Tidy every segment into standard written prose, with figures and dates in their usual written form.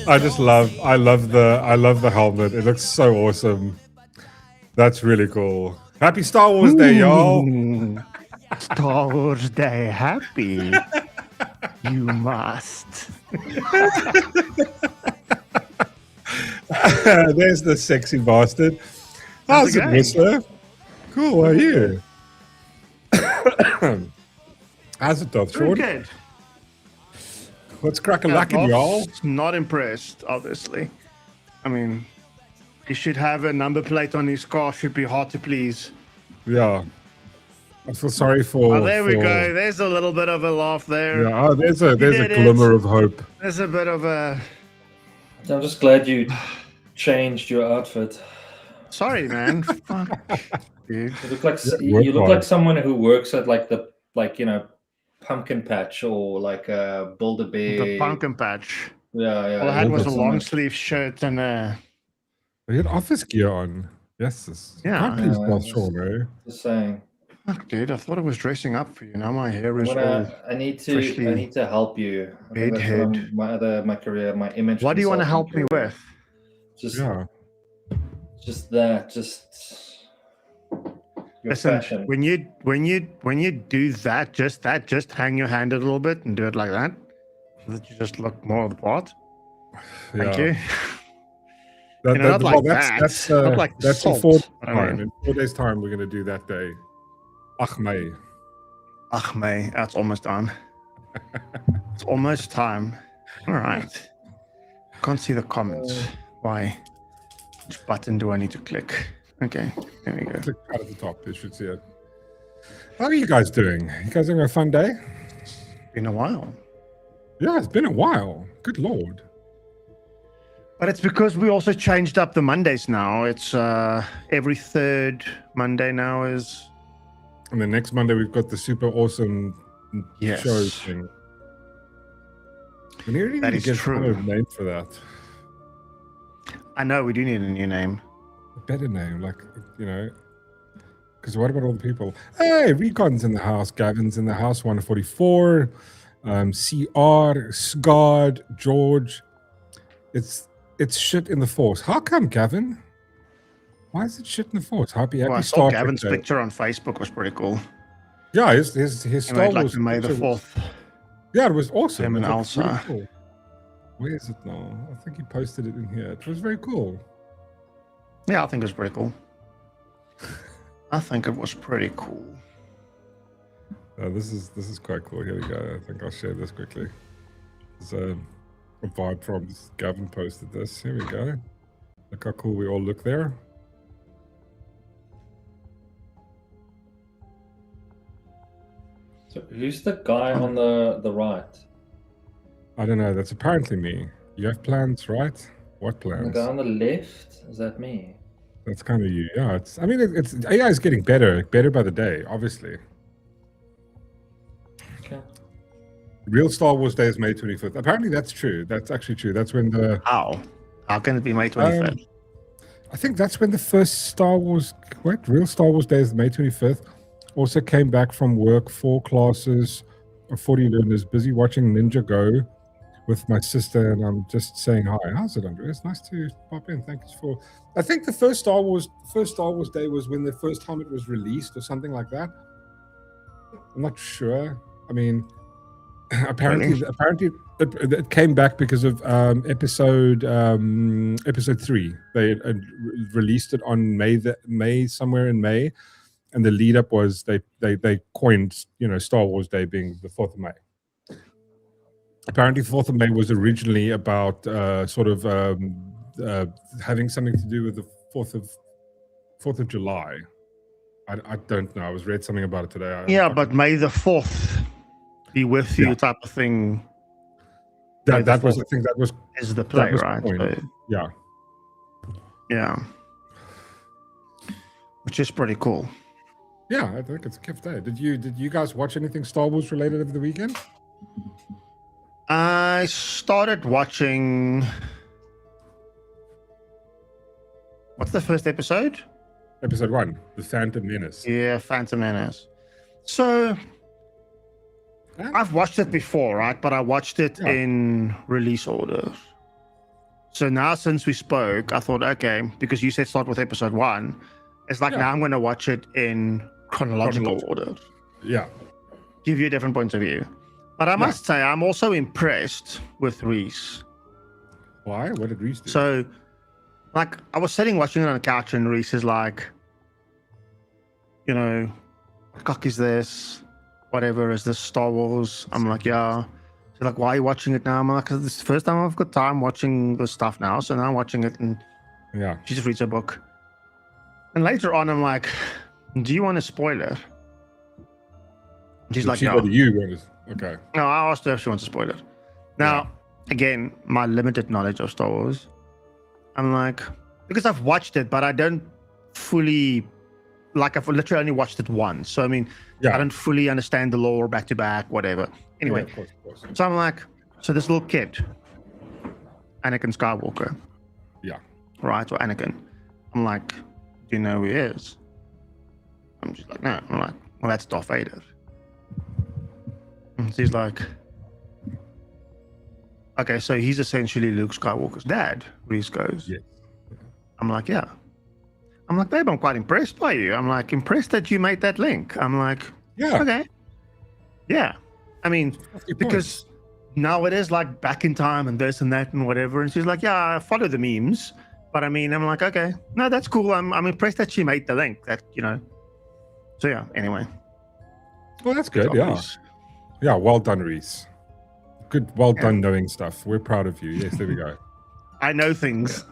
I love the helmet. It looks so awesome. That's really cool. Happy Star Wars Day, y'all. Ooh, Star Wars Day happy. You must. There's the sexy bastard. How's it, going? Whistler? Cool, how are you? How's it, Doth Very Short? good. What's crack-a-lackin', y'all? Not impressed, obviously. I mean, he should have a number plate on his car. Should be hard to please. Yeah. I feel sorry for... Oh, there we for- go. There's a little bit of a laugh there. Yeah, there's a did it. glimmer of hope. There's a bit of a... I'm just glad you changed your outfit. Sorry, man. Fuck, dude. You look like Yeah, you look work like hard. someone who works at pumpkin patch or like a Build-A-Bear. The pumpkin patch. Yeah. All I had was a Someone- long sleeve shirt and a... You had office gear on. Yes. Yeah. Can't please Yeah, Doth it's- Short, eh? Just saying. Fuck, dude. I thought I was dressing up for you. Now my hair is all... I need freshly to help you. I think that's bedhead. my career, my image. What do you want to help consulting me career. with? Just Yeah. your Listen, fashion. when you do that, just hang your hand a little bit and do it like that, so that you just look more of the part. Thank you. That, You know, not like that. That's Not like that's in salt, 4 days' I time. mean. In 4 days' time, we're going to do that day. Ach, May. Ach, May, that's almost done. It's almost time. All right. Can't see the comments. Why? Which button do I need to click? Okay, there we go. Click right at the top. You should see it. How are you guys doing? You guys having a fun day? Been a while. Yeah, it's been a while. Good Lord. But it's because we also changed up the Mondays now. It's every third Monday now is... And then next Monday, we've got the super awesome Yes. show thing. We need That to is get true. a name for that. I know, we do need a new name. A better name, like, because what about all the people? Hey, Recon's in the house, Gavin's in the house, 144, CR, Scott, George. It's shit in the force. How come, Gavin? Why is it shit in the force? Happy Well, I saw Star Trek Gavin's Day. picture on Facebook was pretty cool. Yeah, his He Star made like Wars the May the picture was- 4th. Yeah, it was awesome. Him and It looked really Elsa. cool. Where is it now? I think he posted it in here. It was very cool. Yeah, I think it was pretty cool. I think it was pretty cool. This is quite cool. Here we go. I think I'll share this quickly. It's a vibe from Gavin posted this. Here we go. Look how cool we all look there. So who's the guy on the right? I don't know. That's apparently me. You have plans, right? What The plans? guy on the left? Is that me? That's kind of you. Yeah. I mean, it's AI is getting better by the day. Obviously. Okay. Real Star Wars Day is May 25th. Apparently, that's true. That's actually true. That's when the How? How can it be May 25th? I think that's when the first Star Wars, Real Star Wars Day is May 25th. Also came back from work, 4 classes, 40 learners, busy watching Ninja Go with my sister, and I'm just saying hi. How's it, Andrea? It's nice to pop in. Thanks for. I think the first Star Wars Day was when the first time it was released, or something like that. I'm not sure. I mean, apparently it came back because of episode 3. They released it on May somewhere in May, and the lead up was they coined Star Wars Day being the 4th of May. Apparently 4th of May was originally about having something to do with the 4th of July. I don't know. I read something about it today. Yeah, but May the 4th be with you Yeah. type of thing that was, I think that was is the play, was the right? point. So, yeah. yeah. Which is pretty cool. Yeah, I think it's a gift day. Did you guys watch anything Star Wars related over the weekend? I started watching... What's the first episode? Episode 1, The Phantom Menace. Yeah, Phantom Menace. So, Yeah. I've watched it before, right? But I watched it Yeah. in release orders. So now since we spoke, I thought, okay, because you said start with episode 1, it's like now I'm going to watch it in chronological order. Yeah. Give you different points of view. But I must say, I'm also impressed with Reese. Why? What did Reese do? So, like, I was sitting watching it on the couch, and Reese is like, you know, what cock is this? Whatever, is this Star Wars? I'm like, yeah. She's like, why are you watching it now? I'm like, this is the first time I've got time watching this stuff now. So now I'm watching it, and she just reads a book. And later on, I'm like, do you want a spoiler? She's like, no. Okay. No, I asked her if she wants a spoiler. Now, again, my limited knowledge of Star Wars, I'm like, because I've watched it, but I don't fully, like, I've literally only watched it once. So, I mean, I don't fully understand the lore back to back, whatever. Anyway, of course. So I'm like, so this little kid, Anakin Skywalker. Yeah. Right, or Anakin. I'm like, do you know who he is? I'm just like, no. I'm like, well, that's Darth Vader. And she's like, okay, so he's essentially Luke Skywalker's dad, Reese goes. Yes. I'm like, yeah. I'm like, babe, I'm quite impressed by you. I'm like, impressed that you made that link. I'm like, yeah. Okay. Yeah. I mean, because now it is like back in time and this and that and whatever. And she's like, yeah, I follow the memes. But I mean, I'm like, okay, no, that's cool. I'm impressed that she made the link. That, you know. So yeah, anyway. Well, that's good. Yeah. Reese. Yeah, well done, Reese. Good, well done knowing stuff. We're proud of you. Yes, there we go. I know things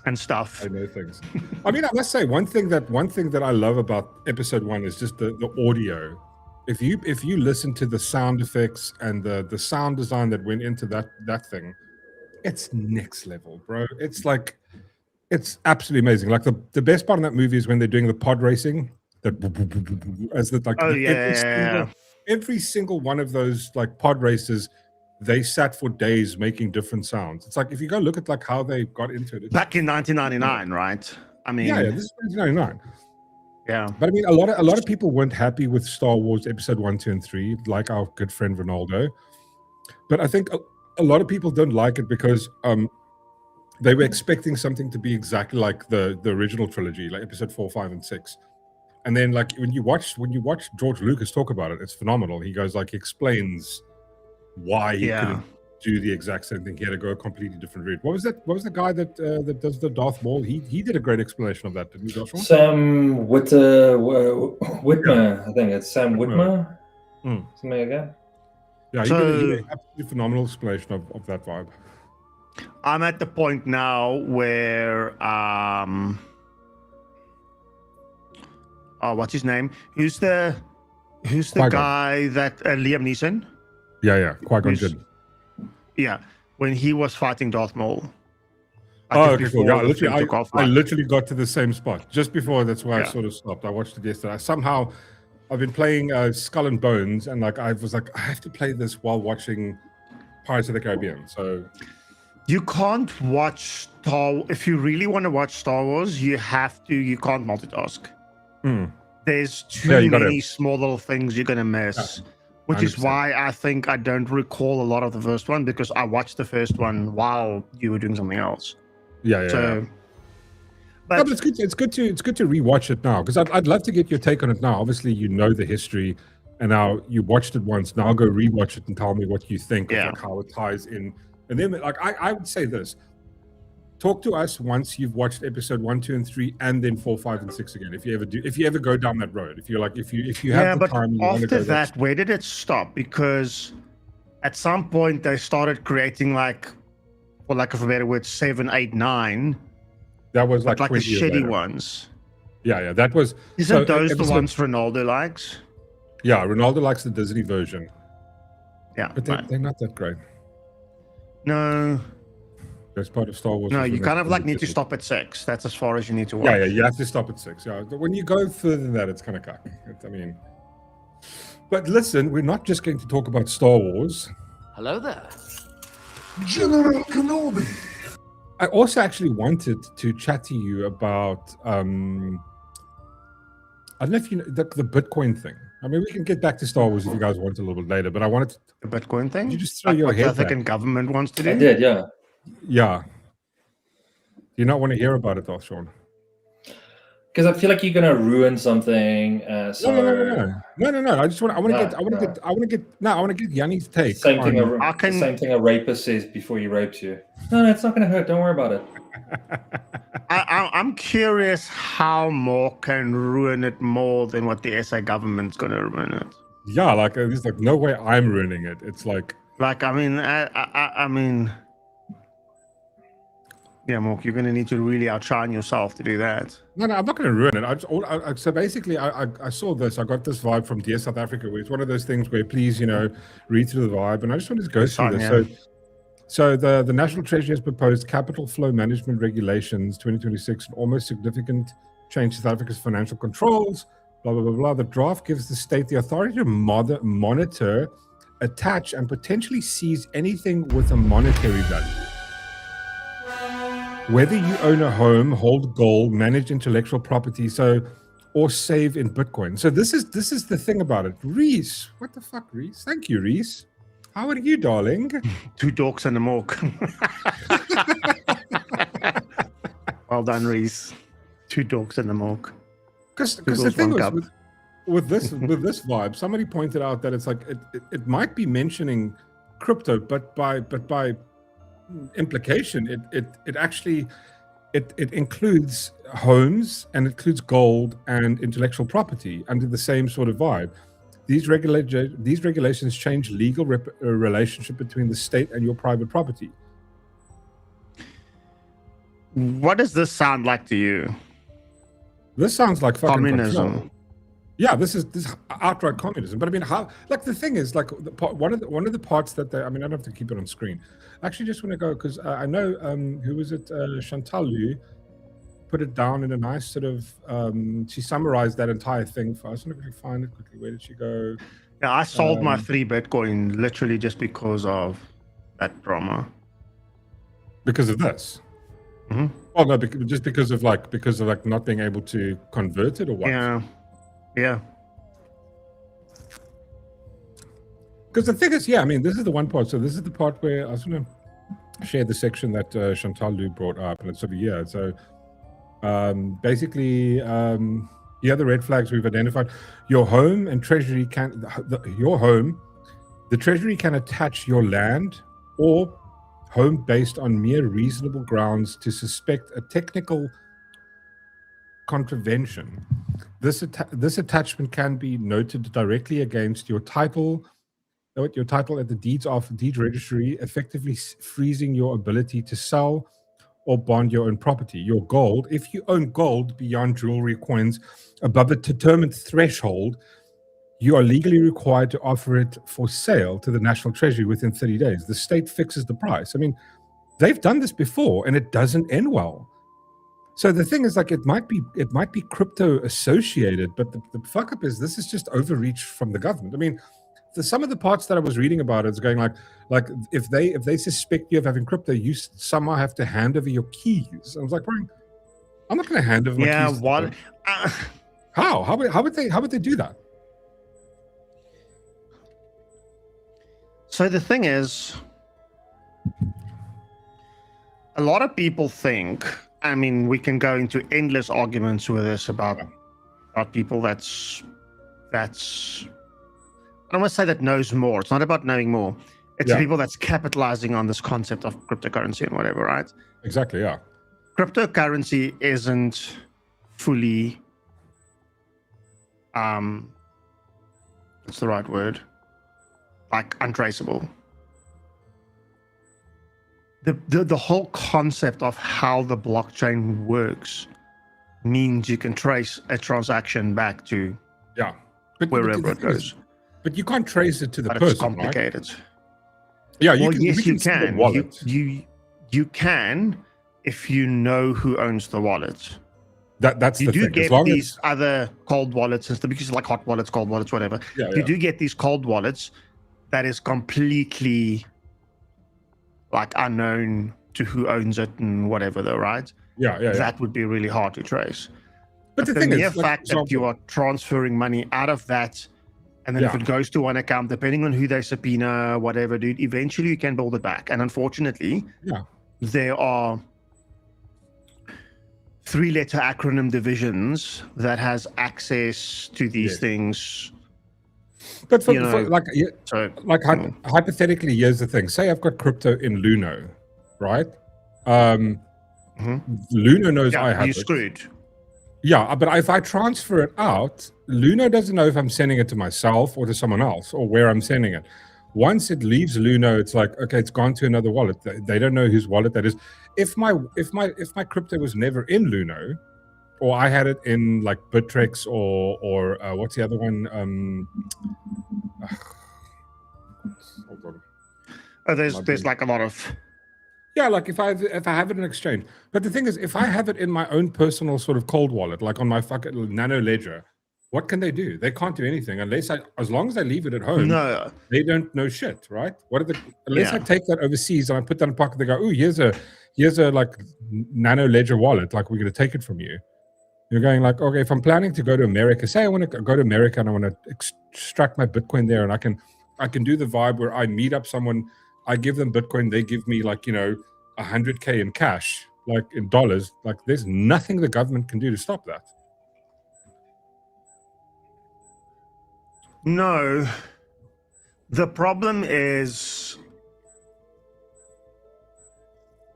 and stuff. I know things. I mean, I must say one thing that I love about episode 1 is just the audio. If you listen to the sound effects and the sound design that went into that thing, it's next level, bro. It's like, it's absolutely amazing. Like the best part of that movie is when they're doing the pod racing. Every single one of those like pod races, they sat for days making different sounds. It's like, if you go look at like how they got into it. Back in 1999, right? I mean, yeah, this is 1999. Yeah, but I mean, a lot of people weren't happy with Star Wars Episode 1, 2, and 3, like our good friend Ronaldo. But I think a lot of people don't like it because they were expecting something to be exactly like the original trilogy, like Episode 4, 5, and 6. And then, like when you watch George Lucas talk about it, it's phenomenal. He goes like, he explains why he couldn't do the exact same thing. He had to go a completely different route. What was the guy that does the Darth Maul? He did a great explanation of that, didn't he, Joshua? Sam Whitmer. I think it's Sam Whitmer. Something like that. Yeah, he did an absolutely phenomenal explanation of that vibe. I'm at the point now where what's his name? Who's the guy that Liam Neeson? Yeah, Qui-Gon Jinn. Yeah, when he was fighting Darth Maul. Okay, cool. Yeah, I literally got to the same spot just before. That's why I sort of stopped. I watched it yesterday. Somehow, I've been playing Skull and Bones, and like I was like, I have to play this while watching Pirates of the Caribbean. So you can't watch if you really want to watch Star Wars, you have to. You can't multitask. There's too many small little things you're gonna miss. Which 100%. Is why I think I don't recall a lot of the first one, because I watched the first one while you were doing something else. Yeah. But it's good to rewatch it now, because I'd love to get your take on it now. Obviously, you know the history, and now you watched it once. Now go rewatch it and tell me what you think of like how it ties in. And then, like I would say this: talk to us once you've watched episode 1, 2, and 3, and then 4, 5, and 6 again. If you ever go down that road, if you have the time. Yeah, but after that, where did it stop? Because at some point they started creating, like, for lack of a better word, 7, 8, 9. That was like the shitty ones. Yeah, that was. Isn't those the ones Ronaldo likes? Yeah, Ronaldo likes the Disney version. Yeah, but they're not that great. No. As part of Star Wars. No, you kind of like need to stop at 6. That's as far as you need to watch. Yeah, you have to stop at 6. Yeah, when you go further than that, it's kind of cock. I mean, but listen, we're not just going to talk about Star Wars. Hello there, General Kenobi. I also actually wanted to chat to you about I don't know if you know the Bitcoin thing. I mean, we can get back to Star Wars if you guys want a little bit later, but I wanted to, the Bitcoin thing. Did you just throw your head back? Government wants to do. I did, yeah. Yeah. you not want to hear about it, though, Sean? Because I feel like you're gonna ruin something. So No. I want to get Yanni's take. same thing. can- Same thing a rapist says before he rapes you. No, it's not gonna hurt. Don't worry about it. I'm curious how Mork can ruin it more than what the SA government's going to ruin it. Yeah, like there's like no way I'm ruining it. It's like I mean, yeah, Mork, you're going to need to really outshine yourself to do that. no, I'm not going to ruin it. So basically, I saw this. I got this vibe from Dear South Africa, where it's one of those things where please, read through the vibe, and I just wanted to go through this. So the National Treasury has proposed capital flow management regulations 2026, an almost significant change to South Africa's financial controls, blah, blah, blah, blah. The draft gives the state the authority to monitor, attach, and potentially seize anything with a monetary value. Whether you own a home, hold gold, manage intellectual property, or save in Bitcoin. So this is the thing about it. Reese, what the fuck, Reese? Thank you, Reese. How are you, darling? 2 dorks and a Mork. Well done, Reese. 2 dorks and a Mork. Because the thing was with this vibe, somebody pointed out that it's like it might be mentioning crypto, but by implication, it actually includes homes and it includes gold and intellectual property under the same sort of vibe. These regulations change legal relationship between the state and your private property. What does this sound like to you? This sounds like fucking communism. Control. Yeah, this is outright communism. But I mean, how? Like the thing is, like one of the parts that I don't have to keep it on screen. I actually just want to go because I know who was it? Chantal Liu put it down in a nice sort of. She summarized that entire thing for us. Let me find it quickly. Where did she go? Yeah, I sold my 3 Bitcoin literally just because of that drama. Because of this. Mm-hmm. Oh no, just because of not being able to convert it or what? Yeah. Because the thing is, yeah, I mean, this is the one part. So this is the part where I was going to share the section that Chantal Liu brought up, and it's over here. So basically, here are the red flags we've identified. Your home and treasury the treasury can attach your land or home based on mere reasonable grounds to suspect a technical contravention. This attachment can be noted directly against your title at the deed registry, effectively freezing your ability to sell or bond your own property. Your gold, if you own gold beyond jewelry coins above a determined threshold, you are legally required to offer it for sale to the National Treasury within 30 days. The state fixes the price. I mean, they've done this before and it doesn't end well. So the thing is, like, it might be crypto associated, but the fuck up is this is just overreach from the government. I mean, some of the parts that I was reading about it is going like if they suspect you of having crypto, you somehow have to hand over your keys. I was like, bro, I'm not going to hand over my keys. Yeah, what? How would they do that? So the thing is, a lot of people think. I mean, we can go into endless arguments with this about people that's I don't want to say that knows more. It's not about knowing more. It's people that's capitalizing on this concept of cryptocurrency and whatever, right? Exactly, yeah. Cryptocurrency isn't fully what's the right word? Like untraceable. The whole concept of how the blockchain works means you can trace a transaction back to wherever it goes. But you can't trace it to the but person, it's complicated. Right? Yeah, you can. You can if you know who owns the wallet. That's you the do thing. get these other cold wallets and stuff because it's like hot wallets, cold wallets, whatever. You do get these cold wallets that is completely like unknown to who owns it and whatever, though, right? That would be really hard to trace. But the mere fact that you are transferring money out of that, and then if it goes to one account, depending on who they subpoena, whatever, dude, eventually you can build it back. And unfortunately, there are three-letter acronym divisions that has access to these Yes. things. But for, You know, So hypothetically, here's the thing. Say I've got crypto in Luno, right? Luno knows I have you're it. screwed. Yeah, but if I transfer it out, Luno doesn't know if I'm sending it to myself or to someone else or where I'm sending it. Once it leaves Luno, it's like, okay, it's gone to another wallet. They don't know whose wallet that is. If my crypto was never in Luno, or I had it in like Bittrex or what's the other one? Hold on. Oh, there's like a lot of. Yeah, like if I have it in exchange. But the thing is, if I have it in my own personal sort of cold wallet, like on my fucking nano ledger, what can they do? They can't do anything as long as I leave it at home. No, they don't know shit, right? Unless I Yeah. take that overseas and I put that in a pocket, they go, "Oh, here's a like nano ledger wallet. Like we're going to take it from you." You're going like, okay, if I'm planning to go to America, say I want to go to America and I want to extract my Bitcoin there, and I can do the vibe where I meet up someone, I give them Bitcoin, they give me like, 100K in cash, like in dollars. Like there's nothing the government can do to stop that. No. The problem is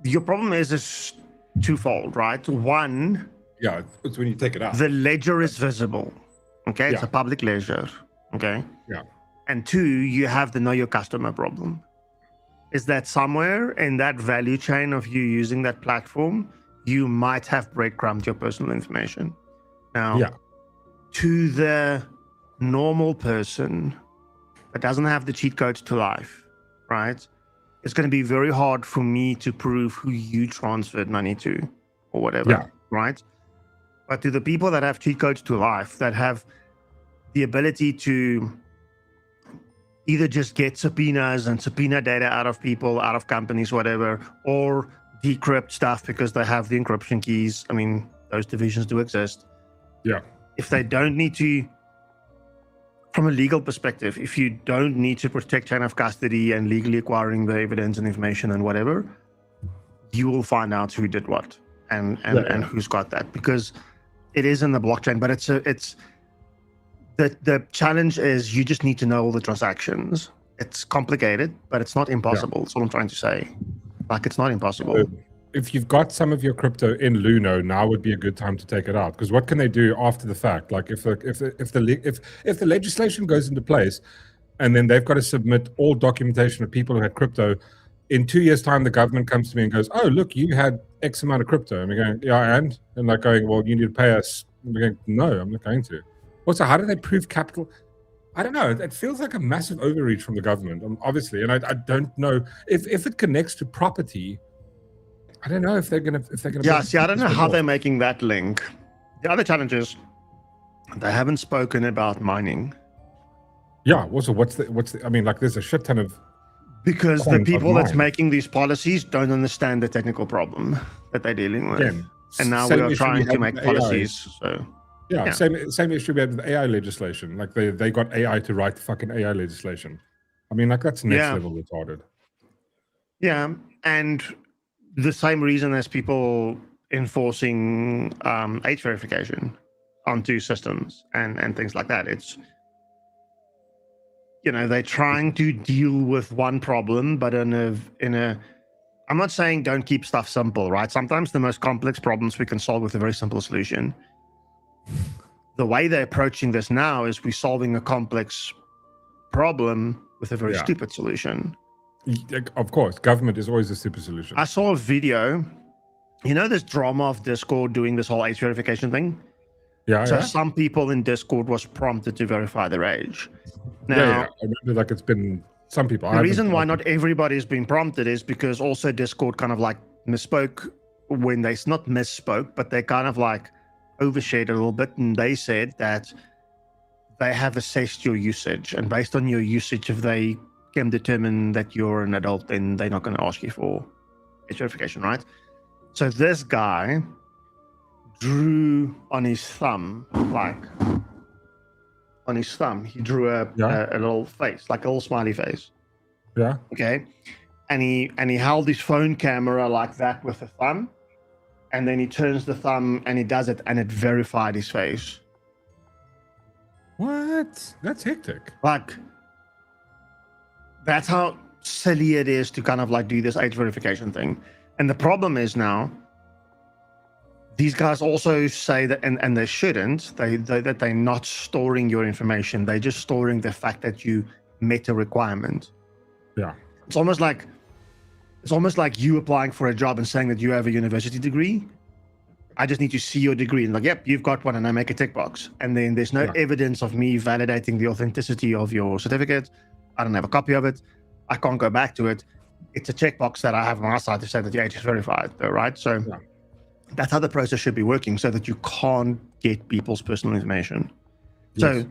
your problem is twofold, right? One, Yeah, it's when you take it out. the ledger is visible. Okay, it's Yeah. a public ledger. Okay. Yeah. And two, you have the know your customer problem. Is that somewhere in that value chain of you using that platform, you might have breadcrumbed your personal information. Now, Yeah. to the normal person that doesn't have the cheat codes to life, right? It's going to be very hard for me to prove who you transferred money to or whatever, Yeah. right? But to the people that have cheat codes to life, that have the ability to either just get subpoenas and subpoena data out of people, out of companies, whatever, or decrypt stuff because they have the encryption keys. I mean, those divisions do exist. Yeah. If they don't need to, from a legal perspective, if you don't need to protect chain of custody and legally acquiring the evidence and information and whatever, you will find out who did what and who's got that, because it is in the blockchain. But it's the challenge is you just need to know all the transactions. It's complicated, but it's not impossible. That's what I'm trying to say. Like, it's not impossible. If you've got some of your crypto in Luno, now would be a good time to take it out, because what can they do after the fact? Like if the legislation goes into place, and then they've got to submit all documentation of people who had crypto, in 2 years' time, the government comes to me and goes, "Oh, look, you had X amount of crypto," and we're going, "Yeah, and they're going, well, you need to pay us." And we're going, "No, I'm not going to." Also, how do they prove capital? I don't know. It feels like a massive overreach from the government, obviously, and I don't know if it connects to property. I don't know if they're gonna. Yeah, see, I don't know how they're making that link. The other challenge is they haven't spoken about mining. Yeah. Also, what's the? I mean, like, there's a shit ton of. Because the Point of people that's mine. making these policies don't understand the technical problem that they're dealing with. Again, And now same we are issue trying had to make with AI. policies. So Yeah, Yeah. same issue we had with AI legislation. Like they got AI to write the fucking AI legislation. I mean, like, that's next Yeah. level retarded. yeah, and the same reason as people enforcing age verification onto systems and things like that. It's, they're trying to deal with one problem, but in a I'm not saying don't keep stuff simple, right? Sometimes the most complex problems we can solve with a very simple solution. The way they're approaching this now is we're solving a complex problem with a very Yeah. stupid solution. Of course, government is always a super solution. I saw a video, this drama of Discord doing this whole age verification thing. Yeah, So yeah. some people in Discord was prompted to verify their age. Now, Yeah. I remember, like, it's been some people. the reason why not everybody's been prompted is because also Discord kind of like misspoke when they not misspoke, but they kind of like overshared a little bit, and they said that they have assessed your usage, and based on your usage, if they can determine that you're an adult, then they're not going to ask you for age verification, right? So this guy drew on his thumb, he drew a little face, like a little smiley face. Yeah. Okay. And he held his phone camera like that with a thumb. and then he turns the thumb and he does it, and it verified his face. What? That's hectic. Like, that's how silly it is to kind of like do this age verification thing. And the problem is now, these guys also say that, and they shouldn't, that they're not storing your information. They're just storing the fact that you met a requirement. Yeah. It's almost like you applying for a job and saying that you have a university degree. I just need to see your degree and like, yep, you've got one, and I make a tick box. And then there's no evidence of me validating the authenticity of your certificate. I don't have a copy of it. I can't go back to it. It's a checkbox that I have on my side to say that the age is verified, though, right? So that's how the process should be working, so that you can't get people's personal information. Yes. So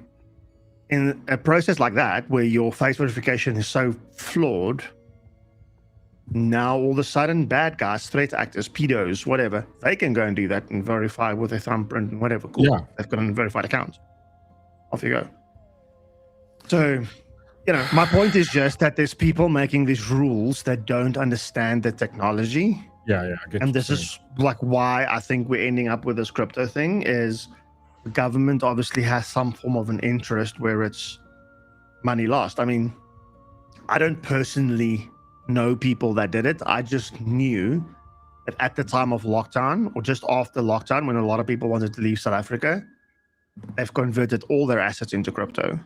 in a process like that, where your face verification is so flawed, now all of a sudden bad guys, threat actors, pedos, whatever, they can go and do that and verify with a thumbprint and whatever. Cool. Yeah. They've got a verified account. Off you go. So, you know, my point is just that there's people making these rules that don't understand the technology. Yeah, I get And you this saying. is like why I think we're ending up with this crypto thing is the government obviously has some form of an interest where it's money lost. I mean, I don't personally know people that did it. I just knew that at the time of lockdown, or just after lockdown, when a lot of people wanted to leave South Africa, they've converted all their assets into crypto.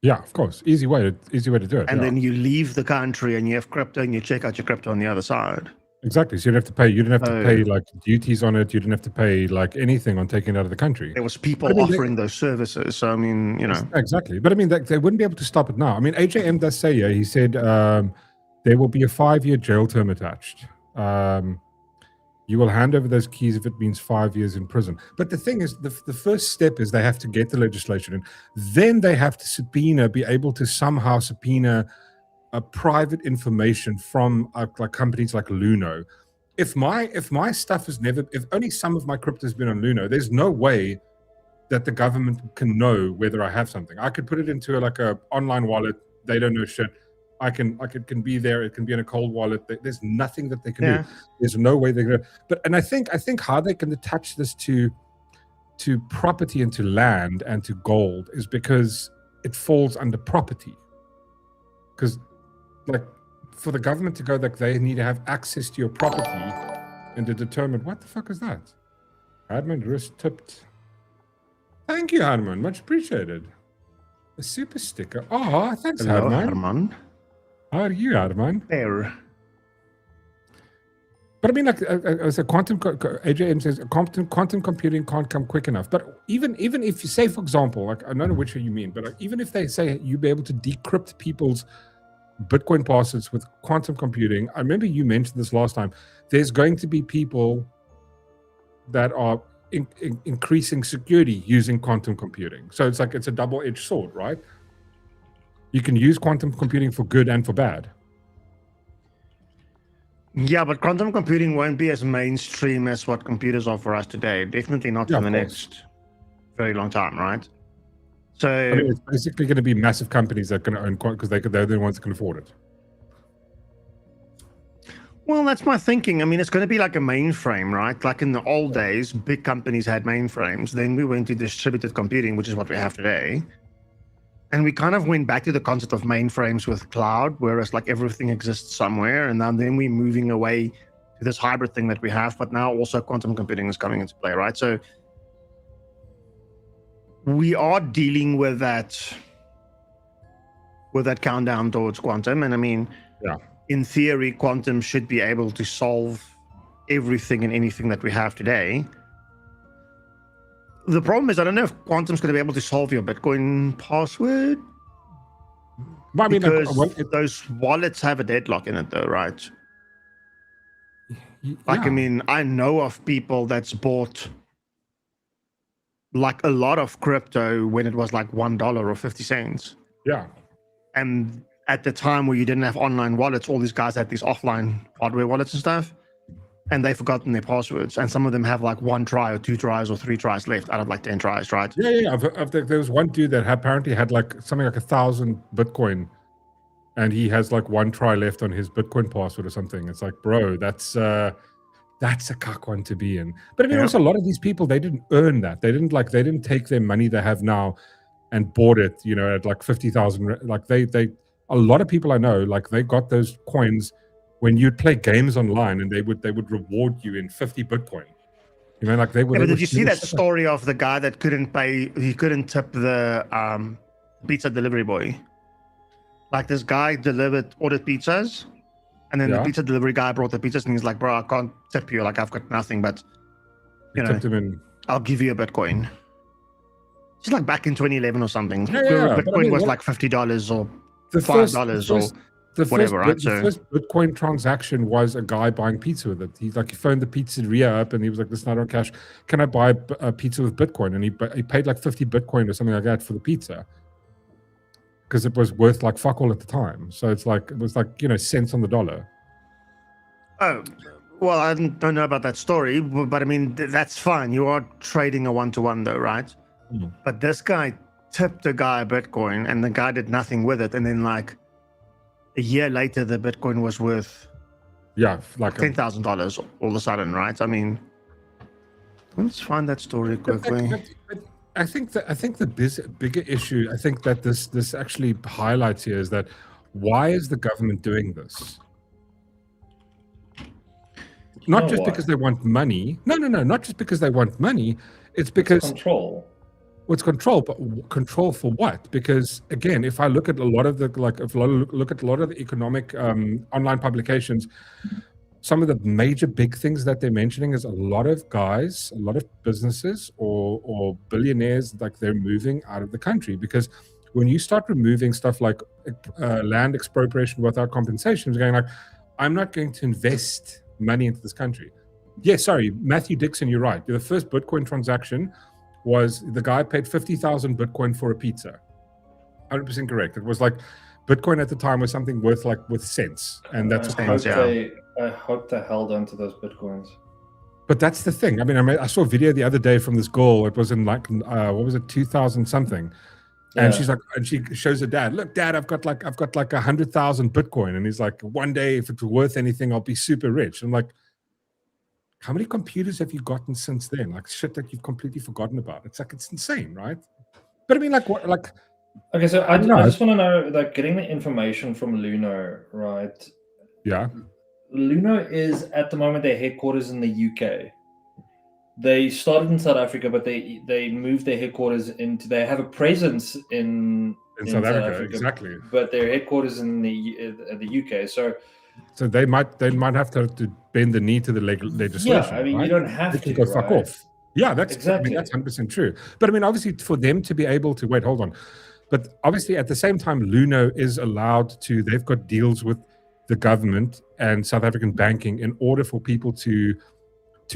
Yeah, of course. Easy way to do it. And then you leave the country and you have crypto and you check out your crypto on the other side. Exactly. So you didn't have to pay. You didn't have to pay like duties on it. You didn't have to pay like anything on taking it out of the country. There was people offering those services. So I mean, you know, exactly. But I mean, they wouldn't be able to stop it now. I mean, AJM does say, yeah, he said there will be a 5-year jail term attached. You will hand over those keys if it means 5 years in prison. But the thing is, the first step is they have to get the legislation in. Then they have to be able to somehow subpoena private information from like companies like Luno. If my stuff is if only some of my crypto has been on Luno, there's no way that the government can know whether I have something. I could put it into like a online wallet. They don't know shit. It can be there. It can be in a cold wallet. There's nothing that they can do. There's no way they're gonna. And I think how they can attach this to property and to land and to gold is because it falls under property. Because like for the government to go, like they need to have access to your property and to determine what the fuck is that. Admin wrist tipped. Thank you, Harman. Much appreciated. A super sticker. Oh, thanks, hello, Harman. How are you, Harman? There. But I mean, like, AJM says, quantum computing can't come quick enough. But even if you say, for example, like I don't know which one you mean, but like, even if they say you'll be able to decrypt people's Bitcoin passwords with quantum computing, I remember you mentioned this last time. There's going to be people that are increasing security using quantum computing. So it's like it's a double-edged sword, right? You can use quantum computing for good and for bad. Yeah, but quantum computing won't be as mainstream as what computers are for us today. Definitely not for the next very long time, right? So I mean, it's basically going to be massive companies that are going to own quantum because they're the ones that can afford it. Well, that's my thinking. I mean, it's going to be like a mainframe, right? Like in the old days, big companies had mainframes. Then we went to distributed computing, which is what we have today. And we kind of went back to the concept of mainframes with cloud, whereas like everything exists somewhere. And then we're moving away to this hybrid thing that we have. But now also quantum computing is coming into play, right? So we are dealing with that countdown towards quantum. And I mean, in theory, quantum should be able to solve everything and anything that we have today. The problem is, I don't know if quantum's going to be able to solve your Bitcoin password. But I mean, because those wallets have a deadlock in it, though, right? Like, I mean, I know of people that's bought like a lot of crypto when it was like $1 or 50 cents. Yeah. And at the time where you didn't have online wallets, all these guys had these offline hardware wallets and stuff. And they've forgotten their passwords, and some of them have like 1 try or 2 tries or 3 tries left out of like 10 tries, right? Yeah. There was one dude that apparently had like something like 1,000 Bitcoin, and he has like 1 try left on his Bitcoin password or something. It's like, bro, that's that's a cuck one to be in. But I mean, Yeah. also a lot of these people, they didn't earn that. They didn't take their money they have now and bought it, you know, at like 50,000. Like a lot of people I know, like they got those coins when you'd play games online, and they would reward you in 50 Bitcoin. You know, like they would. Yeah, but they did you would see do that shit story of the guy that couldn't pay? He couldn't tip the pizza delivery boy. Like this guy ordered pizzas, and then the Yeah. pizza delivery guy brought the pizzas, and he's like, "Bro, I can't tip you. Like I've got nothing, but They you know, tipped him in. I'll give you a Bitcoin." It's like back in 2011 or something. Yeah, where yeah, but I Bitcoin mean, was what- like $50 or The $5 or whatever, right? The first Bitcoin transaction was a guy buying pizza with it. He phoned the pizzeria up and he was like, "Listen, I don't cash. Can I buy a pizza with Bitcoin?" And he paid like 50 Bitcoin or something like that for the pizza because it was worth like fuck all at the time. So it was like, you know, cents on the dollar. Oh, well, I don't know about that story, but I mean, that's fine. You are trading a one-to-one though, right? Mhm. But this guy tipped the guy a Bitcoin and the guy did nothing with it. And then like a year later, the Bitcoin was worth Yeah, like $10,000 all of a sudden, right? I mean, let's find that story quickly. But I think the bigger issue, I think that this actually highlights here is that why is the government doing this? Not No, just why? because they want money. No, not just because they want money. It's because Control. what's control, but control for what? Because again, if I look at a lot of the look at a lot of the economic online publications, some of the major big things that they're mentioning is a lot of guys, a lot of businesses or billionaires, like they're moving out of the country because when you start removing stuff like land expropriation without compensation, it's going like, I'm not going to invest money into this country. Yeah, sorry, Matthew Dixon, you're right. The first Bitcoin transaction was the guy paid 50,000 Bitcoin for a pizza. 100% correct. It was like Bitcoin at the time was something worth cents, and that's I hope they held on to those Bitcoins. But that's the thing. I mean, I saw a video the other day from this girl. It was in like what was it, 2000 something, and she's like, and she shows her dad, "Look, Dad, I've got like 100,000 Bitcoin," and he's like, "One day, if it's worth anything, I'll be super rich." I'm like, how many computers have you gotten since then? Like shit that you've completely forgotten about. It's like, it's insane, right? But I mean, like what, like. Okay, so I don't know. just want to know, like, getting the information from Luno, right? Yeah. Luno is at the moment their headquarters in the UK. They started in South Africa, but they moved their headquarters into. They have a presence in South Africa, exactly. But their headquarters in the UK. So they might have to bend the knee to the legislation. Yeah, I mean, right? you don't have they to can go fuck right? off. Yeah, that's Exactly. I mean, that's 100% true. But I mean, obviously, for them to be able to wait, hold on. But obviously, at the same time, Luno is allowed to. They've got deals with the government and South African banking in order for people to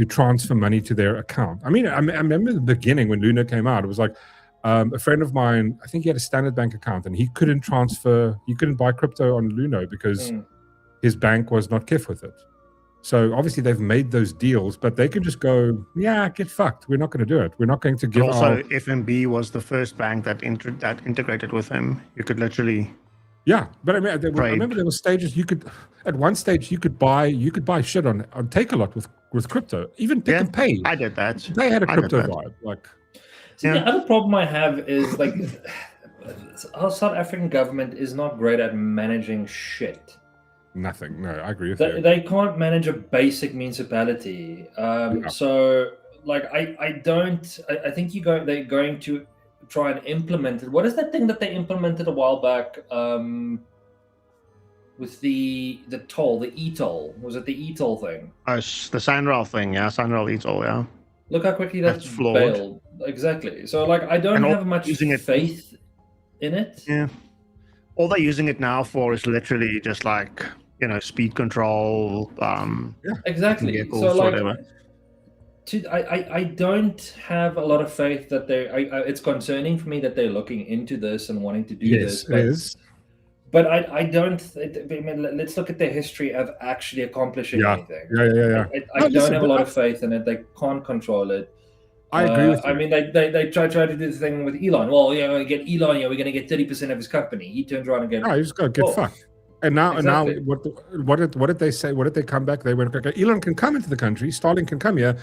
transfer money to their account. I mean, I remember the beginning when Luno came out. It was like a friend of mine. I think he had a Standard Bank account, and he couldn't buy crypto on Luno because his bank was not kif with it. So obviously they've made those deals, but they can just go, yeah, get fucked. We're not going to do it. We're not going to give. But also, FNB was the first bank that integrated with him. You could literally. Yeah, but I mean, I remember there were stages at one stage you could buy shit on Takealot with crypto, even Pick and Pay. I did that. They had a crypto vibe, like. So the other problem I have is like our South African government is not great at managing shit. Nothing. No, I agree with you. They can't manage a basic municipality. So like I think they're going to try and implement it. What is that thing that they implemented a while back with the toll, the e-toll? Was it the e-toll thing? Oh, the Sanral thing, yeah. Sanral e-toll, yeah. Look how quickly that's flawed. bailed. Exactly. So like I don't have much faith in it. Yeah. All they're using it now for is literally just like, you know, speed control. Exactly. Vehicles, so like, whatever. I don't have a lot of faith that it's concerning for me that they're looking into this and wanting to do this. Yes, it is. But I don't. I mean, let's look at their history of actually accomplishing anything. Yeah. I don't have a lot of faith in it. They can't control it. I agree with you. I mean, they try to do the thing with Elon. Well, yeah, we get Elon. Yeah, we're going to get 30% of his company. He turns around and goes, "No, you just got to get fucked." And now, Exactly. what did they say? What did they come back? They went, okay, Elon can come into the country, Starlink can come here,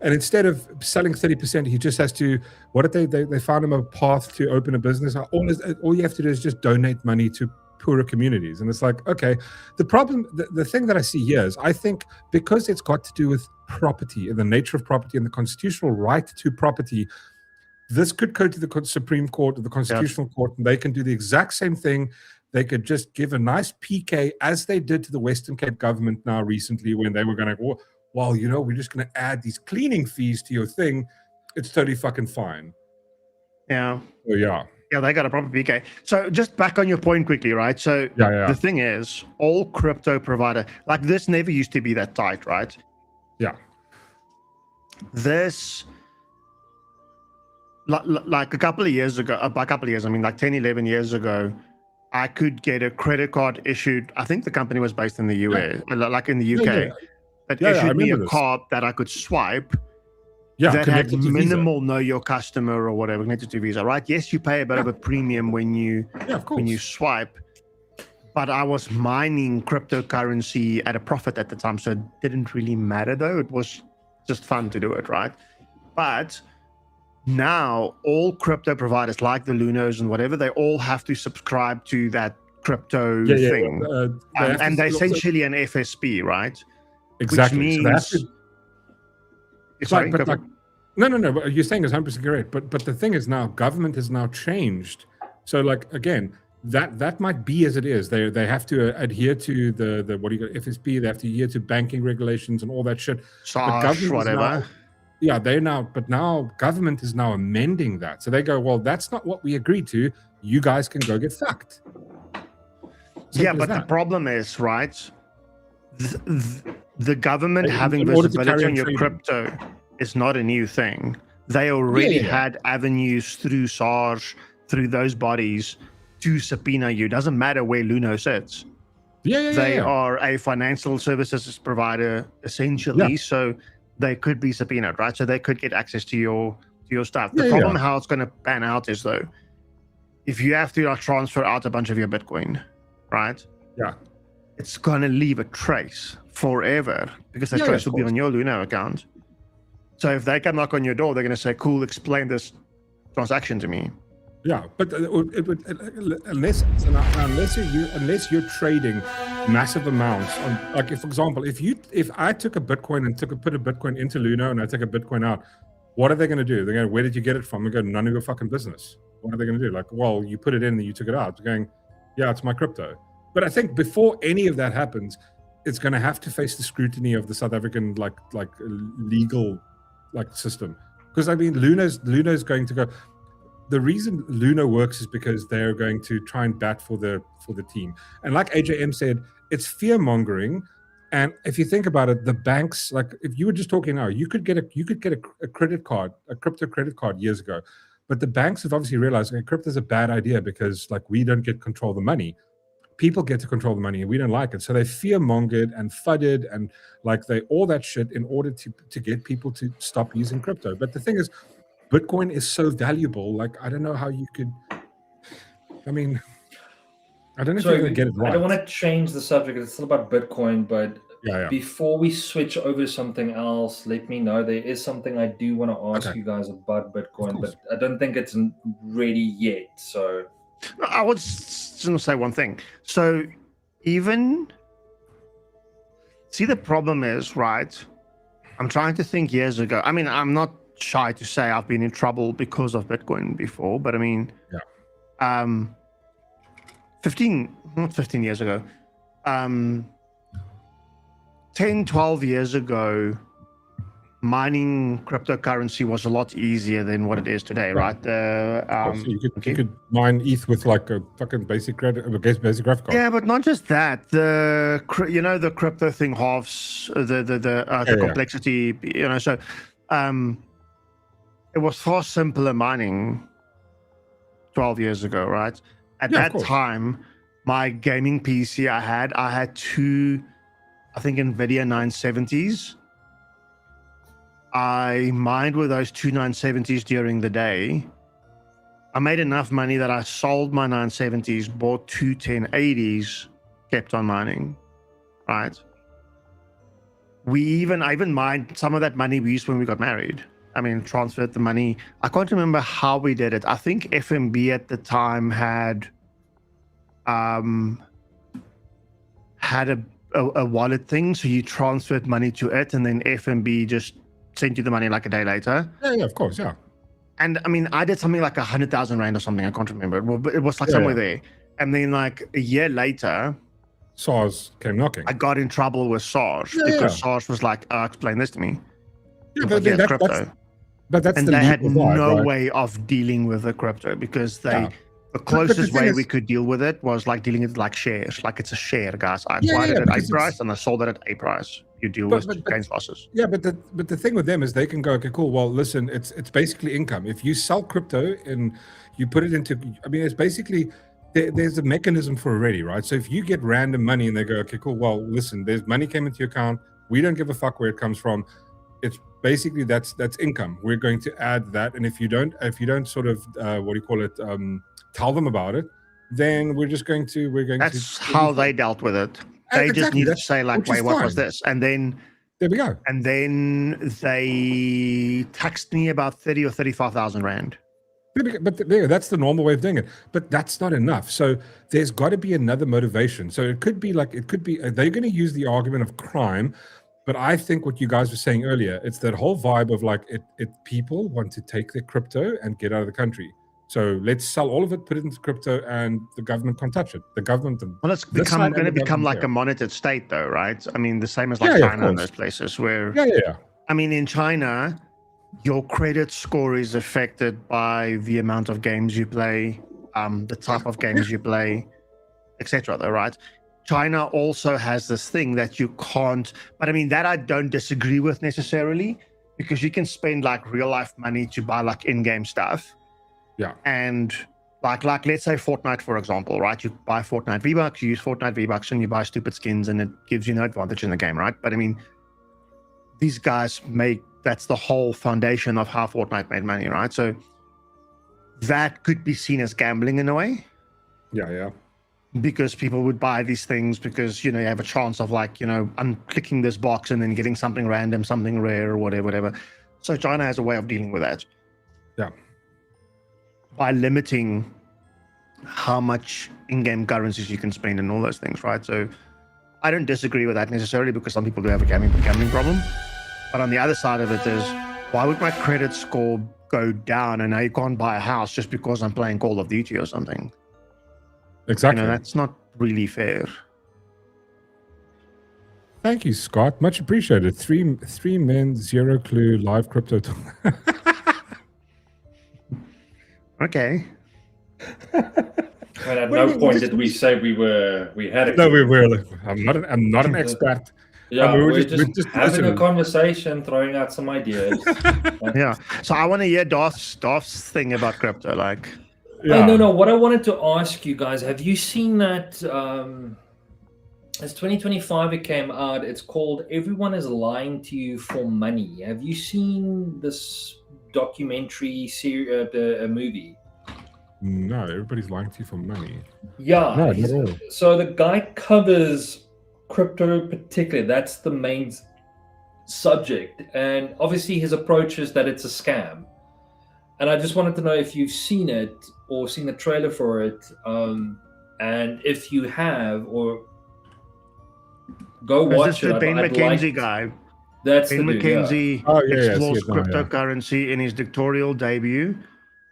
and instead of selling 30%, he just has to. What did they found him a path to open a business? All you have to do is just donate money to poorer communities, and it's like, okay. The problem, the thing that I see here is, I think because it's got to do with property and the nature of property and the constitutional right to property. This could go to the Supreme Court or the Constitutional Court, and they can do the exact same thing. They could just give a nice PK, as they did to the Western Cape government now recently, when they were going to go, well, we're just going to add these cleaning fees to your thing. It's totally fucking fine. Yeah. So, yeah. Yeah, they got a proper PK. So just back on your point quickly, right? So Yeah. the thing is, all crypto provider, like this never used to be that tight, right? Yeah. This, like a couple of years ago, by a couple of years, I mean like 10, 11 years ago, I could get a credit card issued. I think the company was based in the US, like in the UK. That issued me a card that I could swipe. That had minimal know your customer or whatever connected to Visa, right? Yes, you pay a bit of a premium when you swipe, but I was mining cryptocurrency at a profit at the time, so it didn't really matter though. It was just fun to do it, right? But now all crypto providers like the Lunos and whatever, they all have to subscribe to that crypto thing. And they're essentially an FSP, right? Exactly. Which means... Sorry, no. You're saying is 100% correct. But the thing is, now government has now changed. So like again, that might be as it is. They have to adhere to the what do you got, FSP. They have to adhere to banking regulations and all that shit. SARS, whatever. But now government is now amending that. So they go, well, that's not what we agreed to. You guys can go get fucked. But the problem is, right? The government having visibility on your crypto is not a new thing. They already had avenues through SARS, through those bodies to subpoena you. Doesn't matter where Luno sits. They are a financial services provider essentially, so they could be subpoenaed, right? So they could get access to your stuff. The problem how it's going to pan out is though, if you have to transfer out a bunch of your Bitcoin, right? Yeah. It's going to leave a trace forever because that trace will be on your Luno account. So if they come knock on your door, they're going to say, cool, explain this transaction to me. Yeah, but unless you're trading massive amounts on, like, for example, if I took a Bitcoin and put a Bitcoin into Luno and I take a Bitcoin out, what are they going to do? They're going, where did you get it from? They go, none of your fucking business. What are they going to do? Like, well, you put it in and you took it out. They're going, yeah, it's my crypto. But I think before any of that happens, it's going to have to face the scrutiny of the South African like legal system. Because I mean, Luno's going to go. The reason Luno works is because they're going to try and bat for the team. And like AJM said, it's fear mongering. And if you think about it, the banks, like if you were just talking now, you could get a credit card, a crypto credit card years ago. But the banks have obviously realized, okay, crypto is a bad idea because like we don't get control of the money. People get to control the money and we don't like it. So they fear mongered and fudded and like all that shit in order to get people to stop using crypto. But the thing is, Bitcoin is so valuable. Like, I don't know how you could, I mean, I don't know if you're going to get it right. I don't want to change the subject. It's still about Bitcoin, but before we switch over to something else, let me know. There is something I do want to ask you guys about Bitcoin, but I don't think it's ready yet. So I would just going to say one thing. So the problem is, right, I'm trying to think years ago. I mean, I'm not shy to say I've been in trouble because of Bitcoin before, but I mean, 15 years ago, 10, 12 years ago, mining cryptocurrency was a lot easier than what it is today, right? So you could mine ETH with like a fucking basic graphic card. Yeah, but not just that. The crypto thing halves the complexity. So it was far simpler mining 12 years ago, right? At that time, my gaming PC I had two, I think, NVIDIA 970s. I mined with those two 970s during the day. I made enough money that I sold my 970s, bought two 1080s, kept on mining, right? I even mined some of that money we used when we got married. I mean, transferred the money. I can't remember how we did it. I think FMB at the time had a wallet thing, so you transferred money to it, and then FMB just sent you the money like a day later. Yeah, of course, yeah. And I mean, I did something like 100,000 rand or something. I can't remember. It was like somewhere there. And then like a year later, SARS came knocking. I got in trouble with SARS because SARS was like, explain this to me. Yeah, but that's crypto. That's and they had no way of dealing with the crypto because the closest way we could deal with it was like dealing with like shares. Like it's a share, guys. I acquired it at A price and I sold it at A price. You deal with gains losses. Yeah, but the thing with them is they can go, okay, cool. Well, listen, it's basically income. If you sell crypto and you put it into, I mean, it's basically there's a mechanism for already, right? So if you get random money and they go, okay, cool. Well, listen, there's money came into your account. We don't give a fuck where it comes from. It's basically that's income. We're going to add that, and if you don't sort of what do you call it? Tell them about it, then we're going to. That's how they dealt with it. They just need to say like, wait, what was this? And then there we go. And then they taxed me about 30 or 35,000 rand. But that's the normal way of doing it. But that's not enough. So there's got to be another motivation. So it could be they're going to use the argument of crime. But I think what you guys were saying earlier, it's that whole vibe of like people want to take their crypto and get out of the country. So let's sell all of it, put it into crypto, and the government can't touch it. The government. Well, it's going to become like a monitored state, though, right? I mean, the same as like China and those places where. Yeah. I mean, in China, your credit score is affected by the amount of games you play, the type of games you play, etc. Though, right? China also has this thing that you can't, but I mean, that I don't disagree with necessarily, because you can spend like real life money to buy like in-game stuff. Yeah. And like let's say Fortnite, for example, right? You buy Fortnite V-Bucks, you use Fortnite V-Bucks and you buy stupid skins and it gives you no advantage in the game, right? But I mean, these guys that's the whole foundation of how Fortnite made money, right? So that could be seen as gambling in a way. Yeah. Because people would buy these things because, you have a chance of like, unclicking this box and then getting something random, something rare or whatever. So China has a way of dealing with that. Yeah. By limiting how much in-game currencies you can spend and all those things, right? So I don't disagree with that necessarily because some people do have a gambling problem. But on the other side of it is, why would my credit score go down and I can't buy a house just because I'm playing Call of Duty or something? Exactly. That's not really fair. Thank you, Scott. Much appreciated. Three men, zero clue, live crypto. Okay. And at no point did we say we had a. No, we were. I'm not an expert. Yeah, we're just having a conversation, throwing out some ideas. Yeah. So I want to hear Dolph's thing about crypto, like. Yeah. No. What I wanted to ask you guys, have you seen that? It's 2025. It came out. It's called "Everyone Is Lying to You for Money." Have you seen this documentary series, a movie? No, everybody's lying to you for money. Yeah. No, not at all. So the guy covers crypto particularly. That's the main subject, and obviously his approach is that it's a scam. And I just wanted to know if you've seen it or seen the trailer for it, and if you have, or go watch it. The Ben McKenzie guy. That's Ben the dude, McKenzie explores now, cryptocurrency in his doctoral debut,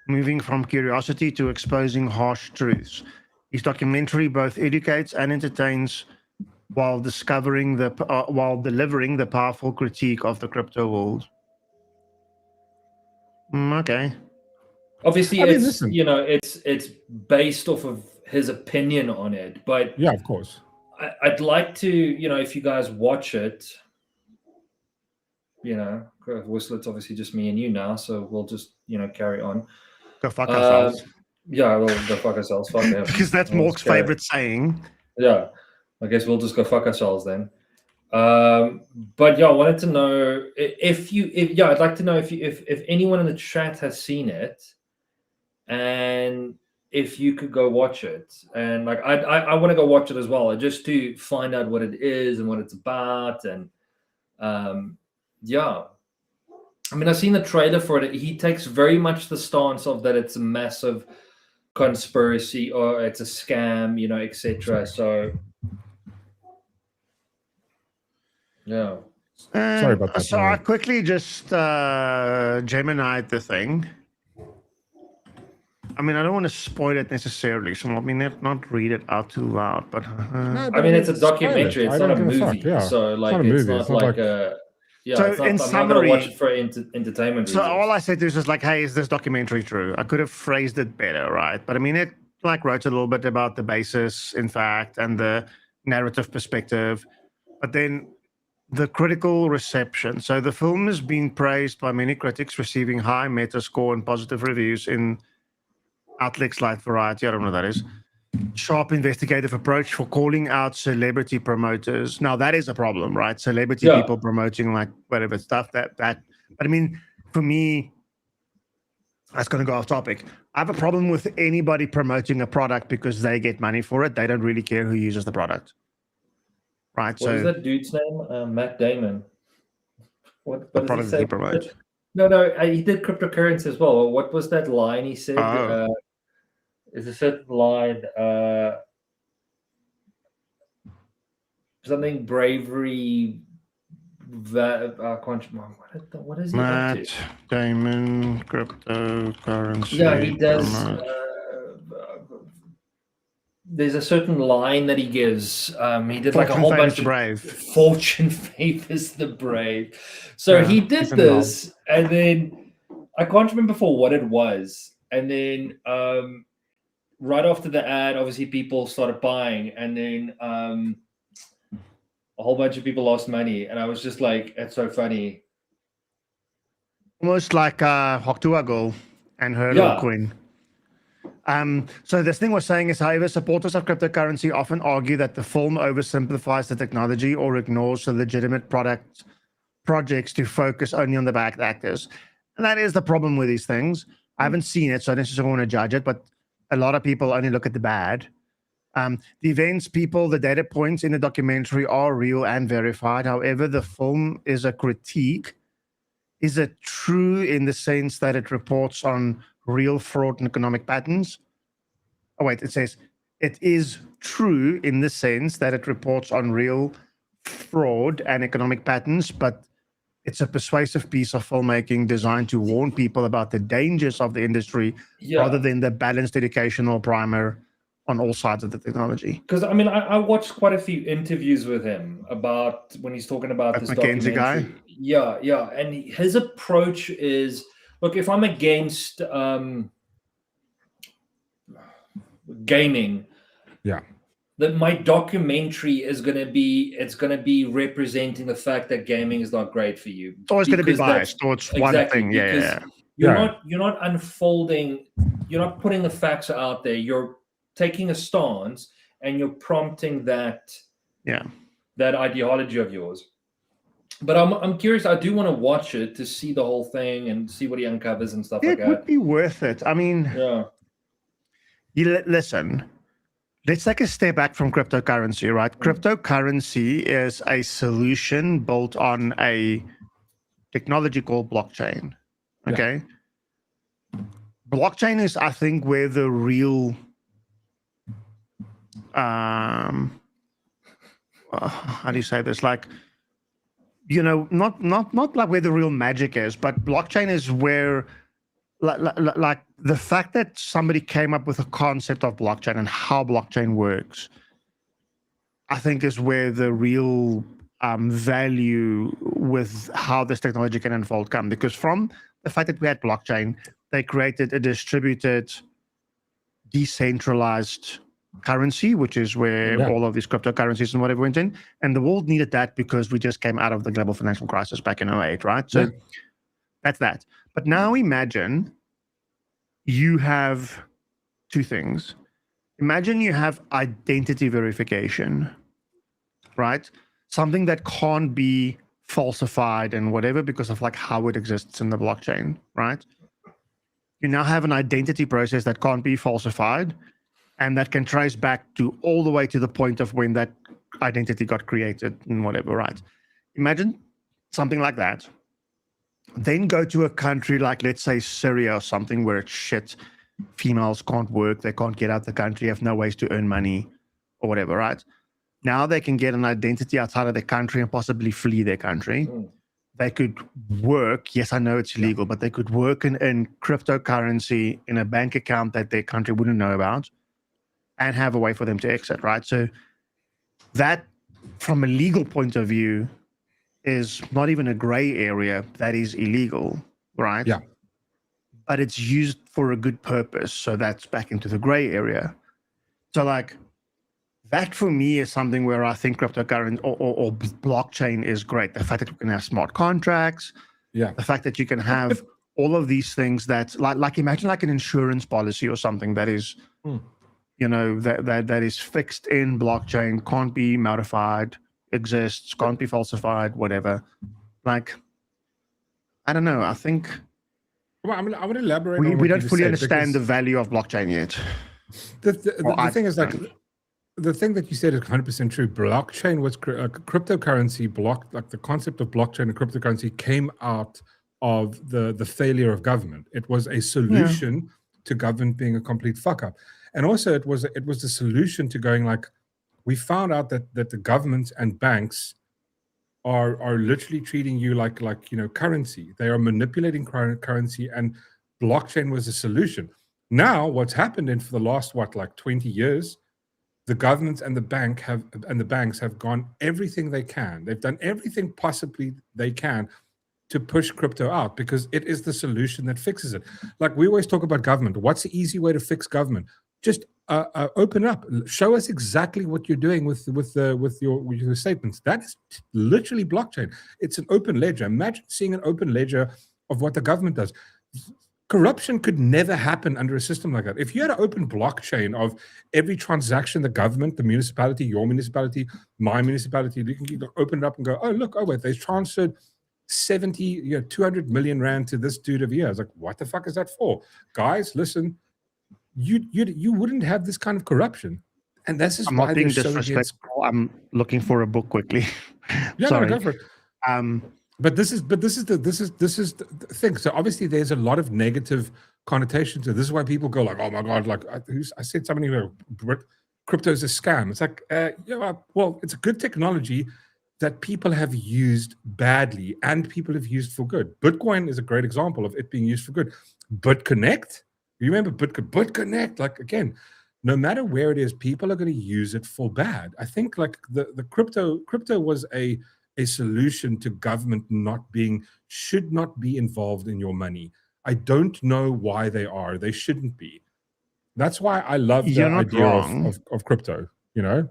moving from curiosity to exposing harsh truths. His documentary both educates and entertains while delivering the powerful critique of the crypto world. Okay. Obviously, it's based off of his opinion on it, but yeah, of course. I'd like to, if you guys watch it, Whistler's obviously just me and you now, so we'll just, carry on. Go fuck ourselves. Yeah, we'll go fuck ourselves. Fuck him. Because that's Mork's favorite saying. Yeah, I guess we'll just go fuck ourselves then. But yeah, I wanted to know I'd like to know if anyone in the chat has seen it, and if you could go watch it, and like I want to go watch it as well, just to find out what it is and what it's about, and yeah. I mean, I've seen the trailer for it. He takes very much the stance of that it's a massive conspiracy or it's a scam, you know, etc. So yeah. Sorry about that. So I quickly just Gemini'd the thing. I mean, I don't want to spoil it necessarily, so let me not read it out too loud. But I mean, it's a documentary. It's not a movie. So like, it's not like a. Yeah, so it's not, in I'm summary, not going to watch it for entertainment so reasons. all I said is just like, hey, is this documentary true? I could have phrased it better, right? But I mean, it like wrote a little bit about the basis, in fact, and the narrative perspective. But then the critical reception. So the film has been praised by many critics, receiving high Metascore and positive reviews in outlets like Variety. I don't know what that is. Sharp investigative approach for calling out celebrity promoters. Now that is a problem, right? Celebrity people promoting like whatever stuff that. But I mean, for me, that's going to go off topic. I have a problem with anybody promoting a product because they get money for it. They don't really care who uses the product, right? What is that dude's name? Matt Damon. What the does product he say? he promotes. No, he did cryptocurrency as well. What was that line he said? Is a certain line something bravery that what is he Matt up to? Damon cryptocurrency. Yeah, he does. There's a certain line that he gives. He did like a whole bunch of brave. Fortune favors the brave. So he did this, and then I can't remember for what it was, and then right after the ad, obviously people started buying, and then a whole bunch of people lost money, and I was just like, "It's so funny." Almost like Hog Hoggidy and her little queen. So this thing we're saying is, however, supporters of cryptocurrency often argue that the film oversimplifies the technology or ignores the legitimate projects to focus only on the bad actors. And that is the problem with these things. I haven't seen it, so I don't necessarily want to judge it, but a lot of people only look at the bad. The events, people, the data points in the documentary are real and verified. However, the film is a critique. Is it true in the sense that it reports on real fraud and economic patterns? Oh, wait, it says it is true in the sense that it reports on real fraud and economic patterns, but it's a persuasive piece of filmmaking designed to warn people about the dangers of the industry rather than the balanced educational primer on all sides of the technology. Because I mean, I watched quite a few interviews with him about when he's talking about this McKinsey documentary. Guy? Yeah, and his approach is, look, if I'm against gaming, that my documentary is going to be representing the fact that gaming is not great for you. It's always going to be biased towards one thing. You're not unfolding, you're not putting the facts out there. You're taking a stance and you're prompting that ideology of yours. But I'm curious. I do want to watch it to see the whole thing and see what he uncovers and stuff like that. It would be worth it. I mean, listen. Let's take a step back from cryptocurrency, right? Cryptocurrency is a solution built on a technology called blockchain. Okay. Blockchain is, I think, where the real how do you say this? Like, you know, not like where the real magic is, but blockchain is where like the fact that somebody came up with a concept of blockchain and how blockchain works, I think is where the real value with how this technology can unfold come. Because from the fact that we had blockchain, they created a distributed, decentralized currency, which is where all of these cryptocurrencies and whatever went in. And the world needed that because we just came out of the global financial crisis back in 2008, right? So that's that. But now imagine you have two things. Imagine you have identity verification, right? Something that can't be falsified and whatever because of like how it exists in the blockchain, right? you now have an identity process that can't be falsified and that can trace back to all the way to the point of when that identity got created and whatever, right? Imagine something like that. Then go to a country like, let's say, Syria or something where it's shit. Females can't work, they can't get out the country, have no ways to earn money or whatever, right? Now they can get an identity outside of their country and possibly flee their country. They could work, yes, I know it's illegal, but they could work in cryptocurrency in a bank account that their country wouldn't know about and have a way for them to exit, right? So that, from a legal point of view, is not even a gray area. That is illegal, right? Yeah. But it's used for a good purpose. So that's back into the gray area. So like that for me is something where I think cryptocurrency or blockchain is great. The fact that you can have smart contracts. Yeah. The fact that you can have all of these things that like imagine like an insurance policy or something that is, you know, that is fixed in blockchain, can't be modified, exists, can't be falsified, whatever. Like, I don't know. I think Well, I'm going to elaborate. we don't fully understand the value of blockchain yet. The thing is, like, the thing that you said is 100% true. Blockchain was cryptocurrency. Like the concept of blockchain and cryptocurrency came out of the failure of government. It was a solution to government being a complete fuck up, and also it was the solution to going like, we found out that the governments and banks are literally treating you like currency. They are manipulating currency, and blockchain was a solution. Now, what's happened for the last 20 years, the governments and the banks have gone everything they can. They've done everything possibly they can to push crypto out because it is the solution that fixes it. Like we always talk about government. What's the easy way to fix government? Just open up. Show us exactly what you're doing with your statements. That is literally blockchain. It's an open ledger. Imagine seeing an open ledger of what the government does. Corruption could never happen under a system like that. If you had an open blockchain of every transaction, the government, the municipality, your municipality, my municipality, you can open it up and go, oh, look, wait, they transferred 200 million rand to this dude over here. I was like, what the fuck is that for? Guys, listen, you wouldn't have this kind of corruption. And this is why not being disrespectful. I'm looking for a book quickly. Yeah, sorry. No, go for it. But this is the thing. So obviously there's a lot of negative connotation to it. This is why people go like, oh my God, like I said something, crypto is a scam. It's like, well, it's a good technology that people have used badly and people have used for good. Bitcoin is a great example of it being used for good. BitConnect, you remember BitConnect? Like again, no matter where it is, people are going to use it for bad. I think like the crypto was a solution to government should not be involved in your money. I don't know why they are. They shouldn't be. That's why I love the idea of crypto, you know?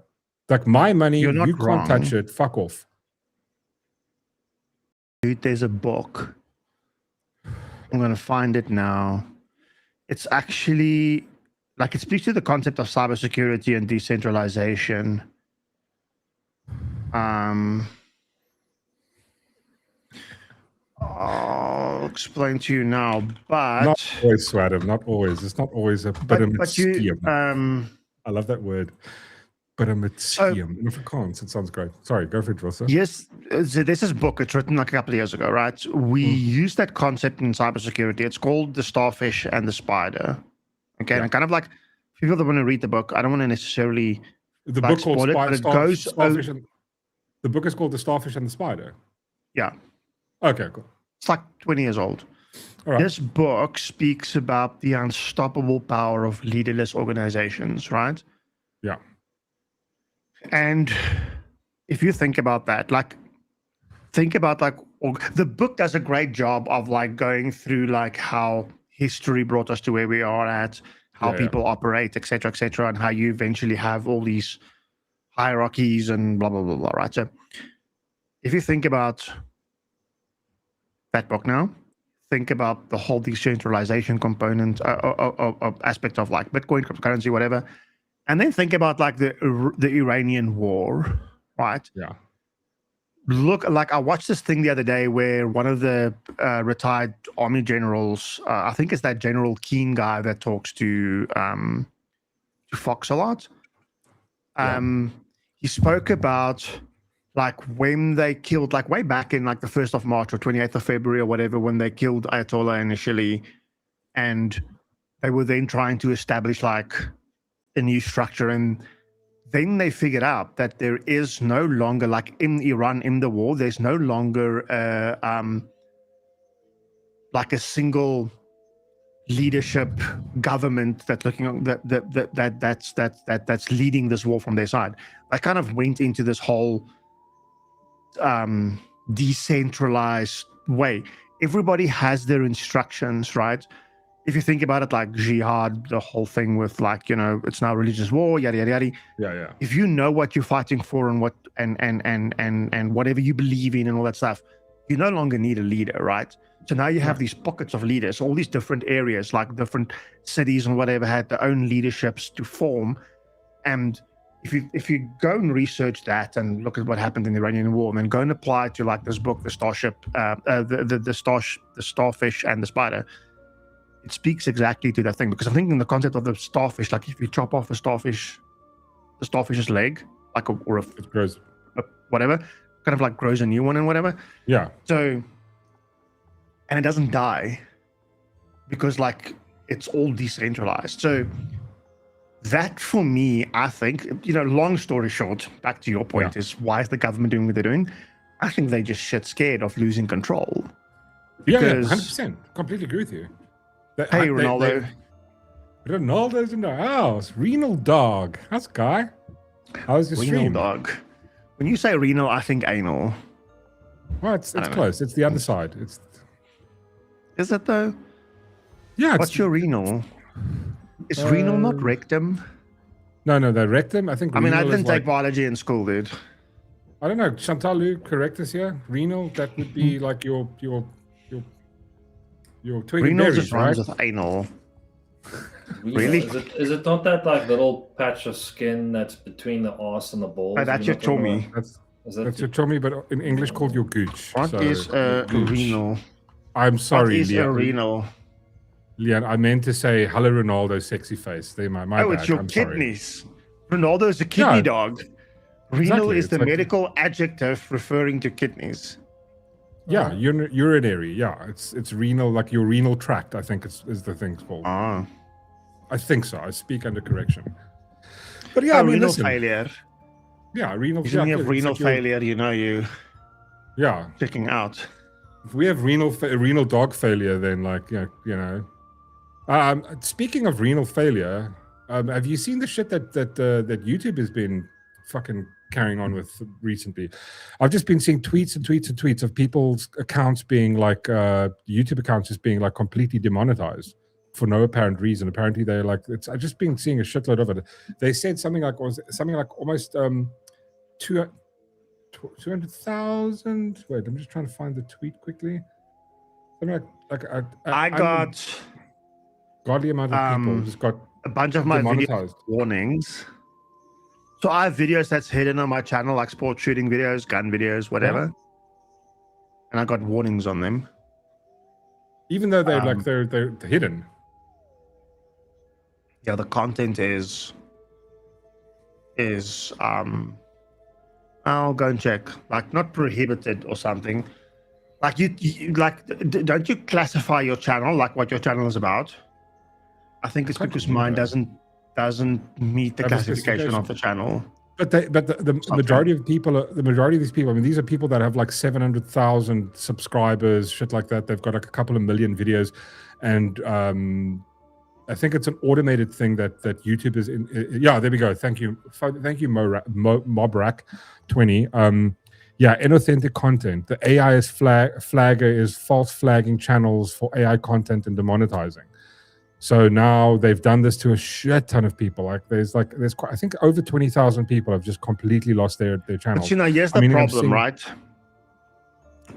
Like my money, you can't touch it, fuck off. Dude, there's a book. I'm going to find it now. It's actually, like it speaks to the concept of cybersecurity and decentralization. I'll explain to you now, but not always, Swadham, not always. It's not always a scheme. I love that word. But a scheme. In Afrikaans, it sounds great. Sorry, go for it, Rosa. Yes, so this is a book. It's written like a couple of years ago, right? We use that concept in cybersecurity. It's called The Starfish and the Spider. Okay, and kind of like people that want to read the book, I don't want to necessarily the book called Starfish. The book is called The Starfish and the Spider. Yeah. Okay, cool. It's like 20 years old. All right. This book speaks about the unstoppable power of leaderless organizations, right? Yeah. And if you think about that, the book does a great job of like going through like how history brought us to where we are at, how people operate, etc., and how you eventually have all these hierarchies and blah, blah, blah, blah, right? So if you think about that book now, think about the whole decentralization component aspect of like Bitcoin, cryptocurrency, whatever. And then think about like the Iranian war, right? Yeah. look, like I watched this thing the other day where one of the retired army generals, I think it's that General Keen guy that talks to Fox a lot. He spoke about like when they killed, like way back in like the 1st of March or 28th of February or whatever, when they killed Ayatollah initially, and they were then trying to establish like a new structure, and then they figured out that there is no longer, like in Iran in the war, there's no longer like a single leadership government that's looking on that's leading this war from their side. I kind of went into this whole decentralized way. Everybody has their instructions, right? If you think about it, like jihad, the whole thing with like, you know, it's now religious war, yada yada yada. Yeah. If you know what you're fighting for and what and whatever you believe in and all that stuff, you no longer need a leader, right? So now you have these pockets of leaders, all these different areas, like different cities and whatever had their own leaderships to form. And if you go and research that and look at what happened in the Iranian war, and then go and apply it to like this book, the Starship, the Starfish and the Spider, it speaks exactly to that thing. Because I'm thinking the concept of the starfish, like if you chop off the starfish's leg, like it grows, whatever, kind of like grows a new one and whatever. Yeah. So, and it doesn't die because like it's all decentralized. So that for me, I think, you know, long story short, back to your point, is why is the government doing what they're doing? I think they just shit scared of losing control. Because, 100%. Completely agree with you. Hey, Ronaldo. Ronaldo's in the house. Renal dog. How's Guy? How's your Renal stream? dog. When you say renal, I think anal. Well, it's close. It's the other side. Is it though? Yeah. What's your renal? Is renal not rectum? No, the rectum. I think. I mean, I renal didn't is take biology in school, dude. I don't know. Chantal, Lou, correct us here. Renal. That would be like your twiggy renal berries, just right? rhymes with anal. Really? Is it not that like little patch of skin that's between the arse and the balls? Oh, that's your tummy. That's your tummy, but in English called your gooch. What is a renal? I'm sorry, What is a renal? Leon, I meant to say hello, Ronaldo, sexy face. They my bad. It's your I'm kidneys. Sorry. Ronaldo is a kidney dog. Renal is the like medical adjective referring to kidneys. Yeah, urinary. Yeah, it's renal, like your renal tract. I think is the thing's called. Ah, I think so. I speak under correction. But yeah, I mean, renal listen. failure. Yeah, renal. When you have renal failure, you know you. Yeah. Checking out. If we have renal dog failure, then like you know. Speaking of renal failure, have you seen the shit that YouTube has been fucking carrying on with recently? I've just been seeing tweets and tweets and tweets of people's accounts being like YouTube accounts just being like completely demonetized for no apparent reason. Apparently they're like, I've just been seeing a shitload of it. They said something like almost 200,000. Wait, I'm just trying to find the tweet quickly. Something like I got godly amount of people just got a bunch of my demonetized. Warnings. So I have videos that's hidden on my channel, like sport shooting videos, gun videos, whatever. And I got warnings on them. Even though they're hidden. Yeah, the content is I'll go and check. Like not prohibited or something. Like you don't you classify your channel like what your channel is about? I think it's because mine doesn't meet the classification of the channel. But the majority of people, the majority of these people, I mean, these are people that have like 700,000 subscribers, shit like that. They've got like a couple of million videos, and I think it's an automated thing that YouTube is in. Yeah, there we go. Thank you, Mobrak20. Yeah, inauthentic content. The AI is flagger is false flagging channels for AI content and demonetizing. So now they've done this to a shit ton of people. There's quite, I think over 20,000 people have just completely lost their channel. But here's the problem, right?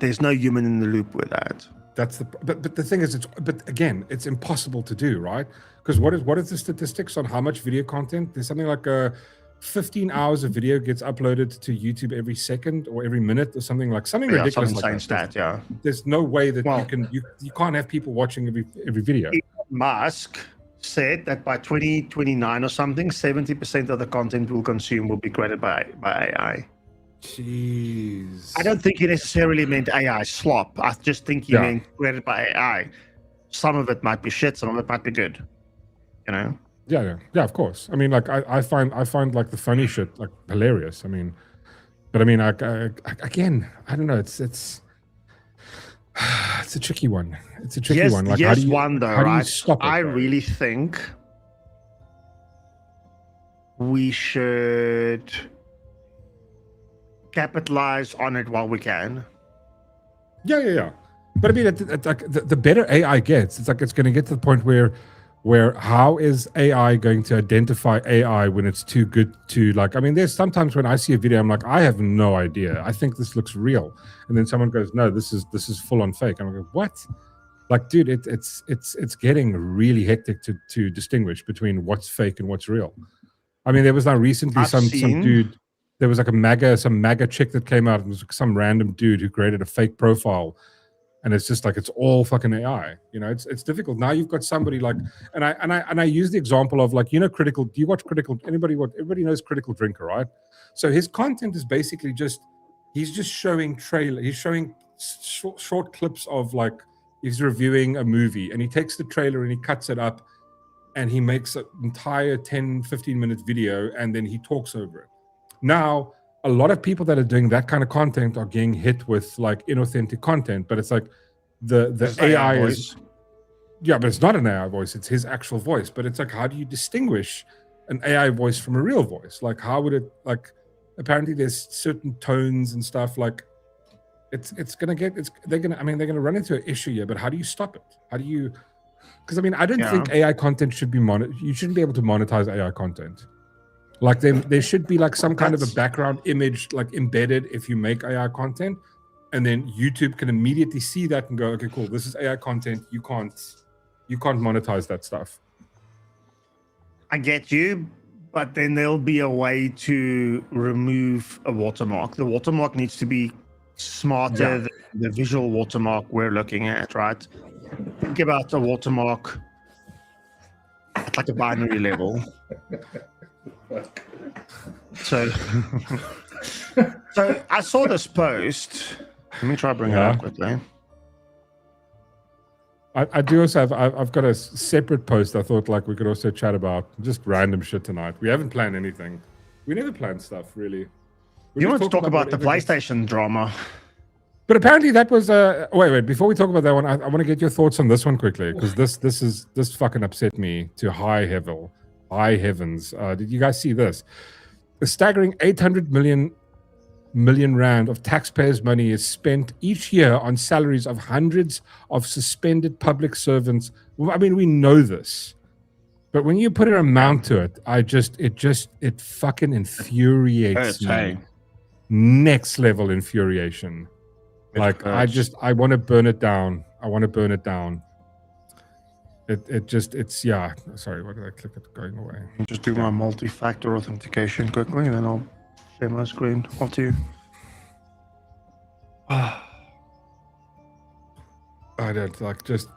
There's no human in the loop with that. That's but the thing is, but again, it's impossible to do, right? Because what is the statistics on how much video content? There's something like 15 hours of video gets uploaded to YouTube every second or every minute or something ridiculous like that. There's no way that you can't have people watching every video. Elon Musk said that by 2029 or something, 70% of the content we'll consume will be created by AI. Jeez. I don't think he necessarily meant AI slop. I just think he meant created by AI. Some of it might be shit, some of it might be good. You know? Yeah, of course. I mean, like I find like the funny shit like hilarious. I mean, but I mean, again, I don't know. It's a tricky one. It's a tricky one. Like, how do you stop it, I really think we should capitalize on it while we can. Yeah. But I mean, it's like the better AI gets, it's like it's going to get to the point where how is AI going to identify AI when it's too good to, like, I mean, there's sometimes when I see a video, I'm like, I have no idea. I think this looks real. And then someone goes, no, this is full on fake. I'm like, what? Like, dude, it's getting really hectic to distinguish between what's fake and what's real. I mean, there was now recently some dude, there was like some MAGA chick that came out, and it was some random dude who created a fake profile. And it's just like, it's all fucking AI, you know. It's difficult. Now you've got somebody like, and I use the example of, like, you know, Critical. Do you watch Critical? Everybody knows Critical Drinker, right? So his content is basically he's just showing he's showing short clips of, like, he's reviewing a movie, and he takes the trailer and he cuts it up and he makes an entire 10-15 minute video, and then he talks over it. Now, a lot of people that are doing that kind of content are getting hit with, like, inauthentic content, but it's like the AI is, but it's not an AI voice, it's his actual voice. But it's like, how do you distinguish an AI voice from a real voice? Like, how would it, like, apparently there's certain tones and stuff, like, they're gonna run into an issue here, but how do you stop it? How do you, because I mean, I don't think AI content should be you shouldn't be able to monetize AI content. Like, there should be, like, some kind of a background image, like, embedded if you make AI content, and then YouTube can immediately see that and go, okay, cool, this is AI content. You can't monetize that stuff. I get you, but then there'll be a way to remove a watermark. The watermark needs to be smarter than the visual watermark we're looking at, right? Think about a watermark at, like, a binary level. So I saw this post. Let me try to bring it up quickly. I do also have, I've got a separate post. I thought, like, we could also chat about just random shit tonight. We haven't planned anything. We never plan stuff, really. You want to talk about the PlayStation drama? But apparently that was wait. Before we talk about that one, I want to get your thoughts on this one quickly, because this fucking upset me to high heavens. Did you guys see this? A staggering 800 million rand of taxpayers' money is spent each year on salaries of hundreds of suspended public servants. Well, I mean, we know this, but when you put an amount to it, it fucking infuriates me. Next level infuriation. Like, I want to burn it down. It's sorry, why did I click it going away? Just do my multi-factor authentication quickly, and then I'll share my screen onto you. I don't like just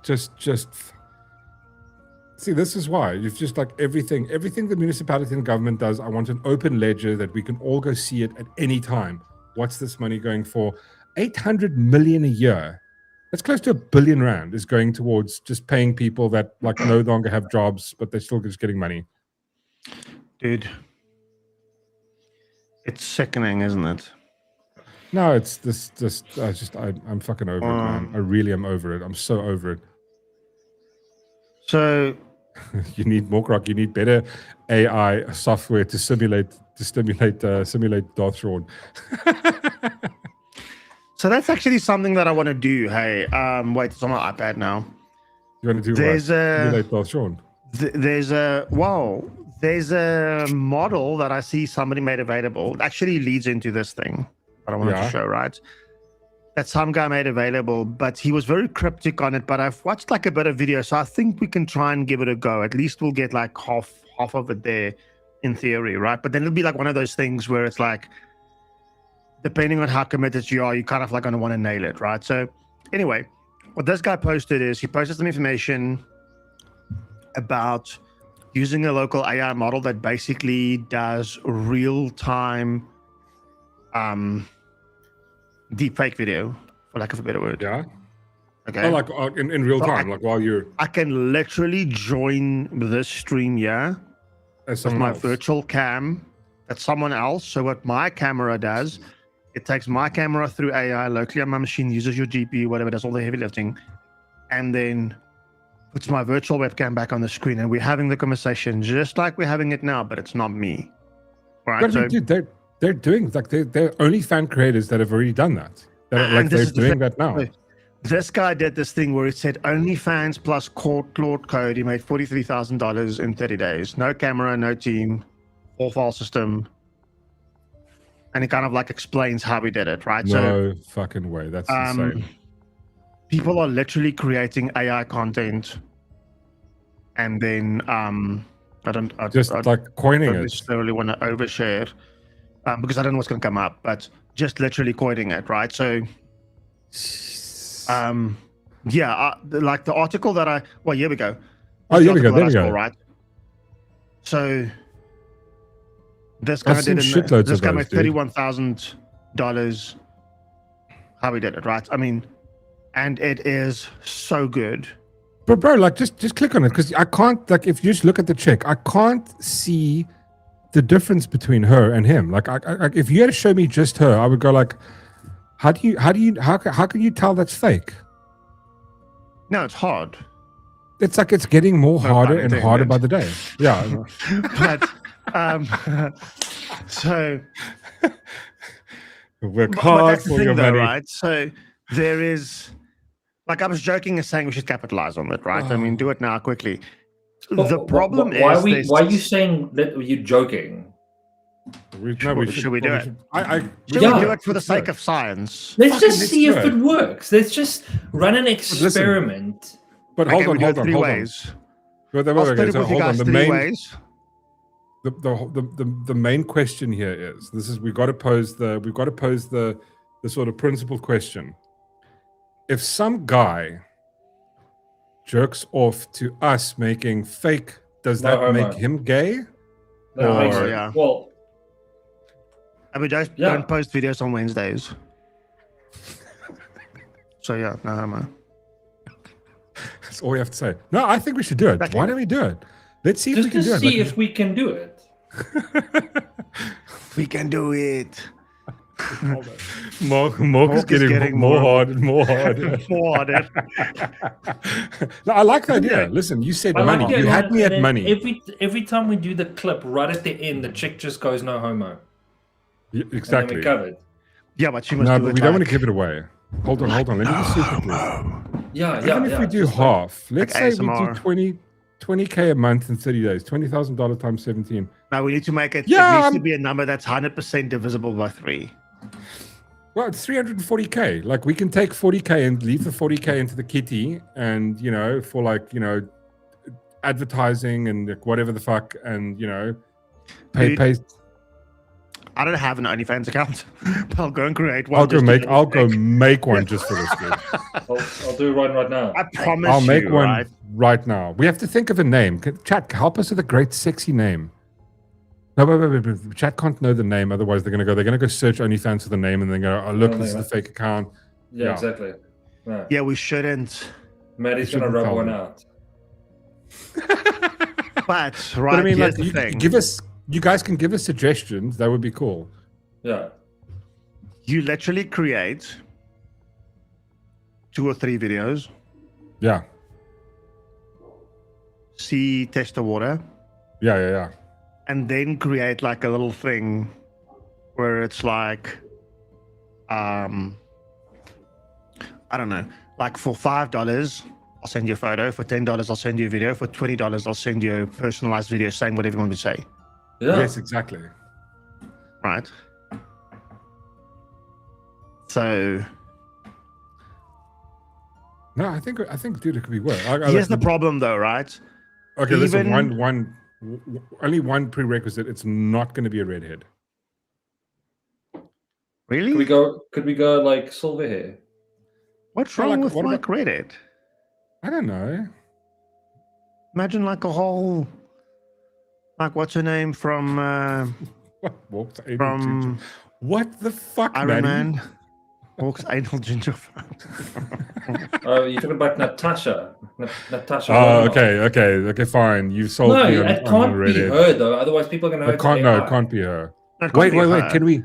see, this is why you've just, like, everything the municipality and government does. I want an open ledger that we can all go see it at any time. What's this money going for? 800 million a year. That's close to R1 billion is going towards just paying people that, like, no longer have jobs, but they're still just getting money. Dude, it's sickening, isn't it? No, it's I'm fucking over it, man. I really am over it. I'm so over it. So you need Mork, you need better AI software to simulate Darth Shawn. So that's actually something that I want to do. Hey, wait, it's on my iPad now. You want to do simulate Darth Shawn? There's a model that I see somebody made available. It actually leads into this thing that I wanted to show, right? That some guy made available, but he was very cryptic on it. But I've watched, like, a bit of video, so I think we can try and give it a go. At least we'll get, like, half of it there. in theory, right? But then it'll be like one of those things where it's like, depending on how committed you are, you kind of like going to want to nail it, right? So anyway, what this guy posted is he posted some information about using a local AI model that basically does real-time deepfake video, for lack of a better word. Yeah. Okay. Oh, like in real time, like while you're. I can literally join this stream here As with my else. virtual cam. That's someone else. So what my camera does, it takes my camera through AI locally on my machine, uses your GPU, whatever, does all the heavy lifting, and then puts my virtual webcam back on the screen, and we're having the conversation just like we're having it now, but it's not me. Right? But dude, they're doing like they're only fan creators that have already done that. Like they're doing that now. This guy did this thing where it said OnlyFans plus Claude code. He made $43,000 in 30 days. No camera, no team, full file system. And he kind of like explains how he did it, right? No fucking way. That's insane. People are literally creating AI content, and then I don't coining it. Necessarily want to overshare because I don't know what's going to come up, but just literally coining it, right? So, like the article that here we go. Here we go. There we go. Right. So this guy made $31,000. How he did it, right? I mean. And it is so good. But bro, like just click on it because I can't like if you just look at the chick, I can't see the difference between her and him. Like I if you had to show me just her, I would go like, how can you tell that's fake? No, it's hard. It's like it's getting more harder and harder by the day. Yeah. But so work hard for your money, right? So there is. Like I was joking and saying we should capitalize on it, right? I mean, do it now quickly. The problem is... Why are you saying that you're joking? Should we do it? Should we do it for the sake of science? Let's just see if it works. Let's just run an experiment. But hold on. The main question here is we've got to pose the sort of principal question. If some guy jerks off to us making fake, does that make him gay? Well, I mean, don't post videos on Wednesdays. So no homo. That's all we have to say. No, I think we should do it. Why don't we do it? Let's see if we can do it. Just see if we can do it. We can do it. Mork is getting more hard and more hard. No, I like the idea. Listen, you said money. You had me at money. Every time we do the clip, right at the end, the chick just goes no homo. Yeah, exactly. And then we're covered. Yeah, but she must. No, but we don't want to give it away. Hold on. Let me just see if Even if we do half, let's say we do 20K a month in 30 days, $20,000 times 17. Now we need to make it. Yeah, it needs to be a number that's 100% divisible by 3. Well, it's 340K. Like we can take 40K and leave the 40K into the kitty, and for advertising and whatever the fuck, and pay. I don't have an OnlyFans account. I'll go and create one. I'll go make one just for this dude. I'll do one right now. I promise. I'll make one right now. We have to think of a name. Chat, help us with a great sexy name. No, wait. Chat can't know the name, otherwise they're gonna go search OnlyFans for the name, and then go, oh look, this is the fake account. Yeah, exactly. Right. Yeah, we shouldn't. Maddie's gonna rub one out. But I mean, here's the thing. You guys can give us suggestions. That would be cool. Yeah. You literally create 2 or 3 videos. Yeah. Test the water. Yeah. And then create like a little thing where it's like, I don't know, like for $5, I'll send you a photo. For $10, I'll send you a video. For $20, I'll send you a personalized video saying whatever you want me to say. Yeah. Yes, exactly. Right. So. No, I think, dude, it could be work. Here's the problem, though, right? Okay, listen. One. only one prerequisite: it's not going to be a redhead. Really? Could we go like silver hair? What's wrong with like Reddit? I don't know. Imagine like a whole, like what's her name from what the fuck, Iron Man? Mork's anal ginger. Oh, you're talking about Natasha. Natasha. Oh, okay, fine. You sold me on it can't be Reddit. her though. Otherwise, people are gonna. It can't be her. Wait.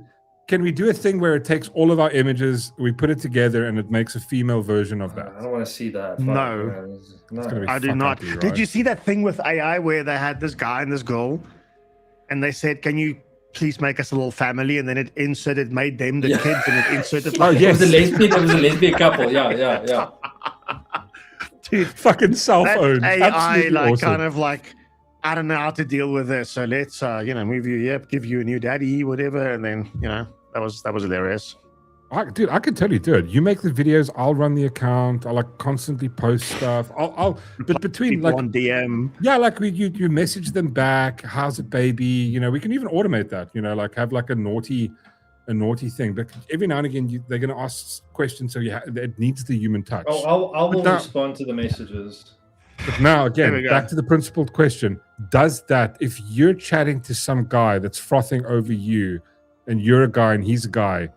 Can we do a thing where it takes all of our images, we put it together, and it makes a female version of that? I don't want to see that. No. No. I do not. Right? Did you see that thing with AI where they had this guy and this girl, and they said, "Can you please make us a little family?" And then it made them the kids, and it inserted. Like, yes, it was a lesbian couple. Yeah. Dude, fucking self-owned. AI, absolutely like awesome. kind of like, I don't know how to deal with this, so let's move you, give you a new daddy, whatever, and then that was hilarious. I can totally do it. You make the videos, I'll run the account. I'll like constantly post stuff. But between like on DM, like you message them back. How's it, baby? We can even automate that. Like have like a naughty thing. But every now and again, they're going to ask questions, so it needs the human touch. Oh, I will respond to the messages. But now again, back to the principled question: does that, if you're chatting to some guy that's frothing over you, and you're a guy and he's a guy?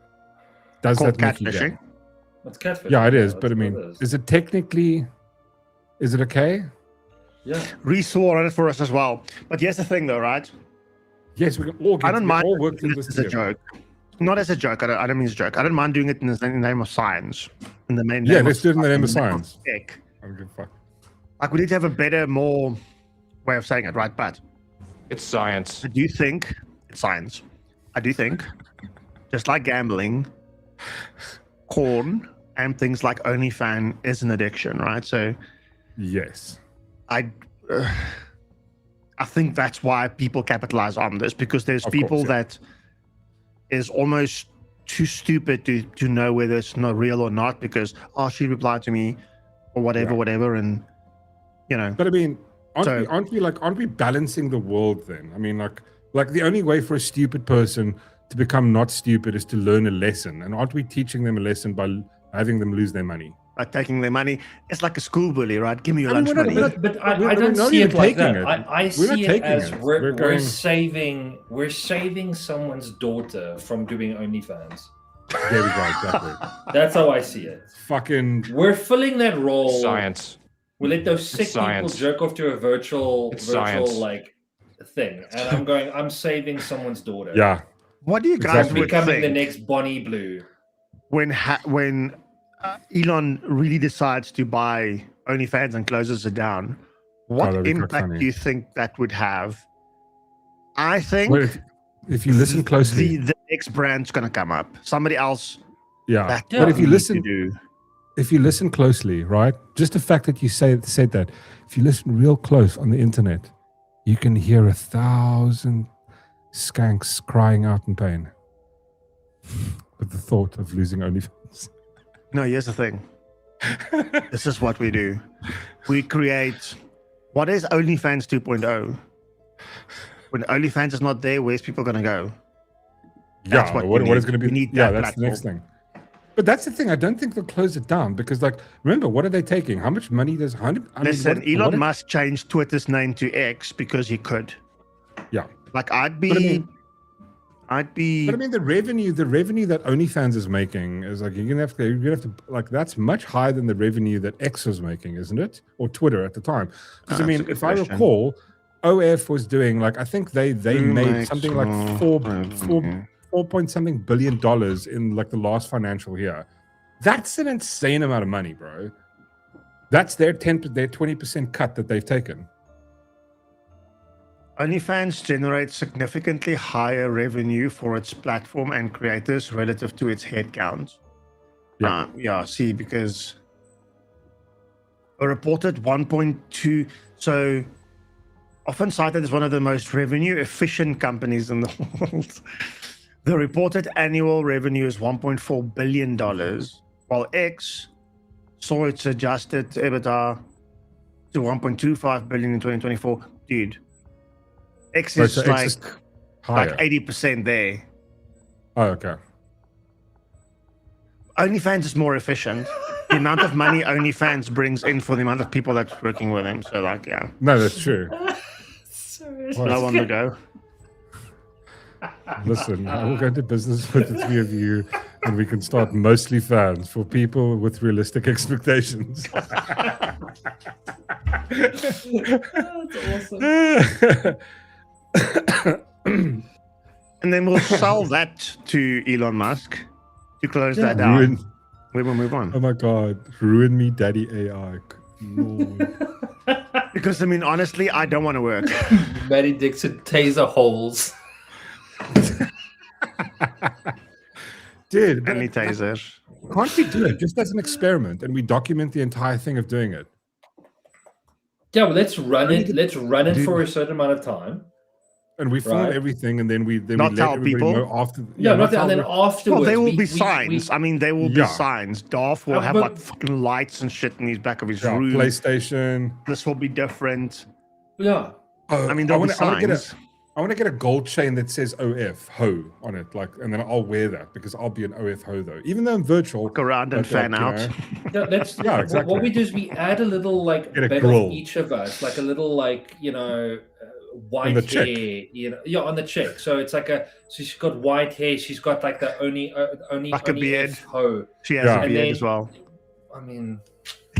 Does that make you gay? It's catfishing. Yeah, it is. But I mean, is it okay? Yeah. Reese swore on it for us as well. But here's the thing, though, right? Yes, we can all. I don't mind all work doing this as a joke. Not as a joke. I don't mean as a joke. I don't mind doing it in the name of science. In the main. Yeah, let's do it in the name of science. I don't give a fuck. Like, we need to have a better, more way of saying it, right? But it's science. I do think it's science. I do think, just like gambling, porn and things like OnlyFans is an addiction, right? So, yes, I think that's why people capitalize on this, because there's people that is almost too stupid to know whether it's not real or not, because she replied to me or whatever, and But I mean, aren't we balancing the world then? I mean, like the only way for a stupid person to become not stupid is to learn a lesson, and aren't we teaching them a lesson by having them lose their money? By taking their money, it's like a school bully, right? Give me your lunch money. But I don't see it like that. I see it as we're saving someone's daughter from doing OnlyFans. There we go, exactly. That's how I see it. We're filling that role. Science. We let those sick people jerk off to a virtual like thing, and I'm saving someone's daughter. Yeah. What do you guys becoming the next Bonnie Blue? When Elon really decides to buy OnlyFans and closes it down, what impact do you think that would have? I think if you listen closely, the next brand's going to come up. Somebody else. Yeah. But if you listen closely, right? Just the fact that you said that, if you listen real close on the internet, you can hear 1,000 skanks crying out in pain with the thought of losing OnlyFans. No, here's the thing. This is what we do. We create. What is OnlyFans 2.0? When OnlyFans is not there, where's people going to go? That's what is going to be? That's the next thing. But that's the thing. I don't think they'll close it down, because, like, remember, what are they taking? How much money does Listen, Elon Musk changed Twitter's name to X because he could. Yeah. Like, I'd be. But I mean, the revenue that OnlyFans is making is like you're gonna have to like, that's much higher than the revenue that X was making, isn't it? Or Twitter at the time. Because I mean, if I recall, OF was doing, like, I think they made something like $4 point something billion in like the last financial year. That's an insane amount of money, bro. That's their 20% cut that they've taken. OnlyFans generates significantly higher revenue for its platform and creators relative to its headcount. See, because a reported 1.2, so often cited as one of the most revenue efficient companies in the world. The reported annual revenue is $1.4 billion, while X saw its adjusted EBITDA to $1.25 billion in 2024. Dude, X Right, is so X is higher. 80% there. Oh, okay. OnlyFans is more efficient. The amount of money OnlyFans brings in for the amount of people that's working with him. So, like, yeah. No, that's true. Low on the go. Listen, I will go into business with the three of you, and we can start mostly fans for people with realistic expectations. That's awesome. And then we'll sell that to Elon Musk to close that down. We will move on. Oh my God, ruin me, Daddy AI. Lord. Because I mean, honestly, I don't want to work. Maddie Dixon taser holes. Dude, Only tasers. Can't we do it just as an experiment and we document the entire thing of doing it? Yeah, well, let's run it. Let's run it for a certain amount of time. And we film everything, and then we Not let tell everybody people. know after. And then afterwards. Well, there will be signs. I mean, there will be signs. Darth will have but- like fucking lights and shit in his back of his Yeah, room. PlayStation. This will be different. Yeah. I mean, there'll be signs. I want to get a gold chain that says OF Ho on it, like, and then I'll wear that because I'll be an OF Ho though, even though I'm virtual. Walk around and fan out. Yeah, Yeah, exactly. What we do is we add a little like Get a bit grill. of each of us, like a little like white the hair, chick. on the chick. So it's like so she's got white hair. She's got like the only Like a beard. Ho. She has a beard as well. I mean,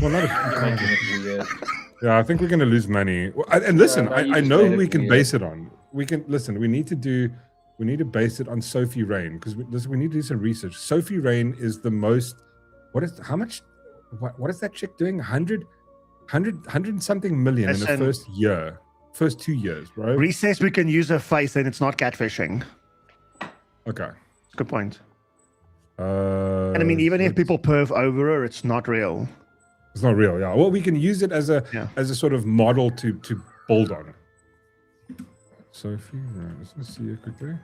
Well, not you're making it weird. Yeah, I think we're going to lose money. And listen, no, you I just know made who it we can weird. base it on. We can listen. We need to base it on Sophie Rain because we need to do some research. Sophie Rain is the most. What is that chick doing? 100 and something million in the first 2 years, bro. Reese says we can use her face and it's not catfishing. Okay. Good point. And I mean, even if people perv over her, it's not real. It's not real, yeah. Well, we can use it as a sort of model to build on. Sophie, right, let's see it quickly.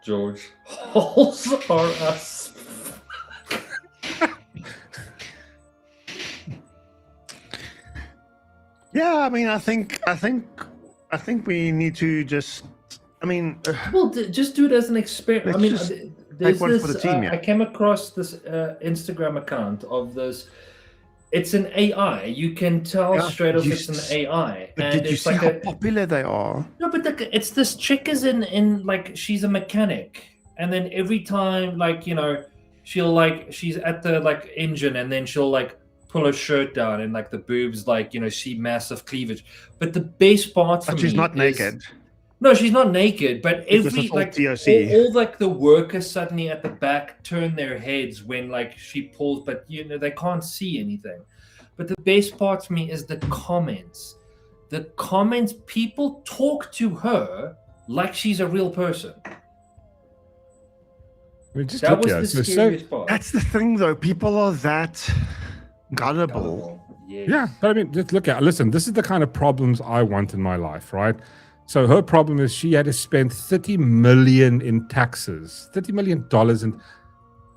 George, holes are us. Yeah, I mean, I think we need to just. I mean, Well, just do it as an experiment. I mean, there's one this. for the team, I came across this Instagram account of this. It's an AI. You can tell straight off it's an AI. But and did you it's see like how popular they are? No, but it's this chick is in like she's a mechanic, and then every time she's at the like engine, and then she'll like pull her shirt down, and like the boobs see massive cleavage. But the best part for me she's not is, naked. No, she's not naked, but every all like TOC. all like the workers suddenly at the back turn their heads when like she pulls, but they can't see anything. But the best part for me is the comments. The comments, people talk to her like she's a real person. I mean, just That look was here. the scariest part. That's the thing, though. People are that gullible. Yeah, but I mean, just look at. Listen, this is the kind of problems I want in my life, right? So her problem is she had to spend $30 million in taxes, $30 million, and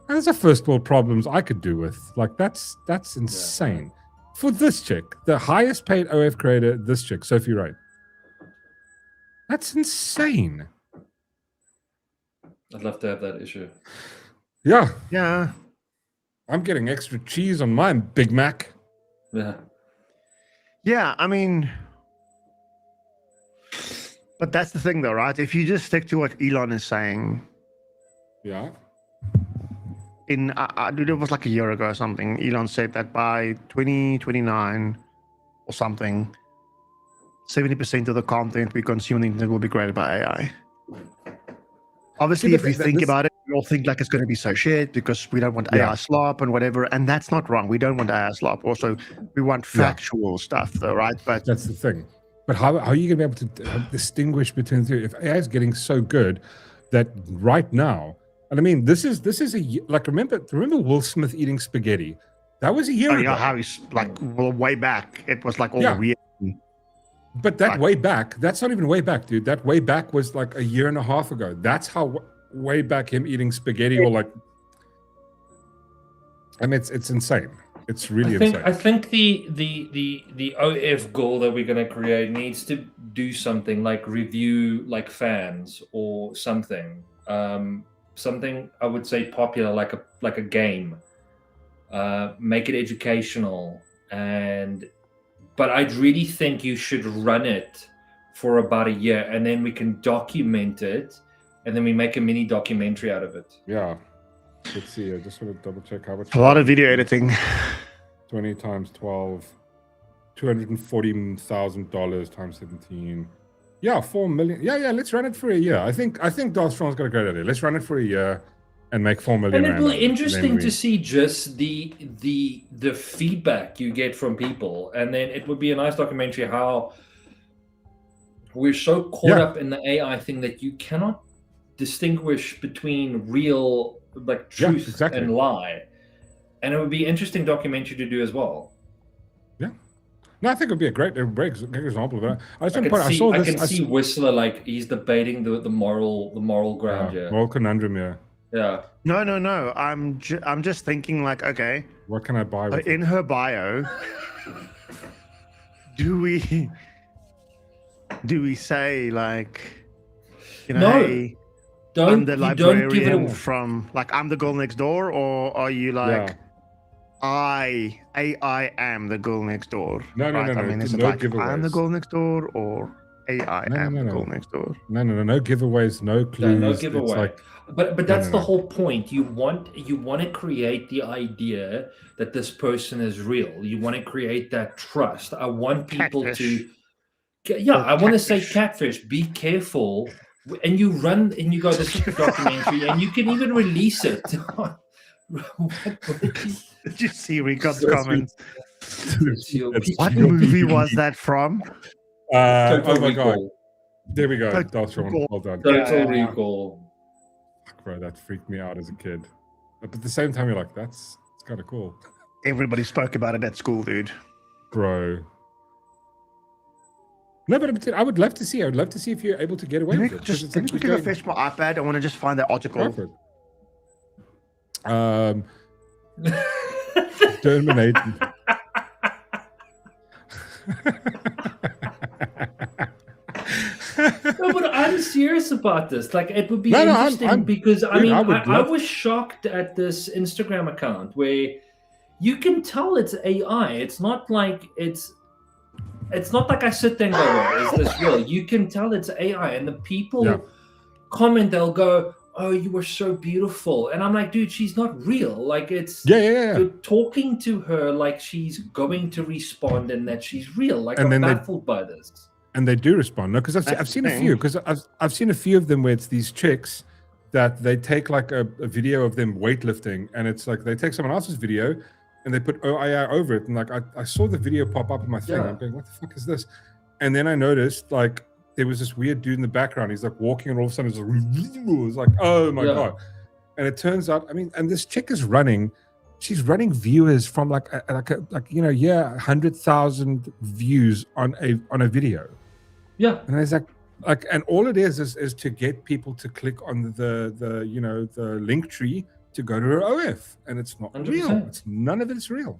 those are first world problems I could do with. Like that's insane. For this chick, the highest paid OF creator, this chick, Sophie Wright. That's insane. I'd love to have that issue. Yeah. Yeah. I'm getting extra cheese on my Big Mac. Yeah. Yeah, I mean, but that's the thing, though, right? If you just stick to what Elon is saying, Yeah. Dude, it was like a year ago or something. Elon said that by 2029 or something, 70% of the content we consume on the internet will be created by AI. Obviously, Yeah, if we but think this- about it, we all think like it's going to be so shit because we don't want Yeah. AI slop and whatever. And that's not wrong. We don't want AI slop. Also, we want factual stuff, though, right? But That's the thing. But how are you going to be able to distinguish between the two? If AI is getting so good that right now, and I mean, this is like remember Will Smith eating spaghetti? That was a year ago. how he's like way back. It was like all Yeah. weird. But that way back, that's not even way back, dude. That way back was like a year and a half ago. That's how way back him eating spaghetti or like. I mean, it's insane. It's really insane. I think the OF goal that we're going to create needs to do something like review like fans or something, something I would say popular, like a game, make it educational, but I'd really think you should run it for about a year, and then we can document it, and then we make a mini documentary out of it. Yeah. Let's see. I just want to double check how much. A lot of video editing. 20 times 12, $240,000 times 17. Yeah, 4 million. Yeah. Let's run it for a year. I think Darth Strong's got a great idea. Let's run it for a year and make 4 million. And it'll be interesting to see just the feedback you get from people, and then it would be a nice documentary how we're so caught up in the AI thing that you cannot distinguish between real, like, truth and lie. And it would be an interesting documentary to do as well. Yeah. No, I think it would be a great example of that. I can see Whistler, like, he's debating the moral ground here. Moral conundrum, yeah. Yeah. No. I'm just thinking, like, okay, what can I buy with in her bio? do we say, like, you know, no, hey, I'm the librarian from, like, I'm the girl next door, or are you like, I am the girl next door? No. I mean, is it no like giveaways. I'm the girl next door, or AI am the girl next door? No giveaways, no clues. No giveaway. Like, but that's the whole point. You want to create the idea that this person is real. You want to create that trust. I want people catfish. I want to say catfish. Be careful, and you run and you go, this is a documentary, and you can even release it. Did you see Rico's comments? What real movie was that from? Oh my god! There we go. That's wrong. Well done. Total Recall. Bro, that freaked me out as a kid. But at the same time, you're like, it's kind of cool. Everybody spoke about it at school, dude. Bro. No, but I would love to see. I would love to see if you're able to get away with it. Just let me quickly refresh my iPad. I want to just find that article. Terminating. No, but I'm serious about this. Like, it would be interesting because I was shocked at this Instagram account where you can tell it's AI. It's not like it's not like I sit there and go, is this real? You can tell it's AI, and the people comment, they'll go, oh, you were so beautiful. And I'm like, dude, she's not real. Like, it's you're talking to her like she's going to respond and that she's real. Like, I'm baffled by this. And they do respond. No, because I've seen a few. Because I've seen a few of them where it's these chicks that they take like a video of them weightlifting, and it's like they take someone else's video and they put AI over it. And like I saw the video pop up on my thing. I'm going, what the fuck is this? And then I noticed like there was this weird dude in the background. He's like walking, and all of a sudden it's like, oh my god! And it turns out, I mean, and this chick is running. She's running viewers from like 100,000 views on a video. Yeah, and it's like, and all it is to get people to click on the link tree to go to her OF, and it's not 100%. Real. None of it's real.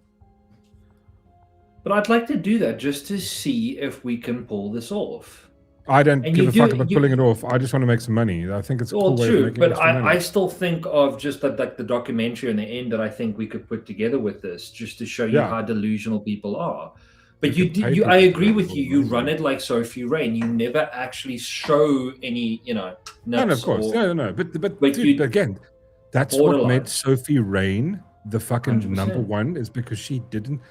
But I'd like to do that just to see if we can pull this off. I don't give a fuck about pulling it off. I just want to make some money. I think it's a cool way of making but I still think of just like the documentary in the end that I think we could put together with this, just to show you how delusional people are. But I agree with you. You run it like Sophie Rain. You never actually show any, nuts. No, of course, no. But dude, again, that's what made Sophie Rain the fucking 100%. Number one, is because she didn't.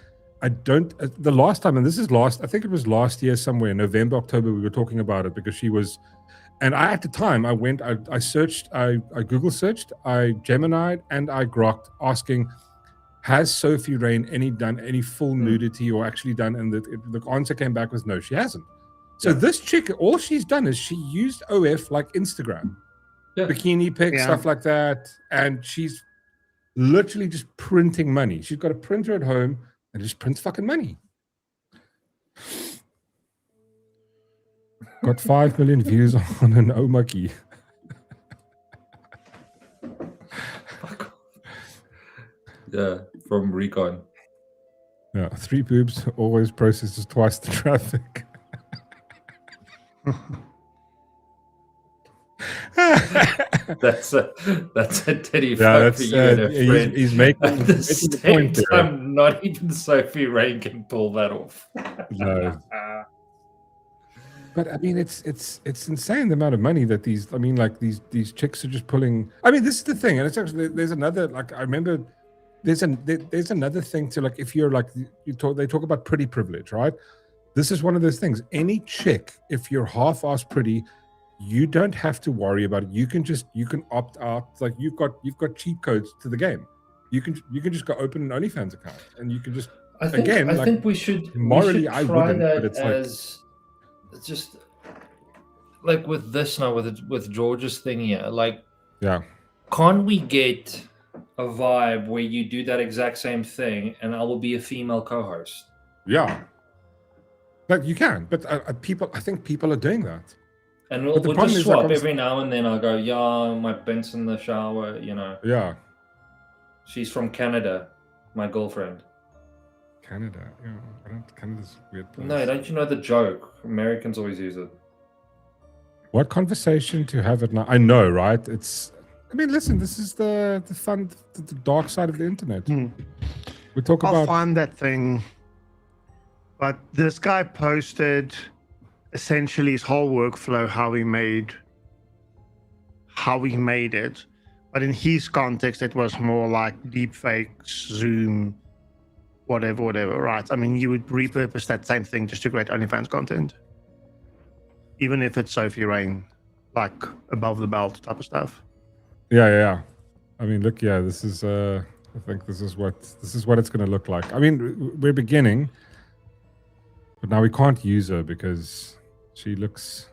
The last time, and this is I think it was last year somewhere, November, October, we were talking about it because she was, and at the time I searched, I Google searched, I Gemini'd, and I grokked asking, has Sophie Rain done any full nudity or actually done, and the answer came back was no, she hasn't. So this chick, all she's done is she used OF like Instagram, bikini pics, stuff like that, and she's literally just printing money. She's got a printer at home and just prints fucking money. Got 5 million views on an Omaki. Yeah, from Recon. Yeah, 3 boobs always processes twice the traffic. That's a titty Yeah, fuck that's for you and a friend. he's making At the the same point there. time, not even Sophie Rain can pull that off. No. But I mean, it's insane the amount of money that these chicks are just pulling. I mean, this is the thing, and it's actually there's another, like, I remember there's another thing to, like, if you're like they talk about pretty privilege, right? This is one of those things. Any chick, if you're half-assed pretty, you don't have to worry about it. You can opt out. Like, you've got cheat codes to the game. You can just go open an OnlyFans account, and you can just I think we should morally, try I wouldn't, that but it's as just like with this now with George's thing here. Like, yeah, can't we get a vibe where you do that exact same thing, and I will be a female co-host? yeah. But you can. But I think people are doing that. And we'll just swap every now and then. I'll go, yeah, my Ben's in the shower, you know. Yeah. She's from Canada, my girlfriend. Canada, yeah. Canada's weird place. No, don't you know the joke? Americans always use it. What conversation to have it now? I know, right? I mean, listen, this is the fun, the dark side of the internet. We talk about... I'll find that thing. But this guy posted essentially his whole workflow, how he made it. But in his context, it was more like deepfakes, Zoom, whatever, right? I mean, you would repurpose that same thing just to create OnlyFans content. Even if it's Sophie Rain, like above the belt type of stuff. Yeah. I mean, look, yeah, this is, I think this is what it's going to look like. I mean, we're beginning, but now we can't use her because she looks...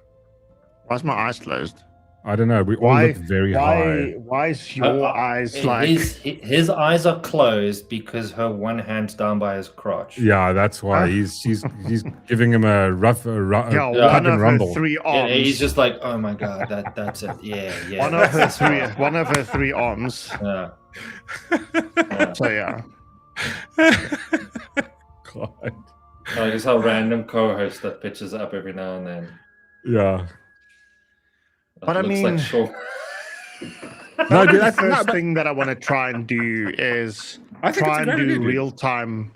Why's my eyes closed? I don't know. We all look very high. Why is your eyes like... His eyes are closed because her one hand's down by his crotch. Yeah, that's why he's giving him a rough one and of rumble. her 3 arms. Yeah, he's just like, oh my god, that's it. Yeah. One of her 3 arms. Yeah. So yeah. God. Like, it's how random co-host that pitches up every now and then. Yeah. But I mean, like no, dude, the first thing that I want to try and do is try and do real-time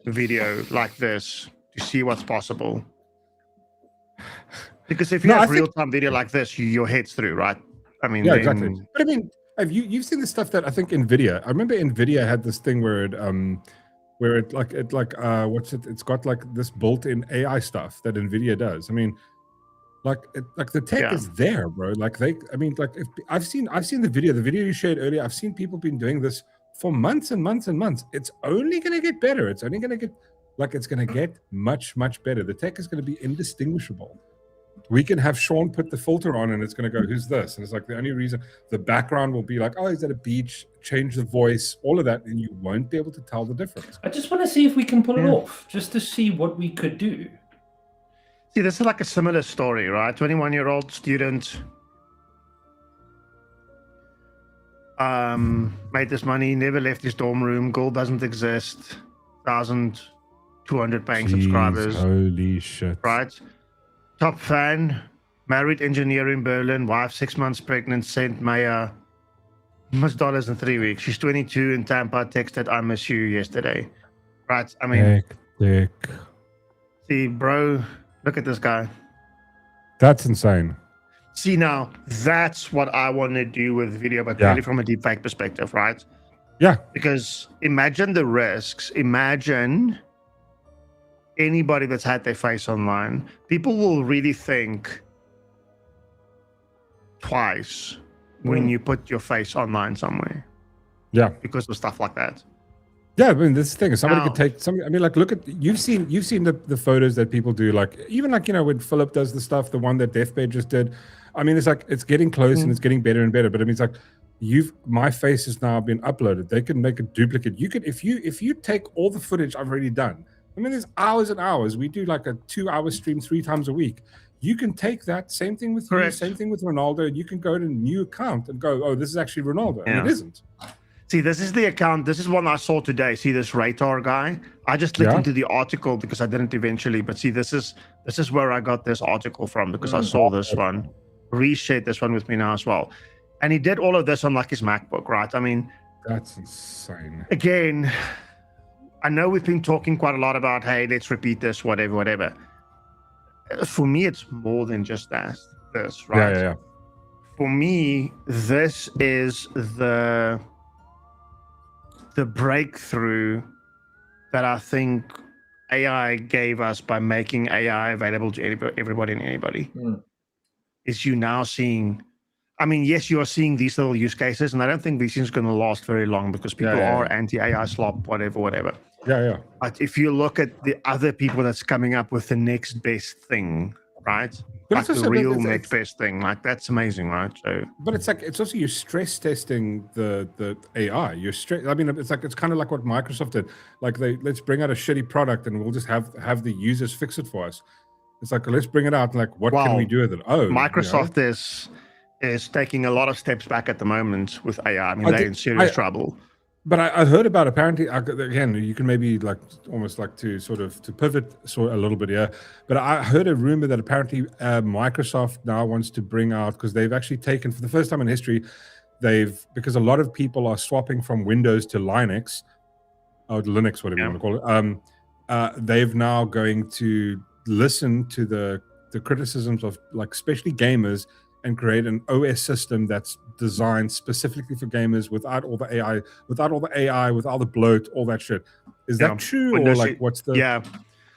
video like this to see what's possible. Because if you have real-time video like this, your head's through, right? I mean, yeah, exactly. But I mean, you've seen the stuff that I think NVIDIA. I remember NVIDIA had this thing where it's got like this built-in AI stuff that NVIDIA does. I mean, like the tech is there, bro. Like if I've seen the video you shared earlier. I've seen people been doing this for months and months and months. It's only going to get better. It's only going to get much, much better. The tech is going to be indistinguishable. We can have Sean put the filter on and it's going to go, who's this? And it's like the only reason the background will be like, oh, he's at a beach, change the voice, all of that. And you won't be able to tell the difference. I just want to see if we can pull it off, just to see what we could do. See, this is like a similar story, right? 21-year-old student made this money, never left his dorm room. Girl doesn't exist. 1,200 paying subscribers. Holy shit. Right? Top fan, married engineer in Berlin, wife 6 months pregnant, sent Maya $1 million in 3 weeks. She's 22 in Tampa, texted, I miss you yesterday. Right? I mean, hectic. See, bro, look at this guy. That's insane. See, now, that's what I want to do with video, but really from a deepfake perspective, right? Yeah. Because imagine the risks. Imagine anybody that's had their face online. People will really think twice when you put your face online somewhere. Yeah. Because of stuff like that. Yeah, I mean, this thing is somebody could take something. I mean, like, look at you've seen the photos that people do, like even like, you know, when Philip does the stuff, the one that Deathbed just did. I mean, it's like it's getting close and it's getting better and better. But I mean, it's like my face has now been uploaded. They can make a duplicate. You could if you take all the footage I've already done. I mean, there's hours and hours. We do like a 2-hour stream 3 times a week. You can take that same thing with you, same thing with Ronaldo. You can go to a new account and go, oh, this is actually Ronaldo, and it isn't. See, this is the account. This is one I saw today. See this Radar guy? I just clicked Yeah. into the article because I didn't eventually. But see, this is where I got this article from because I saw this one. Reshared this one with me now as well. And he did all of this on like his MacBook, right? I mean, That's insane. again, I know we've been talking quite a lot about, hey, let's repeat this, whatever. For me, it's more than just this, right? Yeah. For me, this is the breakthrough that I think AI gave us by making AI available to everybody and anybody. Is you now seeing, I mean, yes, you are seeing these little use cases, and I don't think these things are going to last very long because people are anti-AI slop, whatever. Yeah. But if you look at the other people that's coming up with the next best thing, right? But like the real next best thing, like that's amazing, right? So, but it's like, it's also you're stress testing the AI. I mean, it's kind of like what Microsoft did. Like let's bring out a shitty product and we'll just have the users fix it for us. It's like, let's bring it out. Like, what can we do with it? Oh, Microsoft is taking a lot of steps back at the moment with AI. I mean, they're in serious trouble. But I heard about, apparently, again, you can maybe like almost like to pivot a little bit here. But I heard a rumor that apparently Microsoft now wants to bring out, because they've actually taken, for the first time in history, because a lot of people are swapping from Windows to Linux, or Linux, whatever you want to call it. They've now going to listen to the criticisms of, like, especially gamers, and create an OS system that's designed specifically for gamers without all the AI, without all the bloat, all that shit. Is that true? Windows, or like, what's the... Yeah.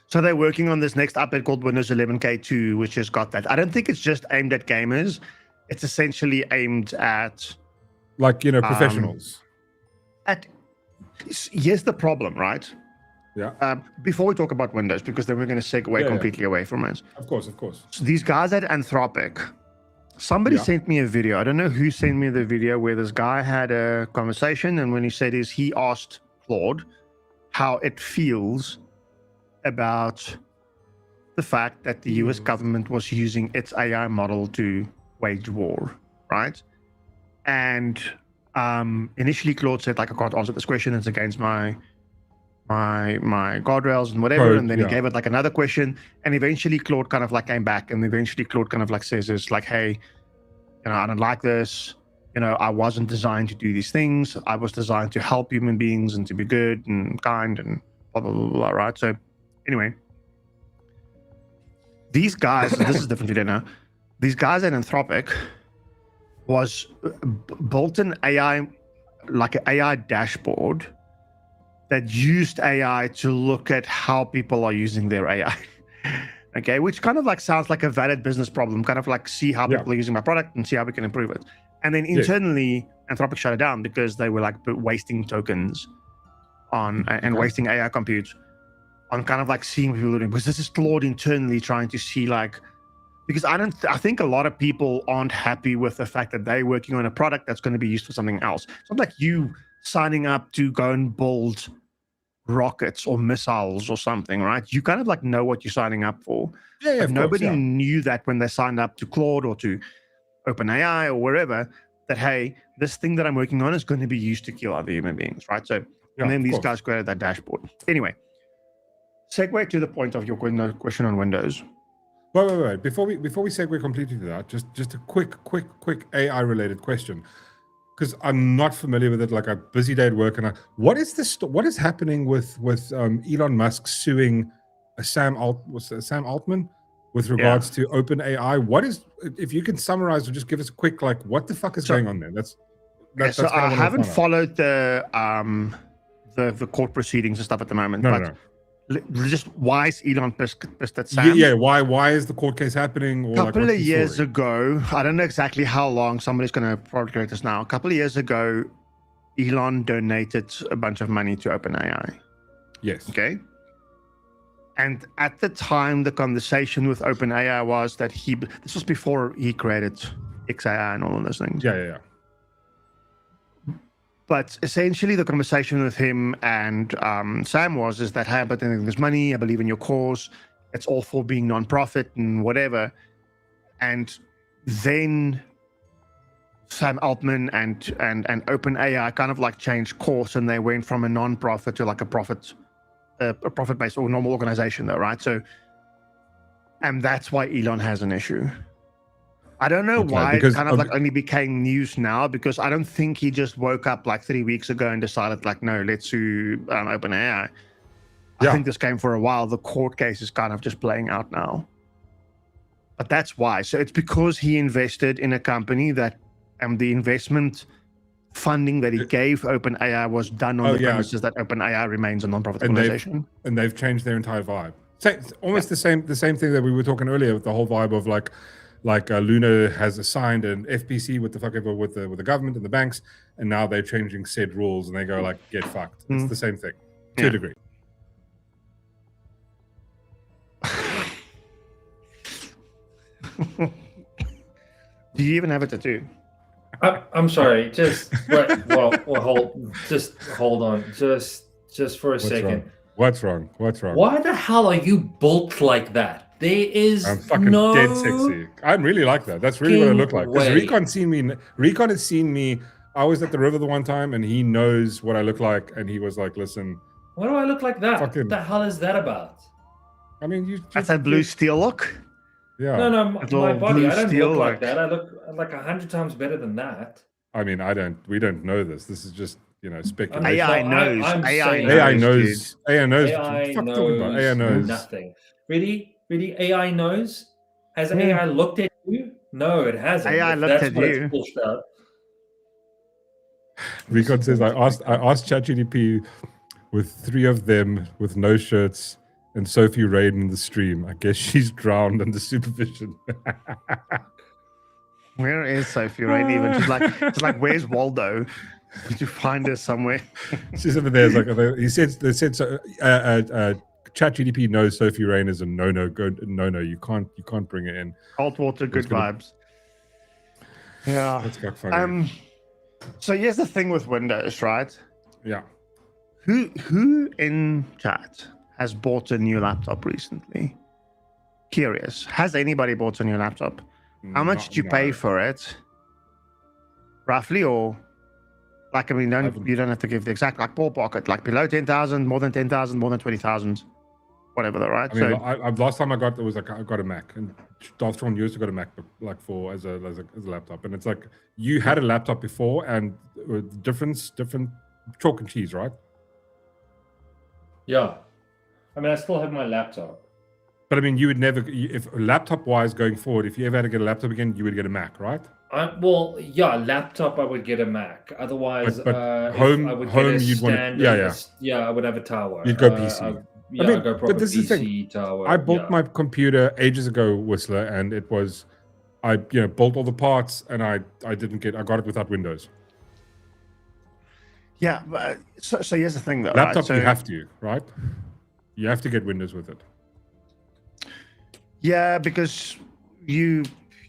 So they're working on this next update called Windows 11 K2, which has got that. I don't think it's just aimed at gamers. It's essentially aimed at... like, professionals. Here's the problem, right? Yeah. Before we talk about Windows, because then we're going to segue completely away from it. Of course. So these guys at Anthropic... Somebody sent me a video. I don't know who sent me the video where this guy had a conversation, and when he said he asked Claude how it feels about the fact that the US government was using its AI model to wage war, right? And initially Claude said, like, I can't answer this question. It's against my guardrails and whatever. And then he gave it like another question, and eventually Claude kind of like came back, and eventually Claude kind of like says this, like, hey, I don't like this. I wasn't designed to do these things. I was designed to help human beings and to be good and kind and blah, blah, blah, blah, right? So anyway, these guys, this is different, you don't know. These guys at Anthropic was built an AI, like an AI dashboard that used AI to look at how people are using their AI. Okay, which kind of like sounds like a valid business problem, kind of like see how people are using my product and see how we can improve it. And then internally, Anthropic shut it down because they were like wasting tokens on and wasting AI compute on kind of like seeing what people are doing. Because this is Claude internally trying to see, like, because I think a lot of people aren't happy with the fact that they're working on a product that's going to be used for something else. It's not like you signing up to go and build rockets or missiles or something, right? You kind of like know what you're signing up for. But nobody knew that when they signed up to Claude or to OpenAI or wherever, that, hey, this thing that I'm working on is going to be used to kill other human beings, right? So, and then these guys created that dashboard. Anyway, segue to the point of your question on Windows. Wait. Before we segue completely to that, just a quick AI related question, because I'm not familiar with it. Like, a busy day at work, and what is happening with Elon Musk suing Sam Altman with regards to OpenAI? What is, if you can summarize or just give us a quick, like, what the fuck is going on there? That's so I haven't followed the court proceedings and stuff at the moment. No. Just why is Elon pissed at Sam? Yeah. Why is the court case happening? Or a couple of years ago, I don't know exactly how long. Somebody's going to probably correct us now. A couple of years ago, Elon donated a bunch of money to OpenAI. Yes. Okay. And at the time, the conversation with OpenAI was that this was before he created XAI and all of those things. Yeah. But essentially, the conversation with him and Sam is that, hey, but then there's money. I believe in your cause. It's all for being non-profit and whatever. And then Sam Altman and OpenAI kind of like changed course, and they went from a non-profit to like a profit-based or normal organization, though, right? So, and that's why Elon has an issue. I don't know why it kind of like only became news now, because I don't think he just woke up like 3 weeks ago and decided like, no, let's sue OpenAI. I think this came for a while. The court case is kind of just playing out now. But that's why. So it's because he invested in a company that the investment funding that he gave OpenAI was done on the premises that OpenAI remains a non-profit organization. And they've changed their entire vibe. Almost the same thing that we were talking earlier with the whole vibe of like Luna has assigned an FPC with the government and the banks, and now they're changing said rules, and they go like, get fucked. It's the same thing to a degree. Do you even have a tattoo? I'm sorry. Just hold on. Just for a second. What's wrong? Why the hell are you built like that? There is I'm fucking dead sexy. I'm really like that. That's really what I look like. Because Recon has seen me. I was at the river the one time, and he knows what I look like, and he was like, "Listen, why do I look like that? What the hell is that about?" I mean, that's that blue steel look. Yeah. No, my body. I don't look like that. I look like 100 times better than that. I mean, we don't know this. This is just, speculation. AI knows. AI knows. AI knows nothing. Really, AI knows. Has AI looked at you? No, it hasn't. AI looked at you. Recon says, I asked ChatGPT with 3 of them with no shirts and Sophie Rain in the stream. I guess she's drowned under supervision. Where is Sophie Rain even? She's like, where's Waldo? Did you find her somewhere? She's over there. They said so. ChatGPT knows Sophie Rain is a no. You can't bring it in. Cold water, good vibes. Yeah. That's got funny. So here's the thing with Windows, right? Yeah. Who in chat has bought a new laptop recently? Curious. Has anybody bought a new laptop? How much did you pay for it? Roughly, or like, I mean, you don't have to give the exact, like, ballpark it, like below 10,000, more than 10,000, more than 20,000, whatever, right? I mean, last time I got a Mac, and Darthron used to got a MacBook like as a laptop, and it's like you had a laptop before, and different chalk and cheese, right? Yeah, I mean, I still have my laptop. But I mean, you would never, if laptop-wise going forward, if you ever had to get a laptop again, you would get a Mac, right? Laptop, I would get a Mac. Otherwise, home, I would get a you'd standard, I would have a tower. You'd go PC. I'd go proper PC tower. I bought my computer ages ago, Whistler, and it was, I built all the parts, and I got it without Windows. Yeah, but so here's the thing, though. Laptop, you have to, right? You have to get Windows with it. Yeah, because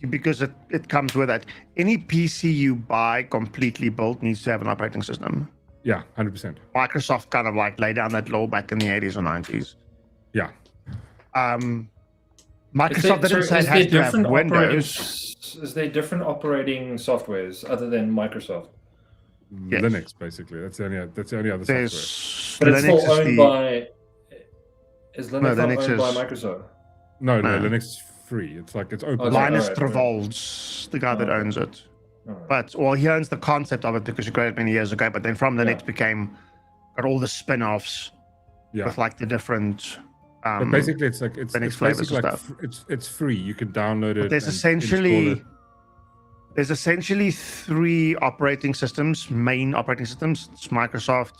it comes with it. Any PC you buy completely built needs to have an operating system. Yeah, 100%. Microsoft kind of like laid down that law back in the 80s or 90s. Yeah. Microsoft didn't say it has to have Windows. Is there different operating softwares other than Microsoft? Yes. Linux, basically. That's the only other software. But it's still owned by... Is Linux owned by Microsoft? No, Linux is free. It's open. Linus Torvalds, the guy that owns it. But he owns the concept of it because he created it many years ago. But then from Linux got all the spin-offs with like the different. But basically, it's Linux flavors and stuff. It's free. You can download it. But there's essentially 3 operating systems, main operating systems. It's Microsoft,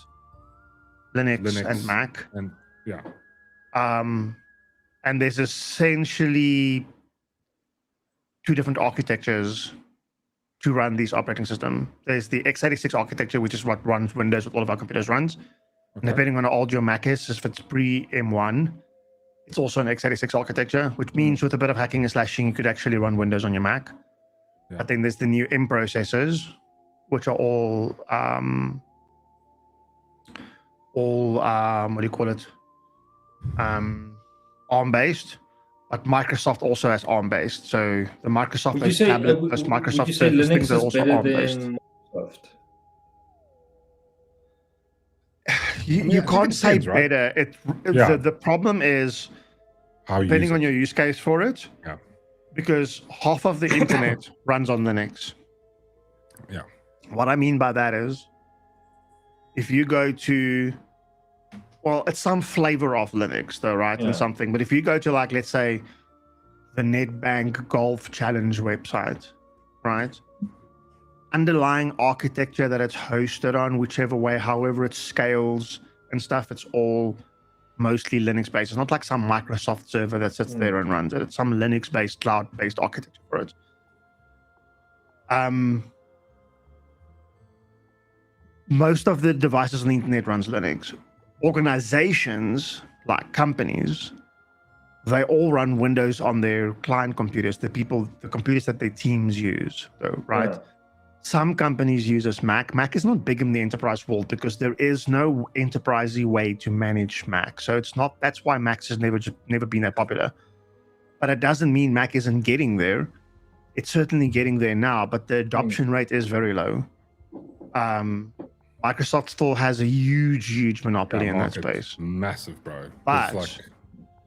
Linux, and Mac. And and there's essentially 2 different architectures to run these operating system. There's the x86 architecture, which is what runs Windows, with all of our computers runs. Okay. And depending on how old your Mac is, if it's pre-M1, it's also an x86 architecture, which means with a bit of hacking and slashing, you could actually run Windows on your Mac. Yeah. I think there's the new M processors, which are all what do you call it? ARM based, But Microsoft also has ARM-based. So the Microsoft Would you say, tablet, would Microsoft you say Surface Linux things are is also better ARM-based. than Microsoft? You can't say depends, right? better. Yeah. The problem is How you depending use on it. your use case for it. Yeah. Because half of the internet runs on Linux. Yeah. What I mean by that is, if you go to, well, it's some flavor of Linux, though, right? Yeah. And something. But if you go to, like, let's say, the NetBank Golf Challenge website, right? Underlying architecture that it's hosted on, whichever way, however it scales and stuff, it's all mostly Linux based. It's not like some Microsoft server that sits there and runs it. It's some Linux based, cloud based architecture for it. Most of the devices on the internet runs Linux. Organizations, like companies, they all run Windows on their client computers, the computers that their teams use, though, right? Yeah. Some companies use Mac. Mac is not big in the enterprise world because there is no enterprisey way to manage Mac. So it's not, that's why Mac has never been that popular. But it doesn't mean Mac isn't getting there. It's certainly getting there now, but the adoption rate is very low. Microsoft still has a huge monopoly in that space. Massive, bro. But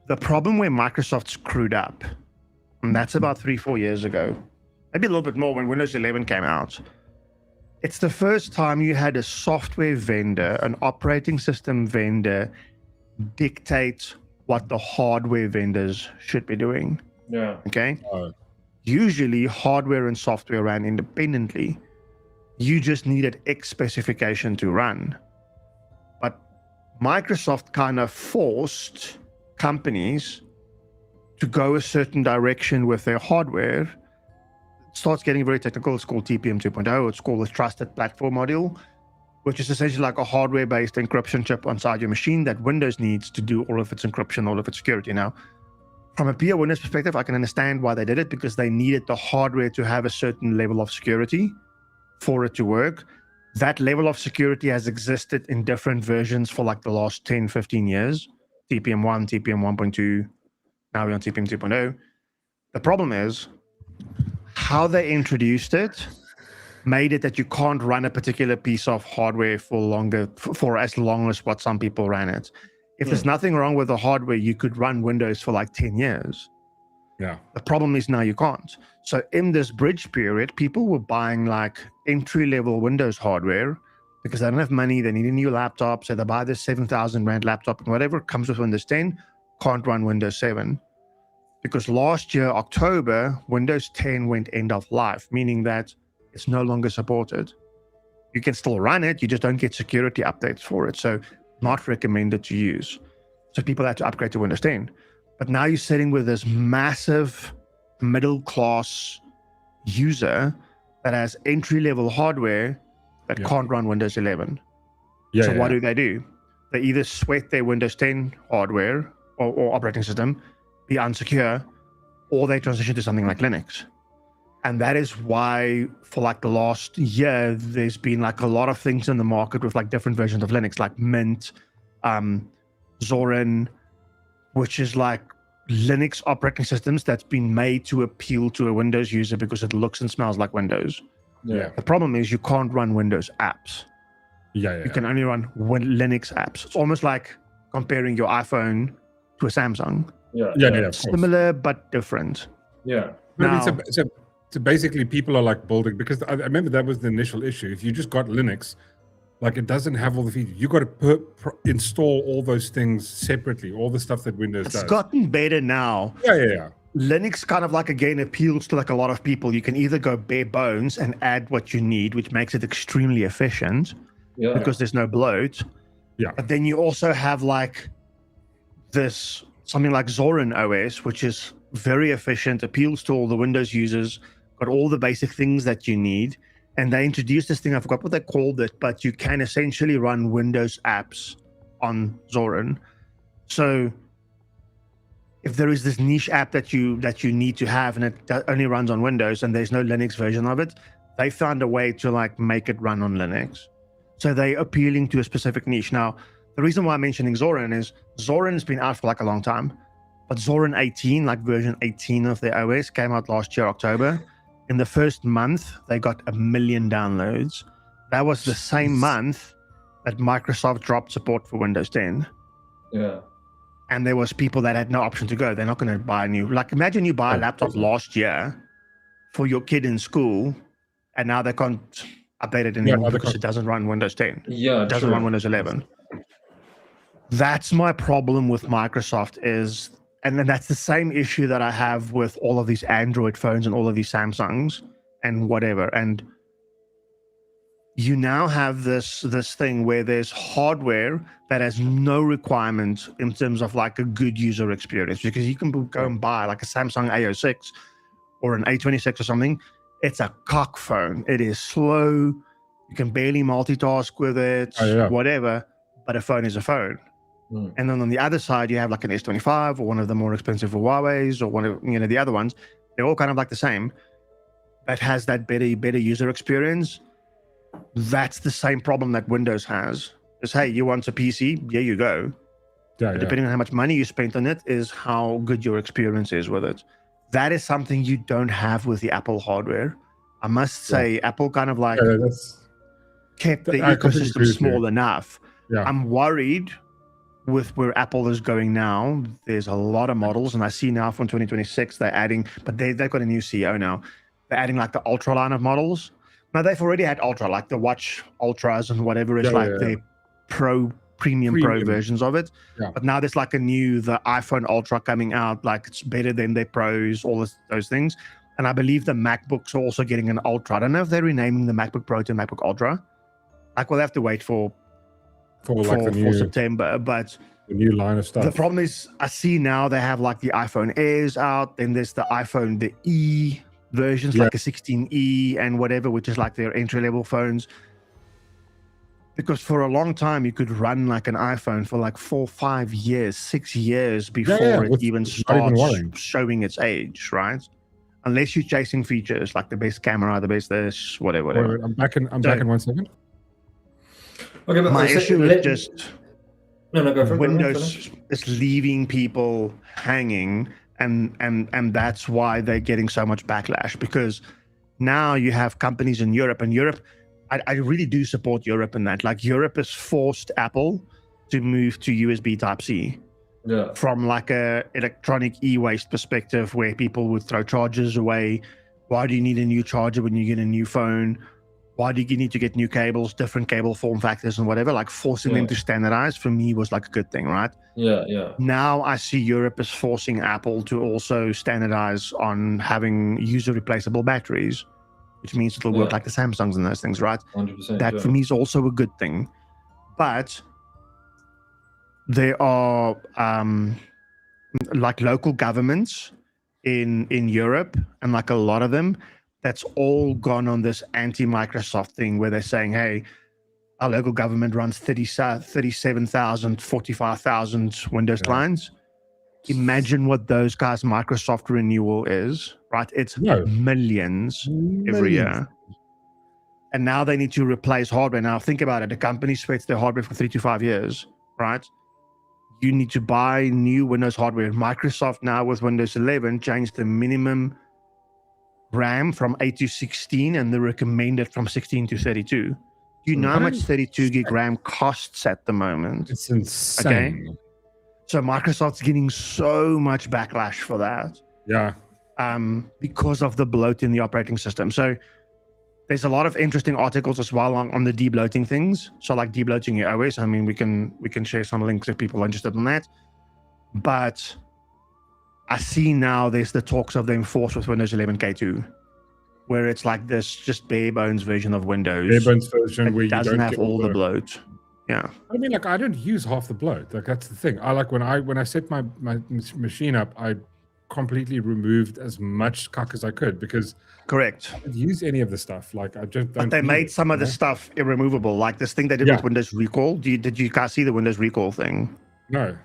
the problem where Microsoft screwed up, and that's about 3-4 years ago, maybe a little bit more when Windows 11 came out. It's the first time you had a software vendor, an operating system vendor, dictate what the hardware vendors should be doing. Yeah. Okay. Usually hardware and software ran independently. You just needed X specification to run. But Microsoft kind of forced companies to go a certain direction with their hardware. It starts getting very technical. It's called TPM 2.0. It's called the Trusted Platform Module, which is essentially like a hardware-based encryption chip inside your machine that Windows needs to do all of its encryption, all of its security. Now, from a pure Windows perspective, I can understand why they did it, because they needed the hardware to have a certain level of security for it to work. That level of security has existed in different versions for like the last 10, 15 years. TPM 1, TPM 1.2, now we're on TPM 2.0. The problem is how they introduced it made it that you can't run a particular piece of hardware for as long as what some people ran it. If there's nothing wrong with the hardware, you could run Windows for like 10 years. Yeah. The problem is now you can't. So in this bridge period, people were buying like entry-level Windows hardware because they don't have money, they need a new laptop, so they buy this 7,000 rand laptop, and whatever comes with Windows 10 can't run Windows 7. Because last year, October, Windows 10 went end of life, meaning that it's no longer supported. You can still run it, you just don't get security updates for it. So not recommended to use. So people had to upgrade to Windows 10. But now you're sitting with this massive middle-class user that has entry-level hardware that can't run Windows 11. So what do? They either sweat their Windows 10 hardware or operating system, be unsecure, or they transition to something like Linux. And that is why for like the last year, there's been like a lot of things in the market with like different versions of Linux, like Mint, Zorin, which is like Linux operating systems that's been made to appeal to a Windows user because it looks and smells like Windows. Yeah. The problem is you can't run Windows apps. You can only run Linux apps. It's almost like comparing your iPhone to a Samsung. Similar but different. Yeah. Now, so basically people are like building, because I remember that was the initial issue. If you just got Linux, like it doesn't have all the features. You got to install all those things separately, all the stuff that Windows does. It's gotten better now. Yeah. Linux kind of like, again, appeals to like a lot of people. You can either go bare bones and add what you need, which makes it extremely efficient because there's no bloat. Yeah. But then you also have like this, something like Zorin OS, which is very efficient, appeals to all the Windows users, got all the basic things that you need. And they introduced this thing, I forgot what they called it, but you can essentially run Windows apps on Zorin. So if there is this niche app that you need to have and it only runs on Windows and there's no Linux version of it, they found a way to like make it run on Linux. So they're appealing to a specific niche. Now, the reason why I'm mentioning Zorin is Zorin has been out for like a long time, but Zorin 18, like version 18 of their OS, came out last year, October. In the first month, they got 1 million downloads. That was the same month that Microsoft dropped support for Windows 10. Yeah. And there was people that had no option to go. They're not going to buy a new. Like, imagine you buy a laptop last year for your kid in school, and now they can't update it anymore because it doesn't run Windows 10. Yeah, it doesn't run Windows 11. That's my problem with Microsoft and then that's the same issue that I have with all of these Android phones and all of these Samsungs and whatever. And you now have this thing where there's hardware that has no requirement in terms of like a good user experience, because you can go and buy like a Samsung A06 or an A26 or something. It's a cock phone. It is slow. You can barely multitask with it, whatever, but a phone is a phone. And then on the other side, you have like an S25 or one of the more expensive Huawei's or one of the other ones. They're all kind of like the same, but has that better user experience. That's the same problem that Windows has. Is, hey, you want a PC? Here you go. Depending on how much money you spent on it is how good your experience is with it. That is something you don't have with the Apple hardware. I must say, Apple kind of like kept the ecosystem small enough. I'm worried with where Apple is going now. There's a lot of models, and I see now from 2026 they're adding, but they've got a new CEO now. They're adding like the Ultra line of models. Now they've already had Ultra, like the Watch Ultras and whatever is the premium Pro versions of it. But now there's like the iPhone Ultra coming out, like it's better than their Pros, all those things. And I believe the MacBooks are also getting an Ultra. I don't know if they're renaming the MacBook Pro to MacBook Ultra. Like we'll have to wait for September, but the new line of stuff. The problem is I see now they have like the iPhone Airs out, then there's the iPhone, the E versions, like a 16E and whatever, which is like their entry-level phones. Because for a long time you could run like an iPhone for like 4, 5 years, 6 years before it even starts showing its age, right? Unless you're chasing features like the best camera, the best this, whatever. I'm back in 1 second. Okay, but my issue is just go for Windows is leaving people hanging, and that's why they're getting so much backlash, because now you have companies in Europe, and I really do support Europe in that. Like Europe has forced Apple to move to USB Type-C. From like a electronic e-waste perspective, where people would throw chargers away. Why do you need a new charger when you get a new phone? Why do you need to get new cables, different cable form factors and whatever? Like forcing them to standardize for me was like a good thing, right? Now I see Europe is forcing Apple to also standardize on having user replaceable batteries, which means it'll work like the Samsungs and those things, right? 100%. That for me is also a good thing. But there are like local governments in Europe, and like a lot of them, that's all gone on this anti-Microsoft thing where they're saying, hey, our local government runs 37,000, 45,000 Windows clients. Imagine what those guys' Microsoft renewal is, right? It's millions every year. And now they need to replace hardware. Now think about it. A company sweats their hardware for 3 to 5 years, right? You need to buy new Windows hardware. Microsoft now with Windows 11 changed the minimum RAM from 8 to 16 and the recommended from 16 to 32. Do you know how much 32 gig RAM costs at the moment? It's insane. Okay? So Microsoft's getting so much backlash for that. Because of the bloat in the operating system. So there's a lot of interesting articles as well on the debloating things. So like debloating your OS. I mean, we can share some links if people are interested in that. But I see now there's the talks of them forced with Windows 11 K2, where it's like this just bare bones version of Windows. Bare bones version where you doesn't have all the bloat. I mean, like I don't use half the bloat. Like that's the thing. I like when I set my machine up, I completely removed as much cuck as I could, because I don't use any of the stuff. Like I just don't. But they made some of the stuff irremovable, like this thing they did with Windows Recall. Did you guys see the Windows Recall thing? No.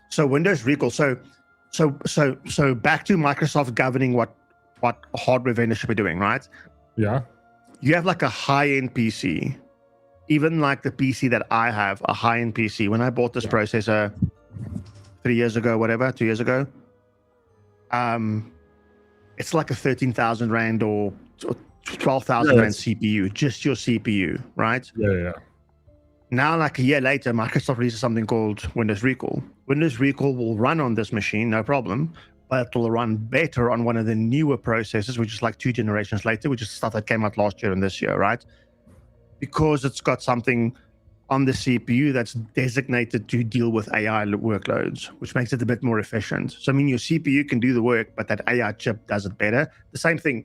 So Windows Recall. So back to Microsoft governing what hardware vendors should be doing, right? Yeah. You have like a high-end PC, even like the PC that I have, a high-end PC. When I bought this processor 3 years ago, whatever, 2 years ago. It's like a 13,000 Rand or 12,000 Rand CPU, just your CPU, right? Yeah. Now, like a year later, Microsoft releases something called Windows Recall. Windows Recall will run on this machine, no problem, but it will run better on one of the newer processors, which is like 2 generations later, which is stuff that came out last year and this year, right? Because it's got something on the CPU that's designated to deal with AI workloads, which makes it a bit more efficient. So, I mean, your CPU can do the work, but that AI chip does it better. The same thing,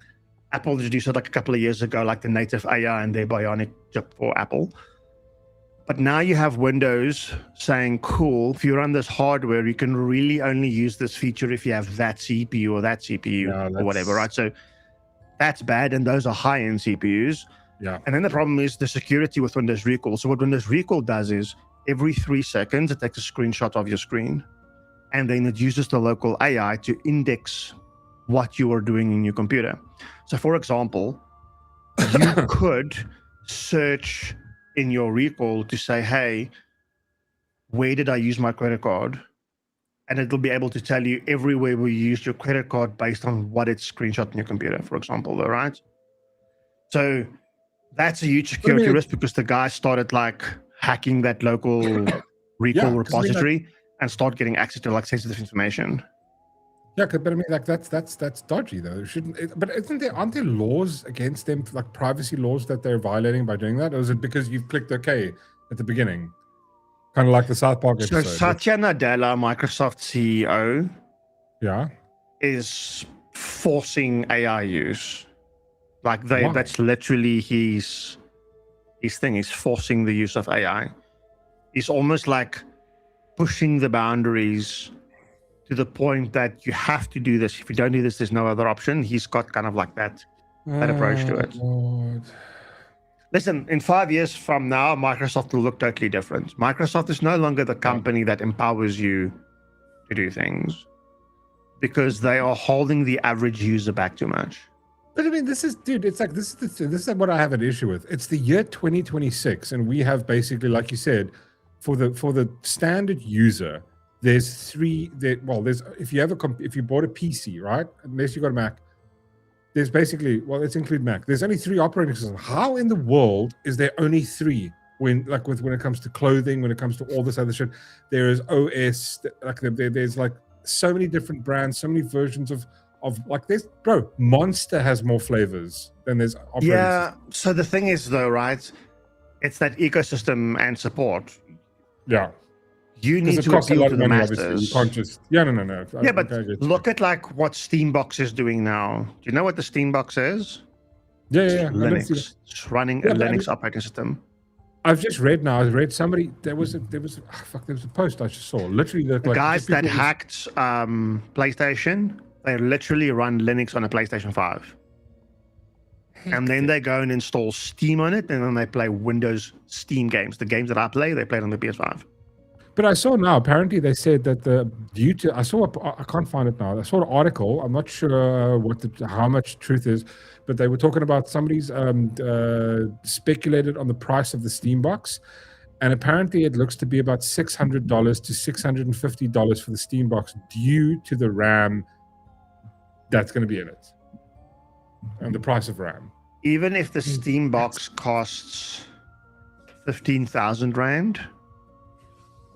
Apple introduced it like a couple of years ago, like the native AI and their Bionic chip for Apple. But now you have Windows saying, cool, if you run this hardware, you can really only use this feature if you have that CPU or that CPU or whatever, right? So that's bad, and those are high-end CPUs. Yeah. And then the problem is the security with Windows Recall. So what Windows Recall does is every 3 seconds, it takes a screenshot of your screen, and then it uses the local AI to index what you are doing in your computer. So for example, you could search in your recall to say, hey, where did I use my credit card? And it'll be able to tell you everywhere where you used your credit card based on what it's screenshot in your computer, for example, all right? So that's a huge security risk because the guy started like hacking that local recall repository and start getting access to like sensitive information. Yeah, but I mean, like that's dodgy though. But aren't there laws against them, like privacy laws that they're violating by doing that, or is it because you've clicked OK at the beginning, kind of like the South Park episode? So Satya Nadella, Microsoft CEO, is forcing AI use. Like that's literally his thing. He's forcing the use of AI. He's almost like pushing the boundaries to the point that you have to do this. If you don't do this, there's no other option. He's got kind of like that approach to it. Lord. Listen, in 5 years from now, Microsoft will look totally different. Microsoft is no longer the company that empowers you to do things because they are holding the average user back too much. But I mean, this is what I have an issue with. It's the year 2026, and we have basically, like you said, for the standard user, there's if you bought a PC, right? Unless you got a Mac, there's basically, let's include Mac. There's only 3 operating systems. How in the world is there only 3 when it comes to clothing, when it comes to all this other shit? There is OS, like there's like so many different brands, so many versions of like this. Bro, Monster has more flavors than there's operating systems. So the thing is though, right? It's that ecosystem and support. Yeah. You need to appeal to the masses. You can't just no. Yeah, but look at like what Steambox is doing now. Do you know what the Steambox is? Yeah. Linux. It's running a Linux operating system. I've just read now. I read somebody. There was a post I just saw. Literally, the guys that hacked PlayStation. They literally run Linux on a PlayStation 5. And then they go and install Steam on it, and then they play Windows Steam games. The games that I play, they play on the PS5. But I saw now, apparently they said that I can't find it now. I saw an article. I'm not sure how much truth is, but they were talking about somebody's speculated on the price of the Steam box. And apparently it looks to be about $600 to $650 for the Steam box due to the RAM that's going to be in it. And the price of RAM. Even if the Steam box costs 15,000 Rand,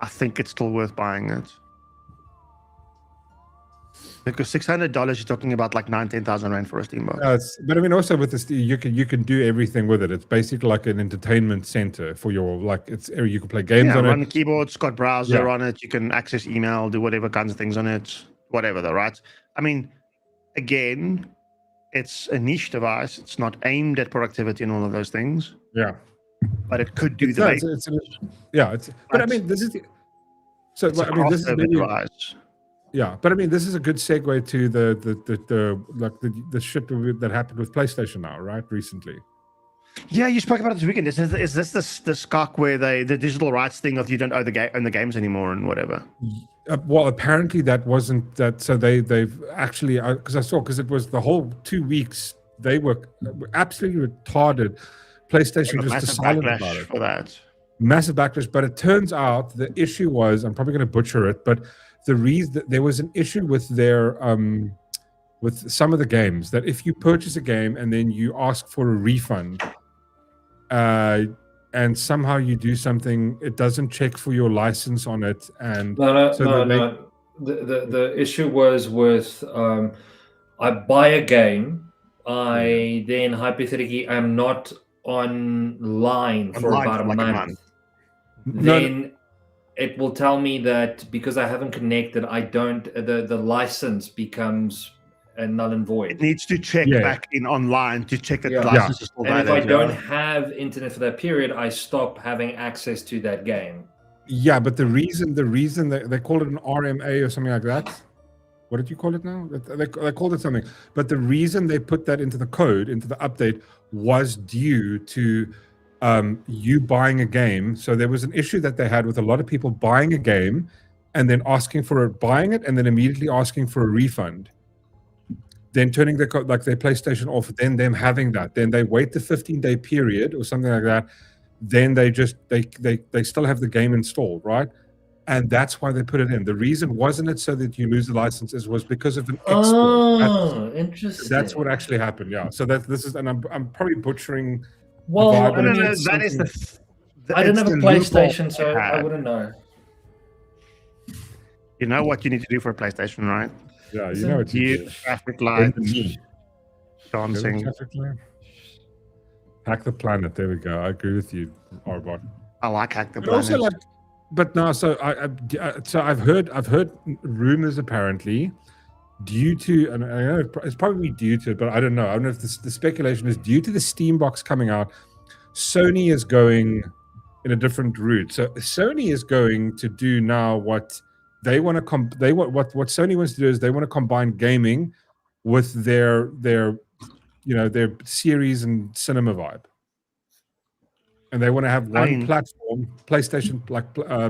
I think it's still worth buying it. Because $600, you're talking about like 10,000 Rand for a Steam box. But I mean, also with this, you can do everything with it. It's basically like an entertainment center for your you can play games on it. Run a keyboard, it's got browser on it. You can access email, do whatever kinds of things on it, whatever though, right? I mean, again, it's a niche device. It's not aimed at productivity and all of those things. Yeah. But it could do but I mean, this is this is maybe, yeah. But I mean, this is a good segue to the shit that happened with PlayStation now, right? Recently. Yeah, you spoke about it this weekend. Is this cock where the digital rights thing of you don't own the games anymore and whatever? Well, apparently that wasn't that. So they've actually, because it was the whole 2 weeks they were absolutely retarded. PlayStation just decided about it. For that. Massive backlash, but it turns out the issue was, I'm probably going to butcher it, but the reason there was an issue with their with some of the games, that if you purchase a game and then you ask for a refund, and somehow you do something, it doesn't check for your license on it, and no. The issue was with I buy a game, I then hypothetically am not online for about a month. Then it will tell me that because I haven't connected, I don't. The license becomes null and void. It needs to check back in online to check that the license is still valid. And if I don't have internet for that period, I stop having access to that game. Yeah, but the reason they call it an RMA or something like that. What did you call it now? They called it something. But the reason they put that into the code, into the update, was due to you buying a game. So there was an issue that they had with a lot of people buying a game and then buying it and then immediately asking for a refund. Then turning their PlayStation off, then them having that. Then they wait the 15-day period or something like that. Then they still have the game installed, right? And that's why they put it in. The reason wasn't it so that you lose the licenses, was because of an export. Oh, interesting. That's what actually happened. Yeah. So this is, and I'm probably butchering. Well, I don't know. That is I didn't have a PlayStation, so I wouldn't know. You know what you need to do for a PlayStation, right? Yeah, you know what you do. Traffic lights, dancing. Hack the planet. There we go. I agree with you, Arbot. I like Hack the Planet. Also, but no. So I've heard rumors apparently, due to, and I know it's probably due to, but I don't know. I don't know if the speculation is due to the Steam box coming out. Sony is going in a different route. So Sony is going to do now what they want to what Sony wants to do is they want to combine gaming with their series and cinema vibe, and they want to have one platform, PlayStation,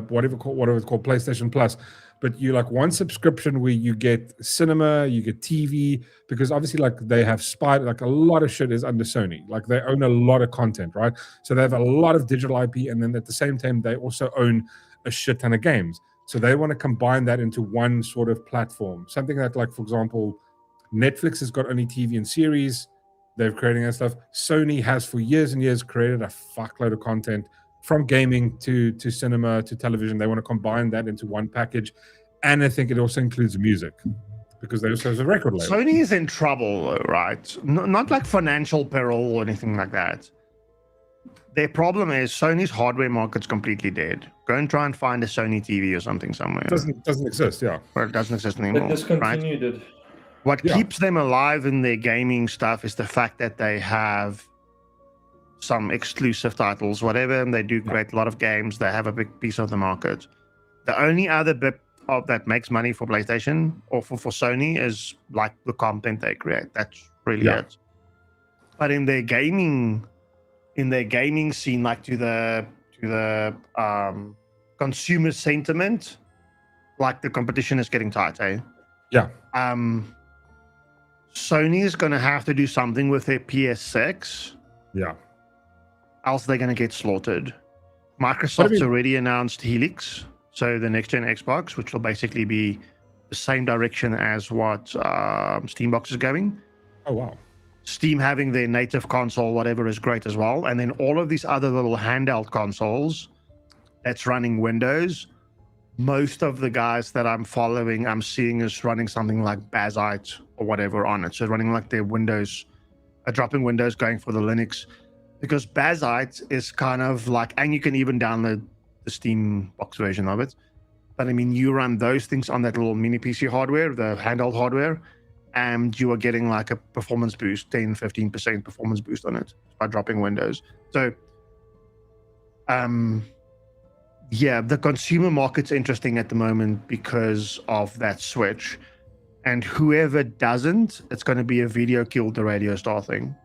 whatever it's called, PlayStation Plus. But you one subscription where you get cinema, you get TV, because obviously they have a lot of shit is under Sony. They own a lot of content, right? So they have a lot of digital IP, and then at the same time they also own a shit ton of games. So they want to combine that into one sort of platform. Something that, for example, Netflix has got only TV and series. They're creating that stuff. Sony has for years and years created a fuckload of content, from gaming to cinema to television. They want to combine that into one package. And I think it also includes music, because they also have a record label. Sony is in trouble, right? Not like financial peril or anything like that. Their problem is Sony's hardware market's completely dead. Go and try and find a Sony TV or something somewhere. It doesn't exist, yeah. Or it doesn't exist anymore. They discontinued it. What keeps them alive in their gaming stuff is the fact that they have some exclusive titles, whatever, and they do create a lot of games. They have a big piece of the market. The only other bit of that makes money for PlayStation or for Sony is the content they create. That's really it. But in their gaming scene, to the consumer sentiment, the competition is getting tight, eh? Yeah. Sony is going to have to do something with their PS6. Yeah. Else they're going to get slaughtered. Microsoft's already announced Helix, so the next-gen Xbox, which will basically be the same direction as what Steambox is going. Oh, wow. Steam having their native console, whatever, is great as well. And then all of these other little handheld consoles that's running Windows, most of the guys that I'm following, I'm seeing is running something like Bazite or whatever on it. So running their Windows, dropping Windows, going for the Linux. Because Bazite is kind of and you can even download the Steam box version of it. But I mean, you run those things on that little mini PC hardware, the handheld hardware, and you are getting a performance boost, 10-15% performance boost on it by dropping Windows. So the consumer market's interesting at the moment because of that switch. And whoever doesn't, it's going to be a video killed the radio star thing.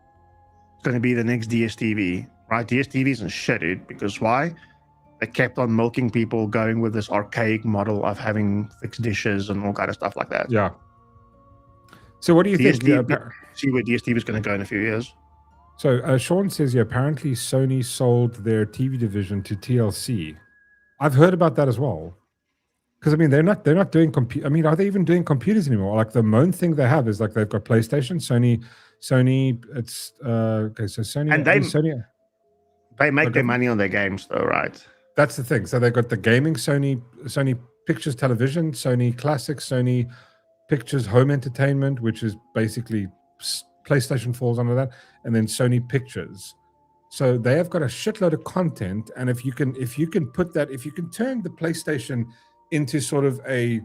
It's going to be the next DSTV, right? DSTV isn't shit, dude, because why? They kept on milking people, going with this archaic model of having fixed dishes and all kind of stuff like that. Yeah. So what do you think? See where DSTV is going to go in a few years. So Sean says, apparently Sony sold their TV division to TLC. I've heard about that as well. Because I mean, they're not doing I mean, are they even doing computers anymore? Like the main thing they have is like they've got PlayStation, Sony. It's okay. So Sony And they make their money on their games, though, right? That's the thing. So they've got the gaming, Sony Pictures Television, Sony Classic, Sony Pictures Home Entertainment, which is basically PlayStation falls under that, and then Sony Pictures. So they have got a shitload of content, and if you can put that, if you can turn the PlayStation into sort of a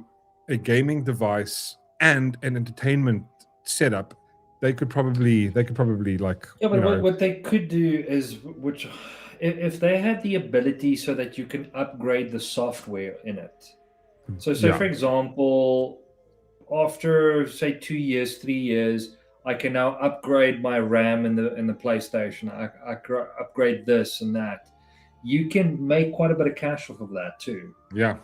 gaming device and an entertainment setup, they could probably like but what they could do is if they had the ability so that you can upgrade the software in it. So for example, after say 2 years, 3 years, I can now upgrade my RAM in the PlayStation. I upgrade this and that. You can make quite a bit of cash off of that too. Yeah.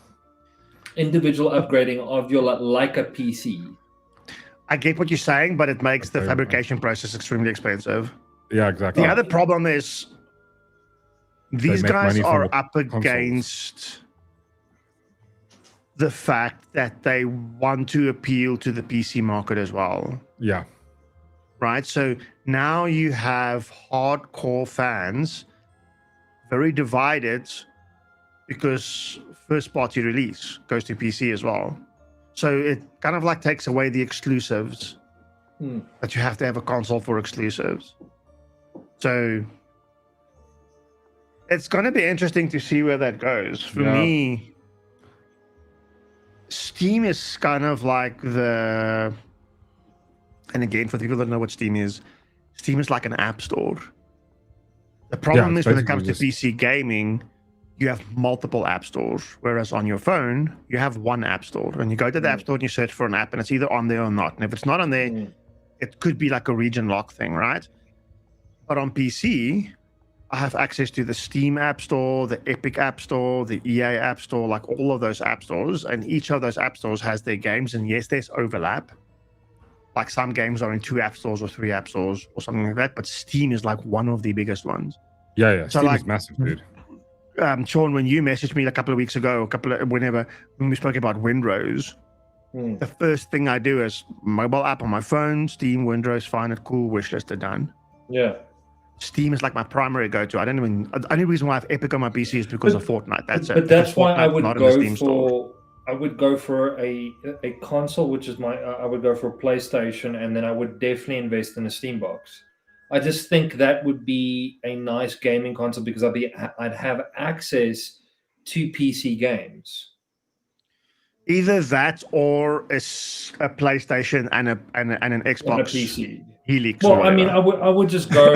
Individual upgrading of your like a PC. I get what you're saying, but it makes the fabrication process extremely expensive. Yeah, exactly. The other problem is these guys are up against the fact that they want to appeal to the PC market as well. Yeah. Right? So now you have hardcore fans very divided because first party release goes to PC as well. So it kind of like takes away the exclusives that you have to have a console for exclusives. So it's going to be interesting to see where that goes. For me, Steam is kind of like and again, for the people that know what Steam is like an app store. The problem is when it comes to PC gaming, you have multiple app stores, whereas on your phone, you have one app store. And you go to the app store and you search for an app, and it's either on there or not. And if it's not on there, it could be like a region lock thing, right? But on PC, I have access to the Steam App Store, the Epic App Store, the EA App Store, like all of those app stores. And each of those app stores has their games. And yes, there's overlap. Like some games are in 2 app stores or 3 app stores or something like that. But Steam is like one of the biggest ones. Yeah. So Steam is massive, dude. Sean, when you messaged me a couple of weeks ago, when we spoke about Windrose, the first thing I do is mobile app on my phone, Steam, Windrose, find it cool, wishlisted, done. Yeah. Steam is like my primary go-to. The only reason why I have Epic on my PC is because of Fortnite. That's it. But that's why I would go for a console, which is I would go for a PlayStation, and then I would definitely invest in a Steam box. I just think that would be a nice gaming console because I'd have access to PC games. Either that or a PlayStation and an Xbox and a PC. Helix. Well, I mean, I would just go.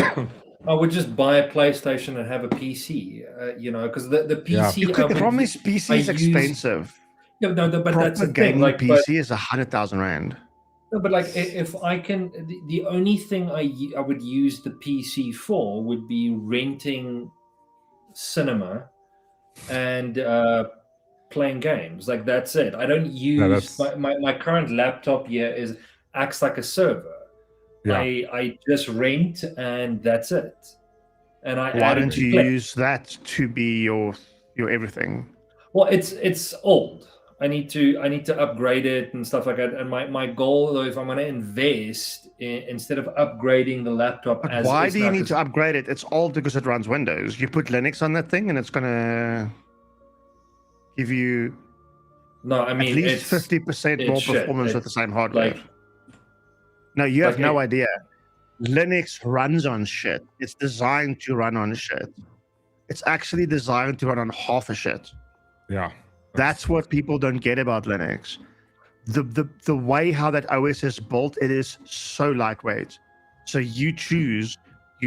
I would just buy a PlayStation and have a PC. Because the PC. Yeah. The problem is PC is expensive. No, but that's the thing. Like PC is 100,000 rand. No, but like if I can, the only thing I would use the PC for would be renting cinema and playing games. Like that's it. I don't use my current laptop here acts like a server. Yeah. I just rent and that's it. And why don't you use that to be your everything? Well, it's old. I need to upgrade it and stuff like that. And my goal, though, if I'm going to invest instead of upgrading the laptop, but why do you need to upgrade it? It's old because it runs Windows. You put Linux on that thing, and it's going to give you at least 50% more performance with the same hardware. No, you have no idea. Linux runs on shit. It's designed to run on shit. It's actually designed to run on half a shit. Yeah. That's what people don't get about Linux. The way how that OS is built, it is so lightweight. So you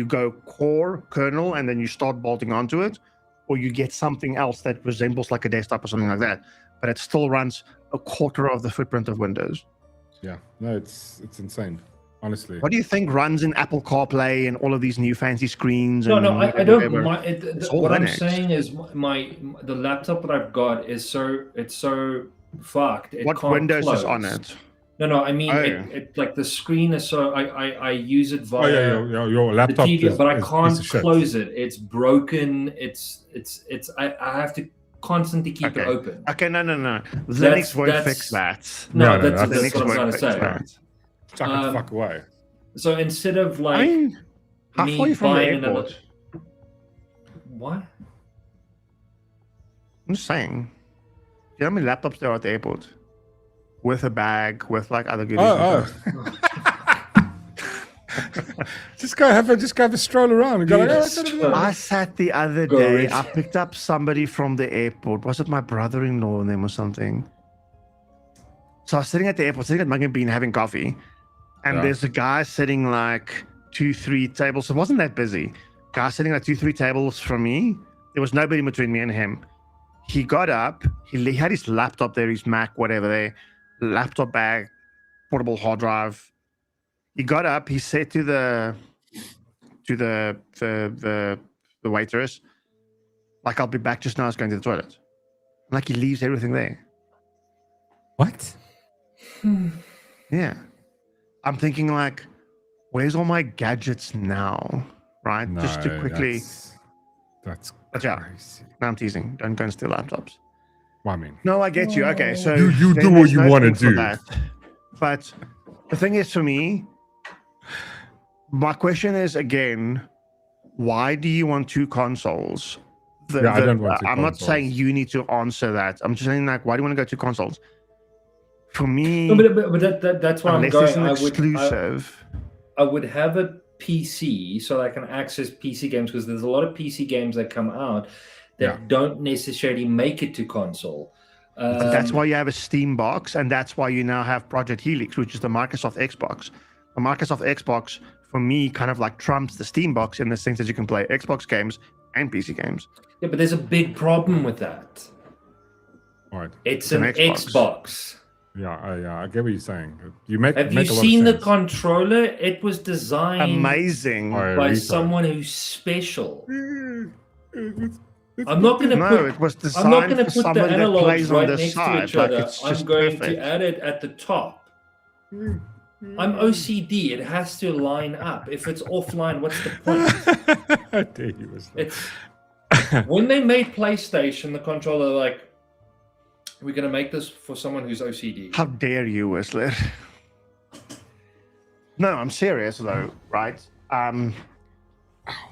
go core kernel, and then you start bolting onto it, or you get something else that resembles like a desktop or something like that. But it still runs a quarter of the footprint of Windows. Yeah, no, it's insane. Honestly, what do you think runs in Apple CarPlay and all of these new fancy screens? No, I don't. What I'm saying is the laptop that I've got is so fucked. What Windows is on it? No, I mean it like the screen is so I use it via your laptop, the TV, but I can't close it. It's broken. I have to constantly keep it open. Okay, no. Linux won't fix that. No, that's what I'm trying to say. Chuck it fuck away. So instead of like how far are you from the airport? What? I'm just saying. Do you know how many laptops there are at the airport? With a bag, with like other goodies. Just go have a stroll around and go like, I sat the other day. I picked up somebody from the airport. Was it my brother-in-law and them or something? So I was sitting at the airport, sitting at Mug and Bean having coffee, and there's a guy sitting like 2-3 tables. So it wasn't that busy. Guy sitting like 2-3 tables from me. There was nobody between me and him. He got up. He had his laptop there, his Mac, whatever there, laptop bag, portable hard drive. He got up. He said to the waitress, like, "I'll be back just now. I was going to the toilet." Like, he leaves everything there. What? Yeah. I'm thinking like, where's all my gadgets now? Right? No, just to quickly. That's crazy. No, I'm teasing. Don't go and steal laptops. Well, I mean. No, I get you. Okay, so you do what you want to do. But the thing is, for me, my question is again, why do you want 2 consoles? I don't want 2 I'm not saying you need to answer that. I'm just saying, like, why do you want to go 2 consoles? For me, but that's why I'm going. It's an exclusive. I would have a PC so that I can access PC games, because there's a lot of PC games that come out that don't necessarily make it to console. That's why you have a Steam box, and that's why you now have Project Helix, which is the Microsoft Xbox. The Microsoft Xbox, for me, kind of like trumps the Steam box in the sense that you can play Xbox games and PC games. Yeah, but there's a big problem with that. All right. It's an Xbox. Yeah, I get what you're saying. Have you seen the controller? It was designed amazing by someone who's special. I'm not going to put. It was designed for put the analogs right next side. to each other. Like, I'm going to add it at the top. I'm OCD. It has to line up. If it's offline, what's the point? How dare you? When they made PlayStation, the controller, like, we're going to make this for someone who's OCD. How dare you, Whistler? No, I'm serious though, right?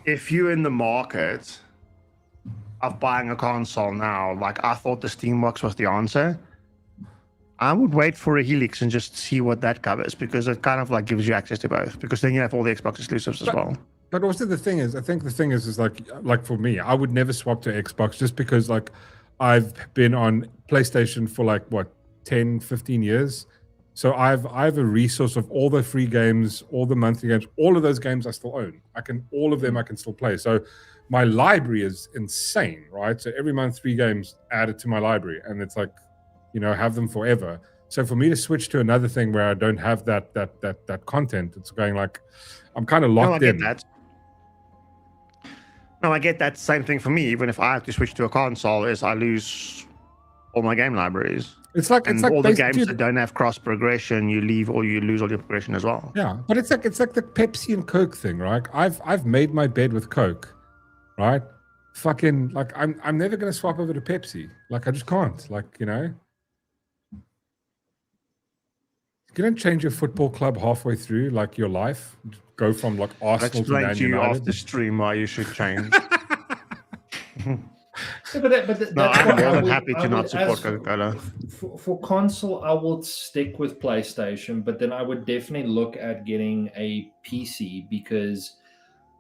If you're in the market of buying a console now, like, I thought the Steam box was the answer, I would wait for a Helix and just see what that covers, because it kind of like gives you access to both, because then you have all the Xbox exclusives as well. But also the thing is, I think the thing is like for me, I would never swap to Xbox just because, like, I've been on PlayStation for like 10, 15 years. So I have a resource of all the free games, all the monthly games, all of those games I still own. All of them I can still play. So my library is insane, right? So every month 3 games added to my library, and it's like, have them forever. So for me to switch to another thing where I don't have that content, it's going like, I'm kind of locked in. I get that. Same thing for me. Even if I have to switch to a console, is I lose all my game libraries. It's like all the games that don't have cross progression, you lose all your progression as well. Yeah, but it's like the Pepsi and Coke thing, right? I've made my bed with Coke, right? Fucking, like, I'm never gonna swap over to Pepsi. Like, I just can't. Like, you don't change your football club halfway through, like, your life. Go from like Arsenal to Man United. Explain to you after stream why you should change. I'm more than happy to not support Coca-Cola. For console, I will stick with PlayStation, but then I would definitely look at getting a PC, because,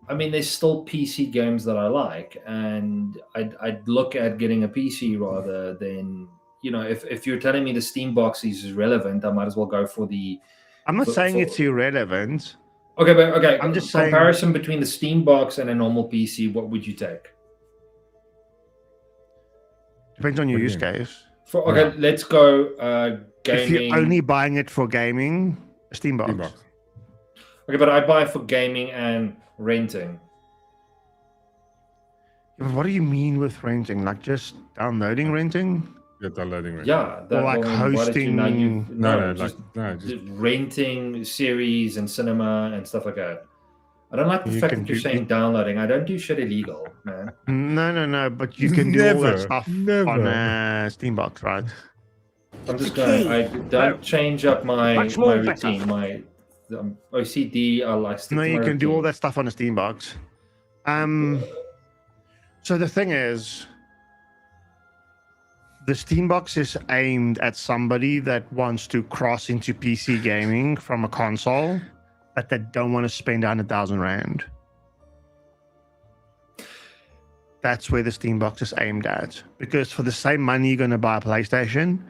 I mean, there's still PC games that I like, and I'd look at getting a PC rather than, if you're telling me the Steam box is relevant, I might as well go for the. I'm not saying it's irrelevant. Okay. I'm just saying, comparison between the Steam box and a normal PC, what would you take? Depends on your use case. Let's go gaming. If you're only buying it for gaming, a Steam box. Okay, but I buy it for gaming and renting. Yeah, but what do you mean with renting? Like, just downloading renting? Yeah, downloading renting. Yeah, or like hosting. Just renting series and cinema and stuff like that. I don't like the fact that you're saying downloading. I don't do shit illegal, man. No. But you can do all that stuff on a Steambox, right? I'm just going. I don't change up my routine. My OCD. I like. No, you can do all that stuff on a Steambox. So the thing is, the Steambox is aimed at somebody that wants to cross into PC gaming from a console, but they don't want to spend R1,000. That's where the Steambox is aimed at. Because for the same money you're going to buy a PlayStation,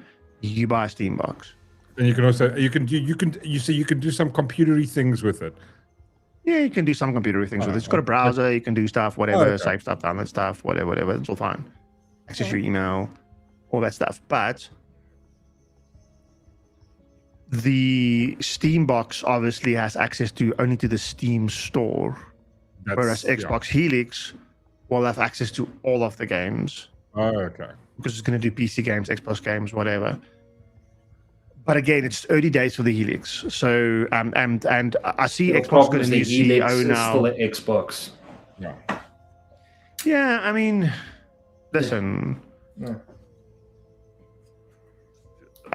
you buy a Steambox. And you can also you can do some computery things with it. Yeah, you can do some computery things with it. It's got a browser, you can do stuff, whatever, save stuff, download stuff, whatever. It's all fine. Access your email, all that stuff. But the Steambox obviously has access only to the Steam store, whereas Xbox Helix will have access to all of the games. Oh, okay. Because it's going to do PC games, Xbox games, whatever. But again, it's early days for the Helix. So, and I see Xbox got a new CEO now. Still an Xbox. Yeah. Yeah, I mean, listen. Yeah.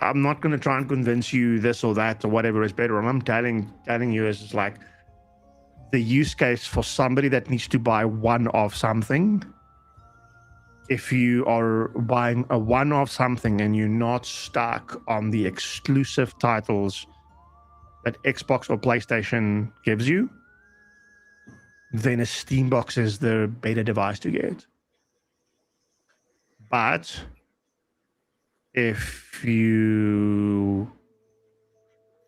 I'm not going to try and convince you this or that or whatever is better. What I'm telling you is like the use case for somebody that needs to buy one of something. If you are buying a one of something and you're not stuck on the exclusive titles that Xbox or PlayStation gives you, then a Steambox is the better device to get. But if you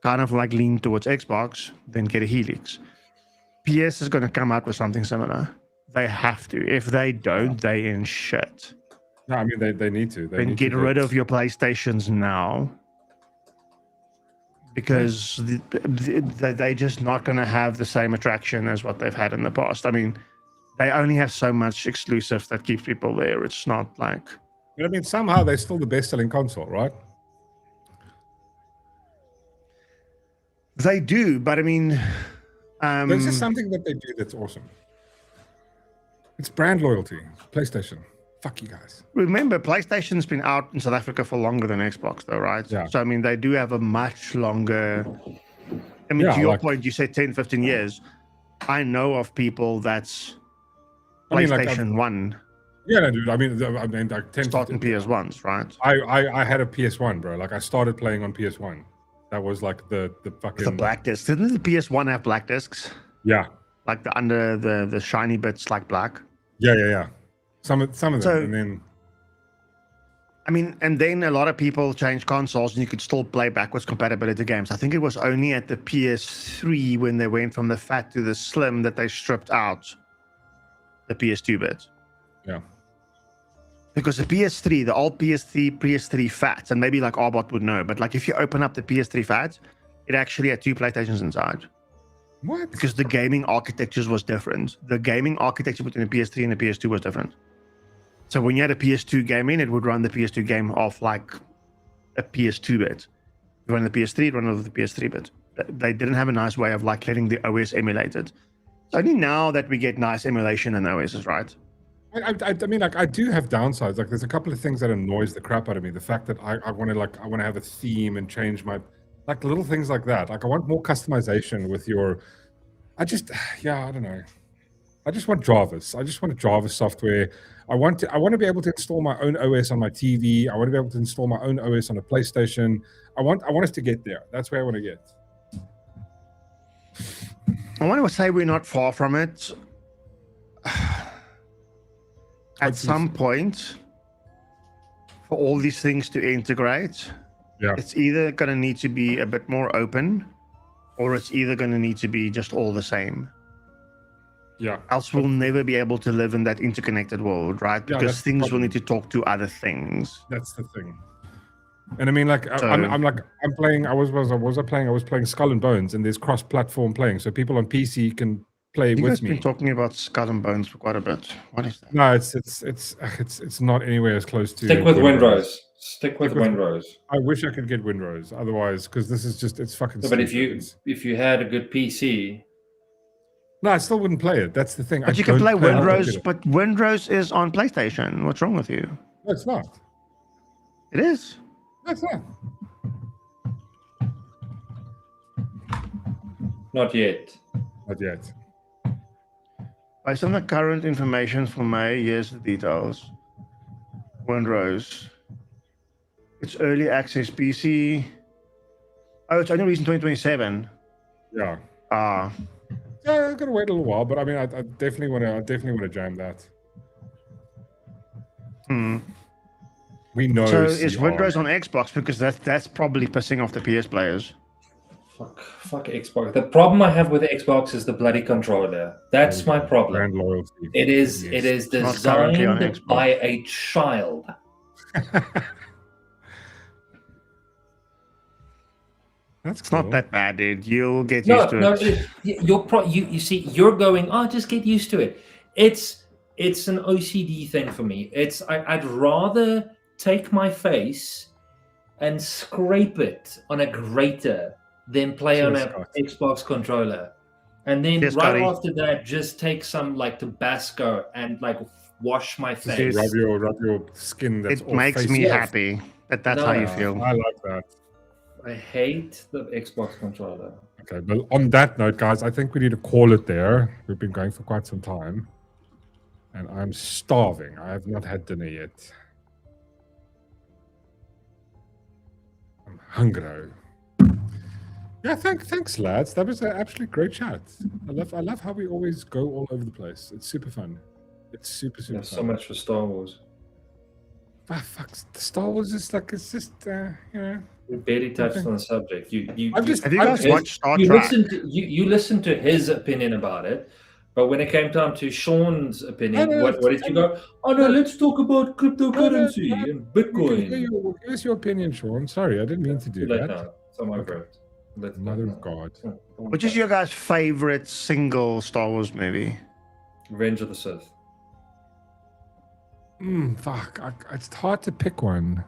kind of like lean towards Xbox, then get a Helix. PS is going to come out with something similar. They have to. If they don't, they in shit. No, I mean they need to. Then get rid of your PlayStations now, because they're just not going to have the same attraction as what they've had in the past. I mean, they only have so much exclusive that keeps people there. It's not like. But I mean, somehow they're still the best-selling console, right? They do, but I mean, there's just something that they do that's awesome. It's brand loyalty. PlayStation. Fuck you guys. Remember, PlayStation's been out in South Africa for longer than Xbox, though, right? Yeah. So, I mean, they do have a much longer... I mean, to your point, you said 10, 15 years. I know of people that's PlayStation 1. Yeah, no, dude. I mean, like 10... Starting PS1s, right? I had a PS1, bro. Like, I started playing on PS1. That was like the fucking... The black discs. Didn't the PS1 have black discs? Yeah. Like the shiny bits like black? Yeah. Some of them, and then I mean, and then a lot of people changed consoles, and you could still play backwards compatibility games. I think it was only at the PS3 when they went from the fat to the slim that they stripped out the PS2 bit. Yeah. Because the PS3, the old PS3 fat, and maybe like Arbot would know, but like if you open up the PS3 fat, it actually had two PlayStations inside. What? Because the gaming architectures was different. The gaming architecture between the PS3 and the PS2 was different. So when you had a PS2 game in, it would run the PS2 game off like a PS2 bit. You run the PS3, it run off the PS3 bit. They didn't have a nice way of like letting the OS emulate it. It's only now that we get nice emulation in OSs, right? I mean, like, I do have downsides. Like, there's a couple of things that annoys the crap out of me. The fact that I want to have a theme and change my... Like little things like that. Like I want more customization with your. I don't know. I just want Javas. I just want Java software. I want to be able to install my own OS on my TV. I want to be able to install my own OS on a PlayStation. I want us to get there. That's where I want to get. I want to say we're not far from it. At some point, for all these things to integrate. Yeah. It's either going to need to be a bit more open, or it's either going to need to be just all the same. Yeah. Else we'll never be able to live in that interconnected world, right? Because things will need to talk to other things. That's the thing. And I mean, like, I'm playing. I was playing Skull and Bones, and there's cross-platform playing, so people on PC can play with me. You guys been talking about Skull and Bones for quite a bit. What is that? No, it's not anywhere as close to. Stick with Windrose. Stick with Windrose. I wish I could get Windrose. Otherwise, because this is just it's fucking. No, but if you had a good PC, No, I still wouldn't play it. That's the thing. But you can play Windrose, but Windrose is on PlayStation. What's wrong with you? No, it's not. It is. No, it's not. Not yet. Not yet. Based on the current information for May, here's the details. Windrose. It's early access PC. Oh, it's only released in 2027. Yeah. Ah. Yeah, I'm gonna wait a little while, but I mean, I definitely want to jam that. We know. So is Windrose on Xbox, because that's probably pissing off the PS players. Fuck Xbox. The problem I have with Xbox is the bloody controller. That's my problem. Brand loyalty. It is designed by a child. That's It's cool. not that bad, dude. You'll get used to it. You see, you're going, oh, just get used to it. It's an OCD thing for me. I'd rather take my face and scrape it on a grater than play on an Xbox controller. And then after that, just take some like Tabasco and like wash my face. Rub your skin. That's it makes me happy that that's how you feel. I like that. I hate the Xbox controller. Okay, but on that note, guys, I think we need to call it there. We've been going for quite some time. And I'm starving. I have not had dinner yet. I'm hungry. Yeah, thanks, lads. That was an absolutely great chat. I love how we always go all over the place. It's super fun. It's super fun. So much for Star Wars. Ah, fuck. Star Wars is like, it's just, you know. We barely touched on the subject. Have you guys watched Star Trek? You listened to his opinion about it, but when it came time to Sean's opinion, what did you go? Oh no, let's talk about cryptocurrency and Bitcoin. Give us your opinion, Sean. Sorry, I didn't mean to do that. No, it's on my breath. Mother of God. Which is your guys' favorite single Star Wars movie? Revenge of the Sith. Fuck. It's hard to pick one.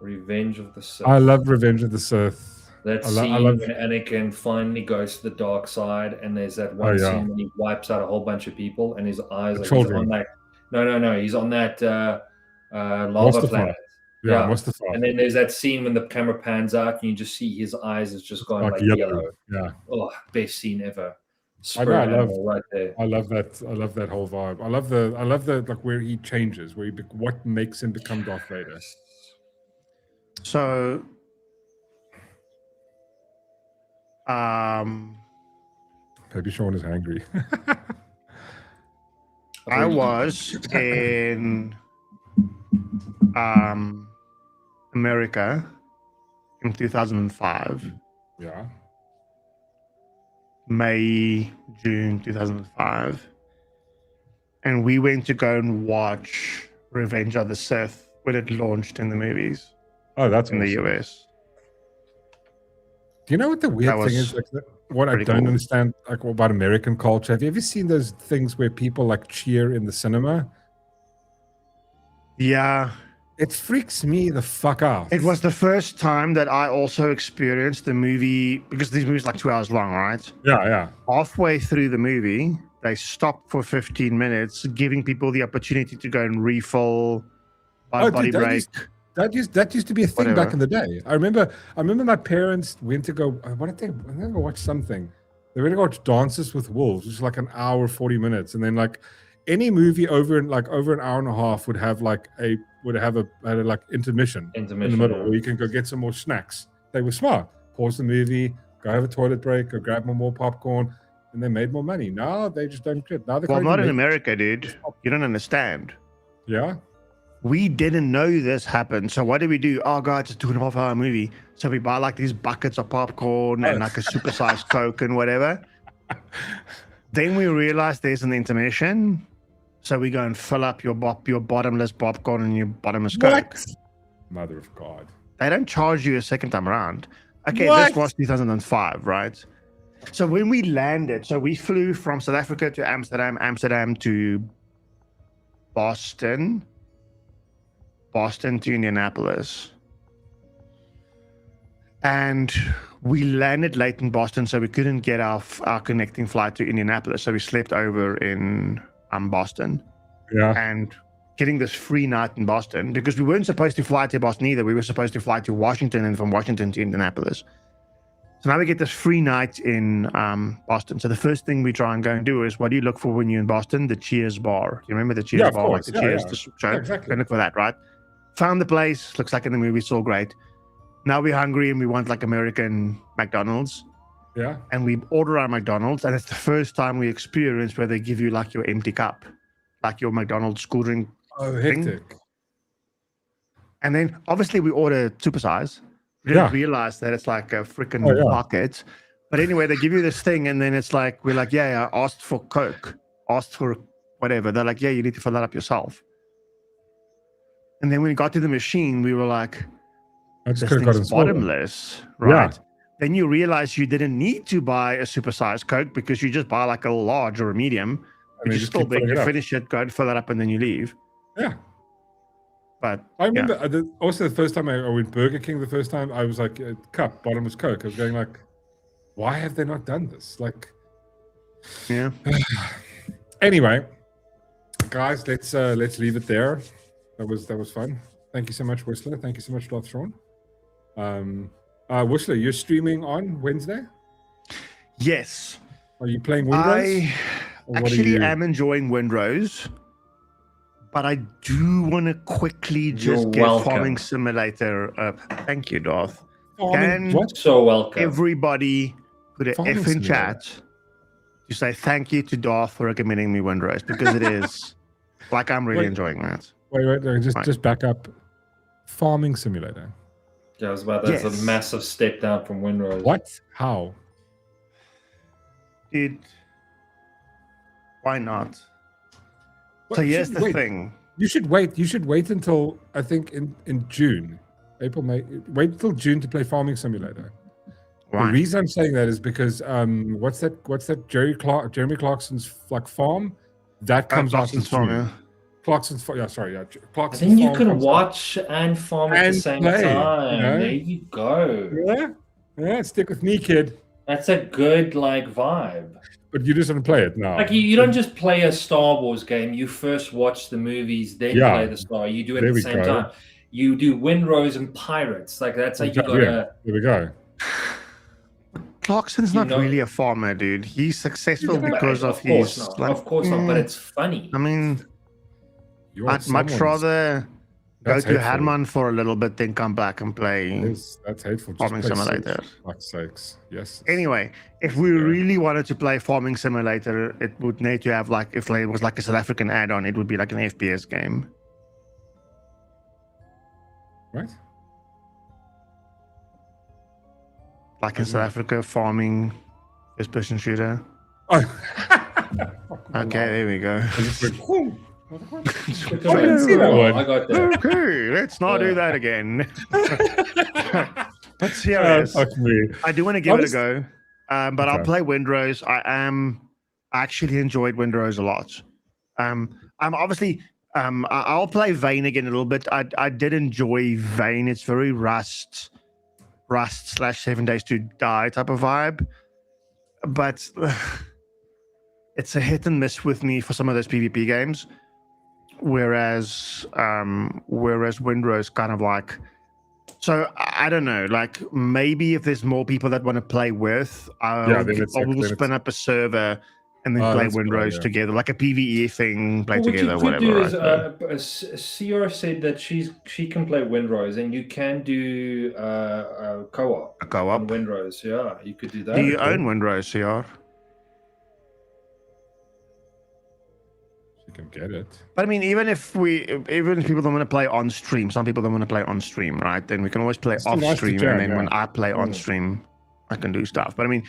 Revenge of the Sith. I love Revenge of the Sith. That scene when Anakin finally goes to the dark side, and there's that one scene when he wipes out a whole bunch of people, and his eyes like he's on that. No, he's on that lava planet. Yeah, Mustafa. And then there's that scene when the camera pans out, and you just see his eyes has just gone like yellow. Yeah. Oh, best scene ever. I love right there. I love that whole vibe. I love the like where he changes, what makes him become Darth Vader. So, maybe Sean is angry. I was in America in 2005. Yeah. May, June 2005. And we went to go and watch Revenge of the Sith when it launched in the movies. Oh, that's in the US. Do you know what the weird thing is? Like, what I don't understand about American culture. Have you ever seen those things where people like cheer in the cinema? Yeah. It freaks me the fuck out. It was the first time that I also experienced the movie, because these movies are like 2 hours long, right? Yeah. Halfway through the movie, they stopped for 15 minutes, giving people the opportunity to go and refill body break. That used to be a thing back in the day. I remember my parents went to go. What did they? I never watched something. They went to go watch Dances with Wolves, which is like an hour, 40 minutes, and then like any movie over an hour and a half would have a intermission in the middle, where you can go get some more snacks. They were smart. Pause the movie, go have a toilet break, go grab more popcorn, and they made more money. Now they just don't get. Now well, not in America, dude. You don't understand. Yeah. We didn't know this happened. So what did we do? Oh God, it's a 2.5 hour movie. So we buy like these buckets of popcorn and like a supersized Coke and whatever. Then we realized there's an intermission. So we go and fill up your bottomless popcorn and your bottomless Coke. Mother of God. They don't charge you a second time around. Okay, this was 2005, right? So when we landed, so we flew from South Africa to Amsterdam to Boston to Indianapolis. And we landed late in Boston, so we couldn't get our connecting flight to Indianapolis. So we slept over in Boston. Yeah. And getting this free night in Boston, because we weren't supposed to fly to Boston either. We were supposed to fly to Washington and from Washington to Indianapolis. So now we get this free night in Boston. So the first thing we try and go and do is, what do you look for when you're in Boston? The Cheers bar. You remember the Cheers bar? Course. Like the Cheers, the show? Yeah, exactly. Go look for that, right? Found the place. Looks like in the movie. It's all great. Now we're hungry and we want like American McDonald's. Yeah. And we order our McDonald's, and it's the first time we experience where they give you like your empty cup, like your McDonald's school drink. Oh, hectic. And then obviously we order supersize. We didn't realize that it's like a freaking pocket. But anyway, they give you this thing, and then it's like, we're like, I asked for Coke, asked for whatever. They're like, you need to fill that up yourself. And then when we got to the machine, we were like, this thing's bottomless, right? Yeah. Then you realize you didn't need to buy a supersized Coke, because you just buy like a large or a medium, which is still big. You finish it, go and fill it up, and then you leave. Yeah. But I remember also the first time I went Burger King, the first time I was like, cup, bottomless Coke. I was going like, why have they not done this? Like, yeah. Anyway, guys, let's leave it there. That was fun. Thank you so much, Whistler. Thank you so much, Darth Thrawn. Whistler, you're streaming on Wednesday? Yes. Are you playing Windrose? I actually am enjoying Windrose, but I do want to quickly just get Farming Simulator up. Thank you, Darth. So welcome. Everybody put an F in chat to say thank you to Darth for recommending me Windrose, because it is like I'm really enjoying that. Wait, just back up. Farming Simulator. Yeah, I was about that's a massive step down from Windrose. What? How? Dude, why not? So here's the thing. You should wait. You should wait until, I think, in June, April, May. Wait until June to play Farming Simulator. Why? The reason I'm saying that is because what's that Jeremy Clarkson's like farm that comes out in June. Clarkson's farm. Yeah, sorry. Yeah, Clarkson's I think you can watch and farm at the same time. There you go. Yeah. Stick with me, kid. That's a good vibe. But you just don't play it now. Like you don't just play a Star Wars game. You first watch the movies, then play the Star. You do it at the same time. You do Windrose and Pirates. Like that's how you gotta. There we go. Clarkson's not really a farmer, dude. He's successful because of his. Of course not. But it's funny. I mean, I'd much rather go to Herman for a little bit than come back and play. That's hateful. Farming Simulator. For sakes. Yes. Anyway, if we really wanted to play Farming Simulator, it would need to have if it was like a South African add-on, it would be like an FPS game. Right. Like in South Africa, farming first-person shooter. Oh. Okay, there we go. I didn't see that one. I got that. Okay, let's not do that again. But serious, I do want to give it a go, but I'll play Windrose. I actually enjoyed Windrose a lot. I'm obviously I'll play Vane again a little bit. I did enjoy Vane. It's very Rust / 7 Days to Die type of vibe, but it's a hit and miss with me for some of those PvP games. Whereas Windrose kind of like, so I don't know, like maybe if there's more people that want to play with, we'll spin up a server and then play Windrose together, like a PvE thing, play together, whatever. What you could do is, CR said that she can play Windrose, and you can do co-op. A co-op on Windrose, yeah, you could do that. Do you own Windrose, CR? Can get it. But I mean, even if people don't want to play on stream, some people don't want to play on stream, right? Then we can always play off stream, and then when I play on stream, I can do stuff. But I mean,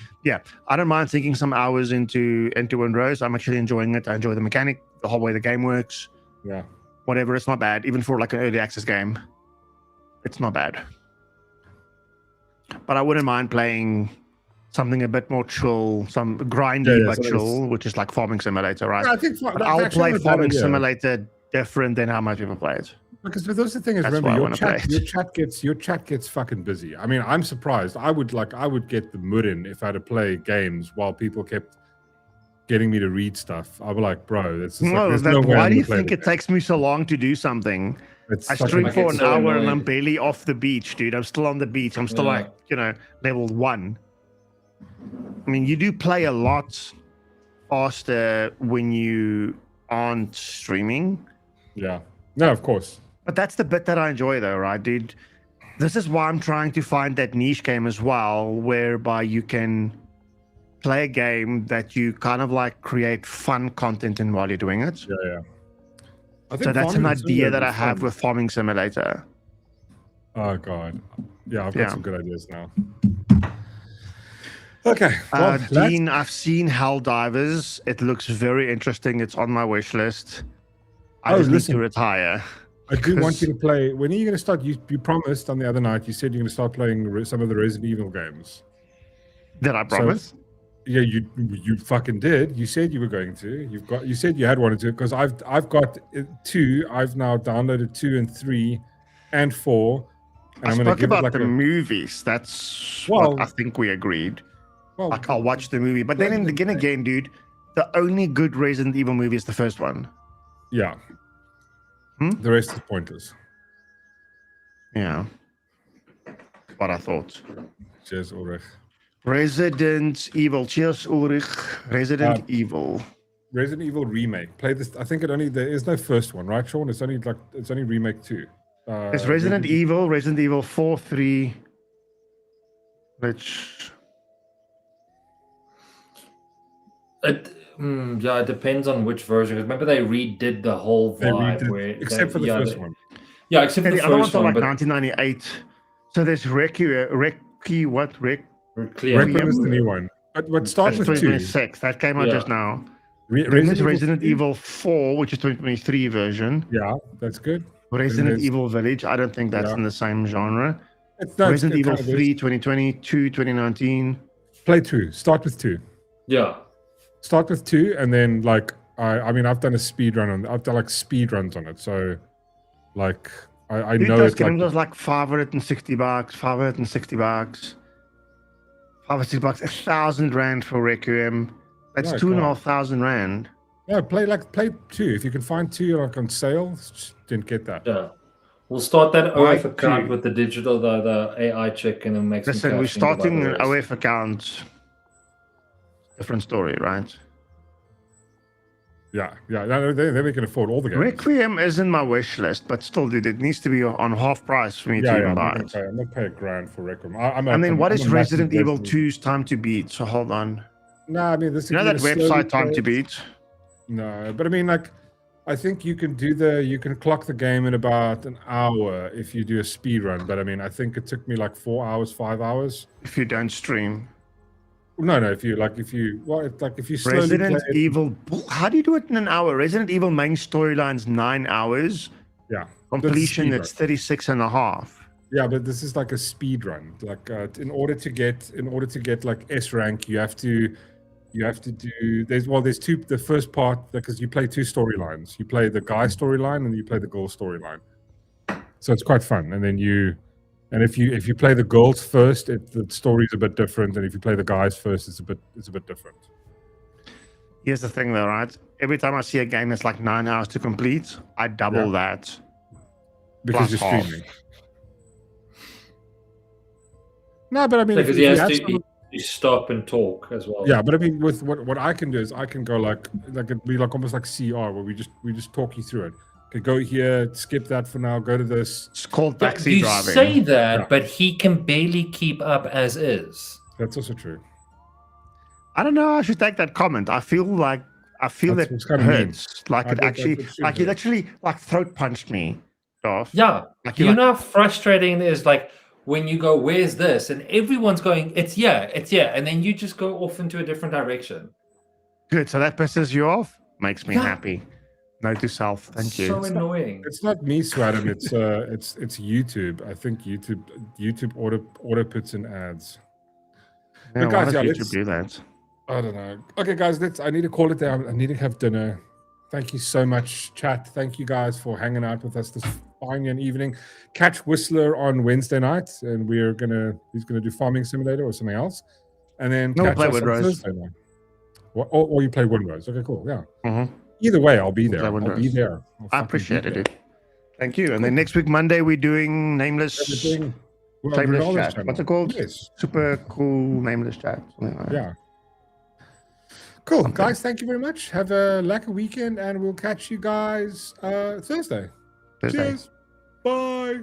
I don't mind sinking some hours into Windrose. I'm actually enjoying it. I enjoy the mechanic, the whole way the game works. Yeah. Whatever, it's not bad. Even for like an early access game, it's not bad. But I wouldn't mind playing something a bit more chill, some grindy but chill, which is like Farming Simulator, right? I think I'll play Farming Simulator different than how much people play it. Because that's the thing is, remember your chat gets fucking busy. I mean, I'm surprised. I would get the mood in if I had to play games while people kept getting me to read stuff. I'd be like, bro, that's just why do you think it takes me so long to do something? I stream for an hour and I'm barely off the beach, dude. I'm still on the beach. I'm still like, level 1. I mean, you do play a lot faster when you aren't streaming. Yeah. No, of course. But that's the bit that I enjoy, though, right, dude? This is why I'm trying to find that niche game as well, whereby you can play a game that you kind of like create fun content in while you're doing it. Yeah. So that's an idea that I have with Farming Simulator. Oh, God. Yeah, I've got some good ideas now. Okay. Well, Dean, I've seen Helldivers. It looks very interesting. It's on my wish list. I just need to retire. I do want you to play. When are you going to start? You promised on the other night. You said you're going to start playing some of the Resident Evil games. Did I promise? Yeah, you fucking did. You said you were going to. You said you had wanted to, because I've got 2. I've now downloaded 2 and 3 and 4. And I'm going to give about the movies. That's what I think we agreed. Well, like, I'll watch the movie, but then again, dude, the only good Resident Evil movie is the first one. Yeah. The rest is pointless. Yeah. What I thought. Cheers, Ulrich. Resident Evil. Cheers, Ulrich. Resident Evil. Resident Evil remake. Play this. I think there is no first one, right, Sean? It's only remake 2. It's Resident Evil 4, 3, which. It depends on which version. Remember, they redid the whole vibe, except for the first one. Yeah, except for the first one. Like 1998. So there's Requiem is the new one. But what starts with 2026. That came out just now. Resident Evil 4, which is 2023 version. Yeah, that's good. Resident Evil Village. I don't think that's in the same genre. Resident Evil 3, 2020, 2, 2019. Play 2. Start with 2. Yeah. Start with 2, and then I mean, I've done a speed run on. I've done like speed runs on it, so like I know it's like, was like $560, $560, $560, R1,000 for Requiem. That's 2,500 rand. Yeah, play 2 if you can find 2 like on sale. Didn't get that. Yeah, we'll start that OF account with the digital, the AI check, and then make. Listen, we're starting an OF account. Different story, right? Yeah. Then we can afford all the games. Requiem is in my wish list, but still, dude, it needs to be on half price for me to even buy it. I'm not paying $1,000 for Requiem. And then what is Resident Evil 2's time to beat? So hold on. No, I mean this. You know that website time to beat? No, but I mean, like, I think you can clock the game in about an hour if you do a speed run. But I mean, I think it took me like 4 hours, 5 hours. If you don't stream. No. If you slowly Resident Evil. How do you do it in an hour? Resident Evil main storyline's 9 hours. Yeah. Completion it's 36 and a half. Yeah, but this is like a speed run. Like in order to get like S rank, you have to do. There's 2. The first part, because you play 2 storylines. You play the guy storyline and you play the girl storyline. So it's quite fun. And then if you play the girls first, the story's a bit different, and if you play the guys first, it's a bit different. Here's the thing, though, right? Every time I see a game that's like 9 hours to complete, I double that. Because you're streaming. No, but I mean, because he has to stop and talk as well. Yeah, but I mean, with what I can do is I can go like it'd be like almost like CR, where we just talk you through it. Okay, go here, skip that for now, go to this. It's called taxi driving. You say that, but he can barely keep up as is. That's also true. I don't know. I should take that comment. I feel that it hurts. Like it actually, like you literally like throat punched me off. Yeah, like you know how frustrating it is. Like when you go, "Where's this?" and everyone's going, "It's here," and then you just go off into a different direction. Good. So that pisses you off. Makes me happy. Note to self. Thank you. So annoying. It's not me, Swadam. It's YouTube. I think YouTube auto puts in ads. Yeah, guys, why does YouTube do that? I don't know. Okay, guys, I need to call it down. I need to have dinner. Thank you so much, chat. Thank you guys for hanging out with us buying you an evening. Catch Whistler on Wednesday night, and he's gonna do Farming Simulator or something else, and then catch play us on Windrose. Thursday night. Or you play Windrose. Okay, cool. Yeah. Mhm. Either way, I'll be there. Play I'll Windrose. be there. I appreciate it, dude. Thank you. And then next week, Monday, we're doing Nameless Nameless chat. channel. What's it called? Yes. Super cool Nameless chat. Something like that. Yeah. Cool. Guys, thank you very much. Have a lekker weekend, and we'll catch you guys Thursday. Cheers. Bye.